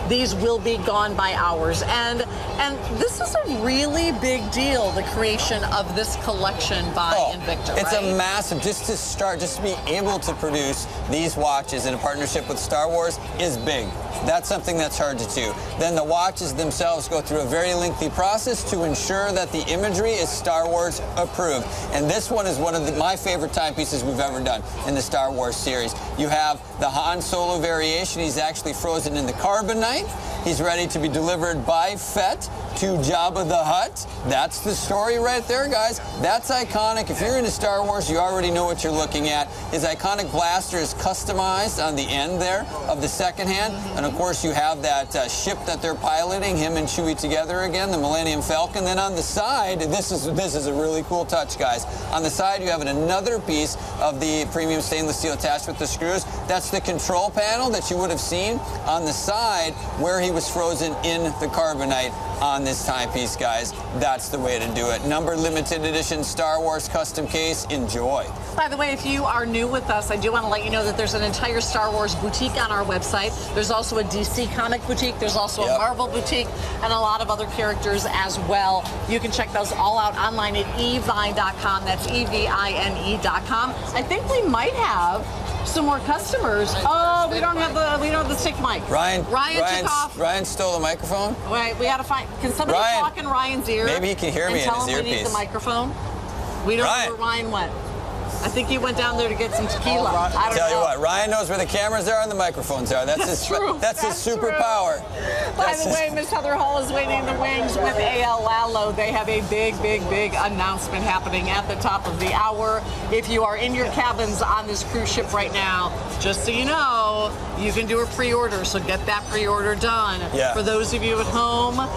These will be gone by hours. And this is a really big deal, the creation of this collection by Invicta, It's right? a massive, just to be able to produce these watches in a partnership with Star Wars is big. That's something that's hard to do. Then the watches themselves go through a very lengthy process to ensure that the imagery is Star Wars approved. And this one is one of my favorite timepieces we've ever done in the Star Wars series. You have the Han Solo variation. He's actually frozen in the carbonite. He's ready to be delivered by Fett to Jabba the Hutt. That's the story right there, guys. That's iconic. If you're into Star Wars, you already know what you're looking at. His iconic blaster is customized on the end there of the second hand. And of course, you have that ship that they're piloting, him and Chewie together again, the Millennium Falcon. Then on the side, this is a really cool touch, guys. On the side, you have another piece of the premium stainless steel attached with the screws. That's the control panel that you would have seen on the side where he was frozen in the carbonite on this timepiece, guys. That's the way to do it. Number limited edition Star Wars custom case. Enjoy. By the way, if you are new with us, I do want to let you know that there's an entire Star Wars boutique on our website. There's also a DC comic boutique. There's also a Marvel boutique and a lot of other characters as well. You can check those all out online at evine.com. That's EVINE.com. I think we might have some more customers. Oh, we don't have the stick mic. Ryan took off. Ryan stole the microphone. Wait, we got to find. Can somebody talk in Ryan's ear? Maybe he can hear me in his earpiece. We need the microphone. We don't know where Ryan went. I think he went down there to get some tequila. I don't Tell you know. what, Ryan knows where the cameras are and the microphones are. That's his superpower. By the way, Miss Heather Hall is waiting in the wings with A.L. Lalo. They have a big announcement happening at the top of the hour. If you are in your cabins on this cruise ship right now, just so you know, you can do a pre-order. So get that pre-order done. Yeah. For those of you at home,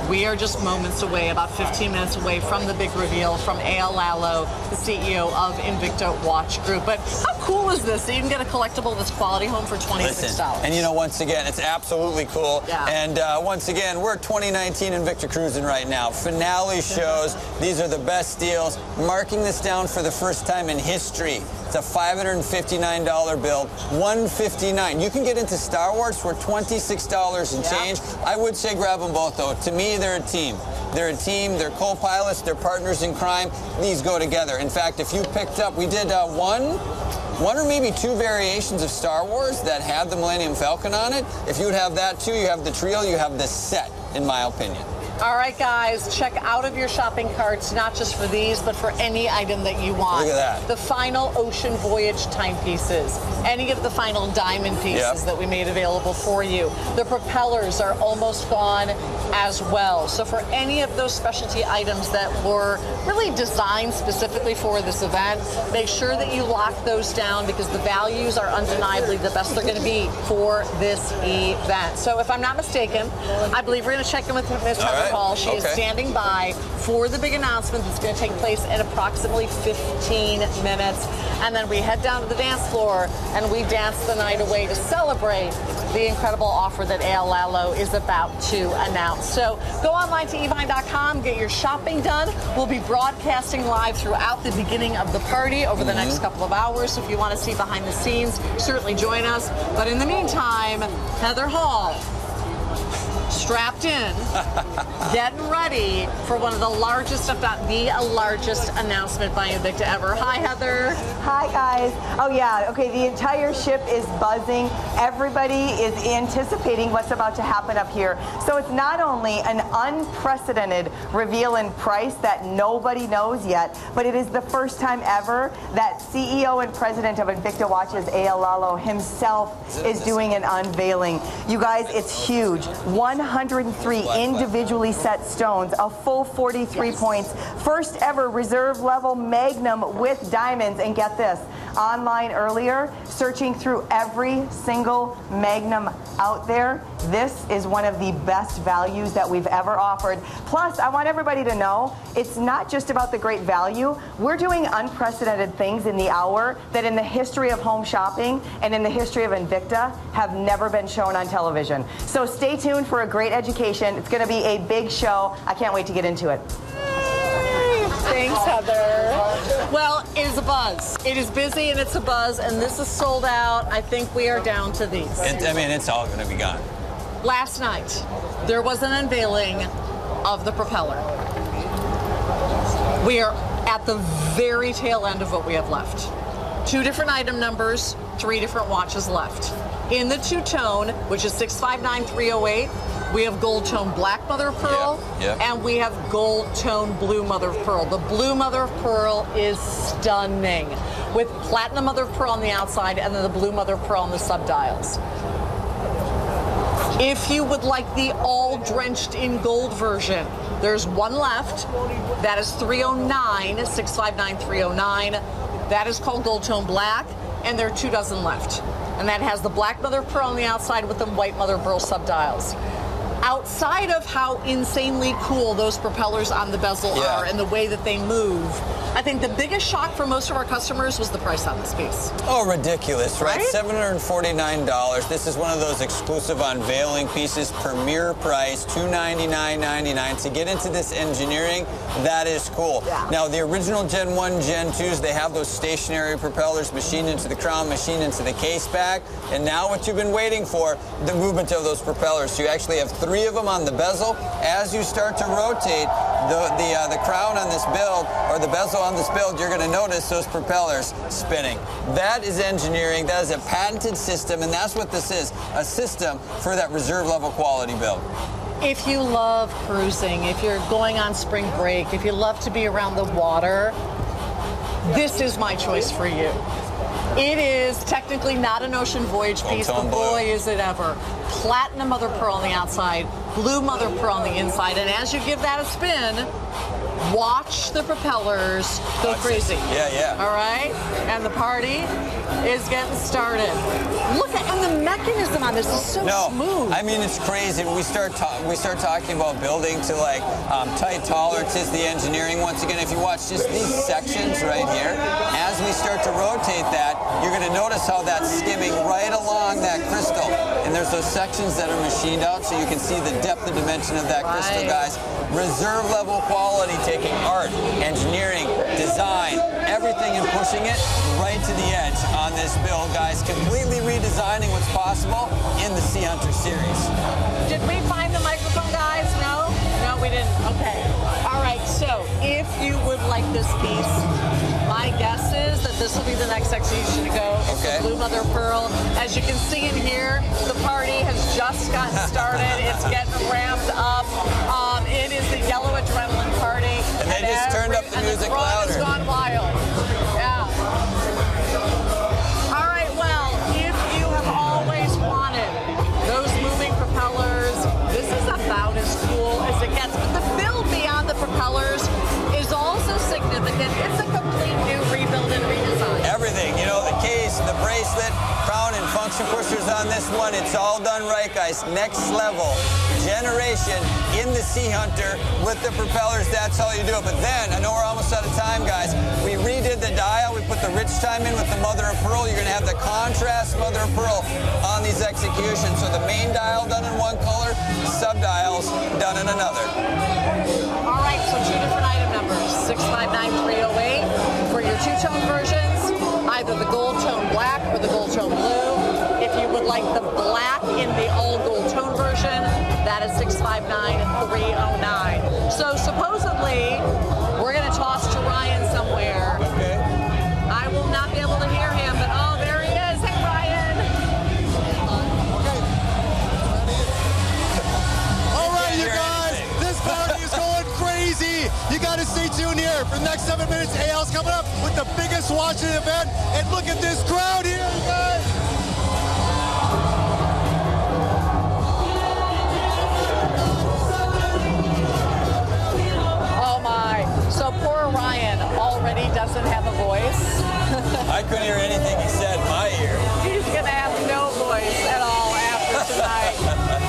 we are just moments away, about 15 minutes away from the big reveal from A.L. Lalo, the CEO of Invicta Watch Group. But how cool is this? You can get a collectible that's quality home for $26. Listen, and you know, once again, it's absolutely cool. Yeah. And once again, we're 2019 Invicta cruising right now. Finale shows. These are the best deals. Marking this down for the first time in history. It's a $559 bill, $159. You can get into Star Wars for $26 and change. I would say grab them both, though. To me, they're a team. They're a team. They're co-pilots. They're partners in crime. These go together. In fact, if you picked up, we did one or maybe two variations of Star Wars that had the Millennium Falcon on it. If you would have that too, you have the trio, you have the set, in my opinion. All right, guys, check out of your shopping carts, not just for these, but for any item that you want. Look at that. The final Ocean Voyage timepieces, any of the final diamond pieces that we made available for you. The propellers are almost gone as well. So for any of those specialty items that were really designed specifically for this event, make sure that you lock those down because the values are undeniably the best they're going to be for this event. So if I'm not mistaken, I believe we're going to check in with Ms. Heather Hall. She is standing by for the big announcement that's going to take place in approximately 15 minutes. And then we head down to the dance floor and we dance the night away to celebrate the incredible offer that A.L. Lalo is about to announce. So go online to evine.com, get your shopping done. We'll be broadcasting live throughout the beginning of the party over the next couple of hours. So if you want to see behind the scenes, certainly join us. But in the meantime, Heather Hall, strapped in, getting ready for one of the largest, if not the largest, announcement by Invicta ever. Hi, Heather. Hi, guys. Oh, yeah. Okay, the entire ship is buzzing. Everybody is anticipating what's about to happen up here. So it's not only an unprecedented reveal in price that nobody knows yet, but it is the first time ever that CEO and president of Invicta Watches, A.L. Lalo himself, is doing an unveiling. You guys, it's huge. 103 individually set stones, a full 43 points, first ever reserve level magnum with diamonds, and get this, online earlier, searching through every single magnum out there, this is one of the best values that we've ever offered. Plus, I want everybody to know, it's not just about the great value. We're doing unprecedented things in the hour that in the history of home shopping and in the history of Invicta have never been shown on television. So stay tuned for a great education. It's going to be a big show. I can't wait to get into it. Thanks, Heather. Well, it is a buzz. It is busy and it's a buzz, and this is sold out. I think we are down to these. I mean, it's all going to be gone. Last night, there was an unveiling of the propeller. We are at the very tail end of what we have left. 2 different item numbers, 3 different watches left. In the two-tone, which is 659308, we have gold tone black mother of pearl, and we have gold tone blue mother of pearl. The blue mother of pearl is stunning, with platinum mother of pearl on the outside and then the blue mother of pearl on the sub-dials. If you would like the all drenched in gold version, there's one left. That is 309, 659309. That is called gold tone black, and there are 2 dozen left. And that has the black mother of pearl on the outside with the white mother of pearl sub-dials. outside of how insanely cool those propellers on the bezel are and the way that they move, I think the biggest shock for most of our customers was the price on this piece. Oh, ridiculous, right? $749. This is one of those exclusive unveiling pieces, premier price, $299.99. To get into this engineering, that is cool. Now, the original Gen 1, Gen 2s, they have those stationary propellers machined into the crown, machined into the case back, and now what you've been waiting for, the movement of those propellers. So you actually have 3 of them on the bezel. As you start to rotate the crown on this build, or the bezel on this build, you're going to notice those propellers spinning. That is engineering. That is a patented system, and that's what this is, a system for that reserve level quality build. If you love cruising, if you're going on spring break, if you love to be around the water, this is my choice for you. It is technically not an ocean voyage piece, but boy, is it ever. Platinum mother pearl on the outside, blue mother pearl on the inside, and as you give that a spin, watch the propellers go crazy. All right? And the party is getting started. Look at, and the mechanism on this is so smooth. I mean, it's crazy. When we start talking about building to like tight tolerances, the engineering, once again, if you watch just these sections right here, as we start to rotate that, you're going to notice how that's skimming right along that crystal. And there's those sections that are machined out so you can see the depth and dimension of that crystal, guys. Reserve level quality, taking art, engineering, design, everything and pushing it right to the edge on this build, guys. Completely redesigning what's possible in the Sea Hunter series. Did we find the microphone, guys? No? No, we didn't. Okay. All right, so if you would like this piece, my guess is that this will be the next execution to go. It's the blue mother pearl. As you can see in here, the party has just gotten started. It's getting ramped up. It is the yellow adrenaline party. And they just turned up the music louder. It's gone wild. Yeah. All right, well, if you have always wanted those moving propellers, this is about as cool as it gets. But the build beyond the propellers is also significant. It's a complete new rebuild and redesign. Everything, you know, the case, the bracelet, crown and function pushers on this one, it's all done right, guys. Next level generation in the Sea Hunter with the propellers. That's how you do it. But then, I know we're almost out of time, guys. We redid the dial. We put the rich time in with the mother of pearl. You're going to have the contrast mother of pearl on these executions. So the main dial done in one color, sub-dials done in another. All right, so 2 different item numbers, 659308 for your 2-tone versions, either the gold tone black or the gold tone blue. If you would like the black in the all gold tone version, that is 659309. So supposedly, we're going to toss to Ryan somewhere. Okay. I will not be able to hear him, but oh, there he is. Hey, Ryan. Okay. All right, you guys, this party is going crazy. You got to stay tuned here. For the next 7 minutes, AL's coming up with the biggest watch of the event. And look at this crowd here, you guys. Oh, my. So poor Ryan already doesn't have a voice. I couldn't hear anything he said in my ear. He's going to have no voice at all after tonight.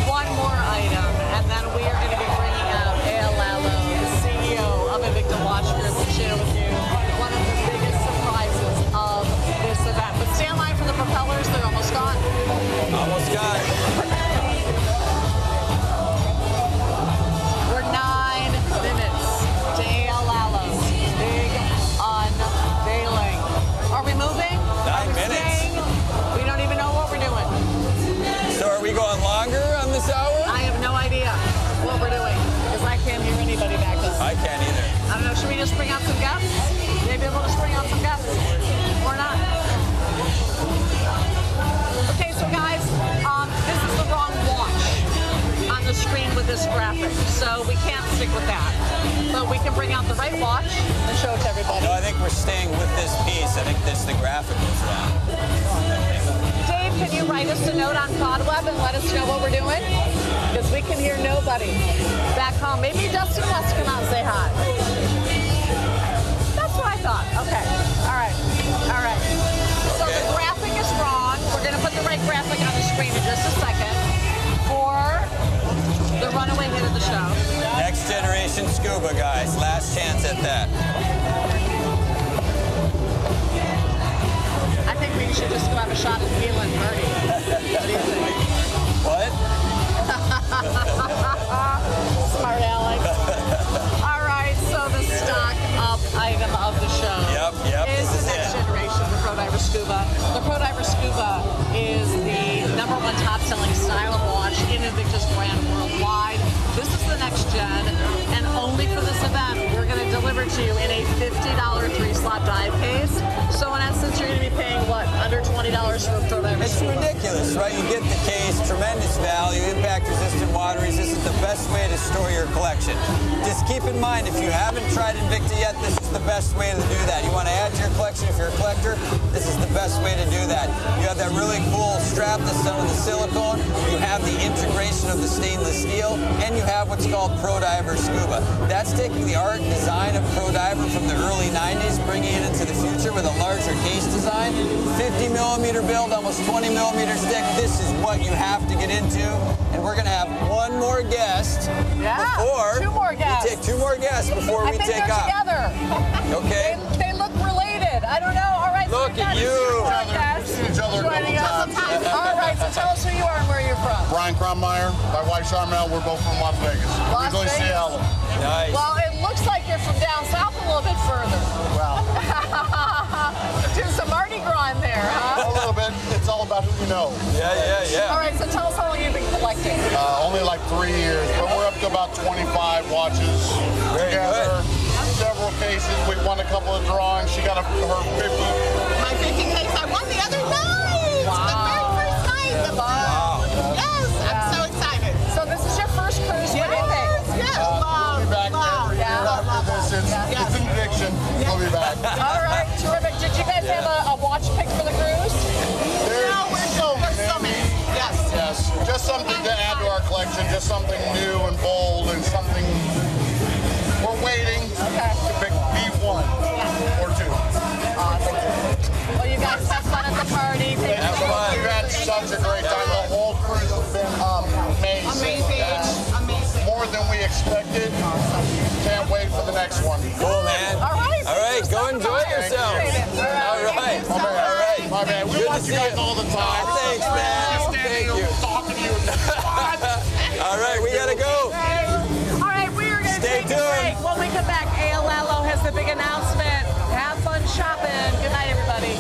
One more item, and then we are going to be bringing out A.L. Lallo, the CEO of Invicta Watch Group, to share with you one of the biggest surprises of this event. But stand by for the propellers. They're almost gone. Almost got it. We're 9 minutes to A.L. Lallo's big unveiling. Are we moving? 9 minutes. Staying? We don't even know what we're doing. So are we going longer on this hour? I have no idea what we're doing because I can't hear anybody back there. I can't either. I don't know. Should we just bring out some guests? Maybe we'll just bring out some guests or not. Okay, so guys, this is the wrong watch on the screen with this graphic, so we can't stick with that. But we can bring out the right watch and show it to everybody. No, I think we're staying with this piece. I think this the graphic was wrong. Dave, can you write us a note on CloudWeb and let us know what we're doing? Because we can hear nobody back home. Maybe Dustin wants to come out and say hi. That's what I thought. Okay. All right. All right. So the graphic is wrong. We're going to put the right graphic on the screen in just a second. For the Scuba, guys. Last chance at that. I think we should just go have a shot at feeling Birdie. What do you think? What? Smart Alex. All right, so the stock up item of the show is the next generation, the Pro Diver Scuba. The Pro Diver Scuba is the #1 top-selling style of watch in Invicta's brand worldwide. This is the next gen, and only for this event, we're going to deliver to you in a $50 3-slot dive case. So in essence, you're going to be paying, what, under $20 for a Pro Diver Scuba? It's ridiculous, right? You get the case, tremendous value, impact-resistant, water-resistant, the best way to store your collection. Just keep in mind, if you haven't tried Invicta yet, this is the best way to do that. You want to add to your collection, if you're a collector, this is the best way to do that. You have that really cool strap that's done with the silicone, you have the integration of the stainless steel, and you have what's called Pro Diver Scuba. That's taking the art and design of Pro Diver from the early 90s, bringing it into the future with a larger case design. 50mm build, almost 20mm stick. This is what you have to get into. And we're going to have one more guest before two more guests. we take two more guests before we take off. Together. Okay. They look related. I don't know. All right. Look at you. Joining us. All right. So tell us who you are and where you're from. Brian Crommeyer, my wife Charmel, we're both from Las Vegas. Las Vegas. Seattle. Nice. Well, it looks like you're from down south a little bit further. Well. Do some Mardi Gras in there, huh? A little bit. It's all about who you know. Yeah. All right, so tell us how long you've been collecting. Only like 3 years, but we're up to about 25 watches together. Several cases. We won a couple of drawings. She got her 50. My 50 case. I won the other night. Wow. The very first night. Wow. Yes, I'm so excited. So this is your first cruise with Invicta? Yes. We'll be back every year after this. It's an addiction. We'll be back. All right, terrific. Did you guys have a watch pick for the cruise? No, we're so many. Yes. Just something to add to our collection. Just something new and bold and something. We're waiting to pick B1 or 2. Awesome. Well, you guys have fun at the party. We've had such a great time. The whole cruise has been amazing. Amazing. More than we expected. Can't wait for the next one. Cool, man. All right. Go enjoy yourself. All right. My man. We watch you guys all the time. Thanks, man. Thank you. Talking to you. All right, we gotta go. All right, we are going to Stay take a break. When we come back, ALLO has the big announcement. Have fun shopping. Good night, everybody.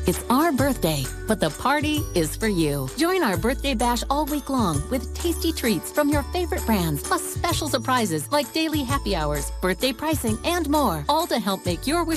It's our birthday, but the party is for you. Join our birthday bash all week long with tasty treats from your favorite brands, plus special surprises like daily happy hours, birthday pricing, and more, all to help make your wish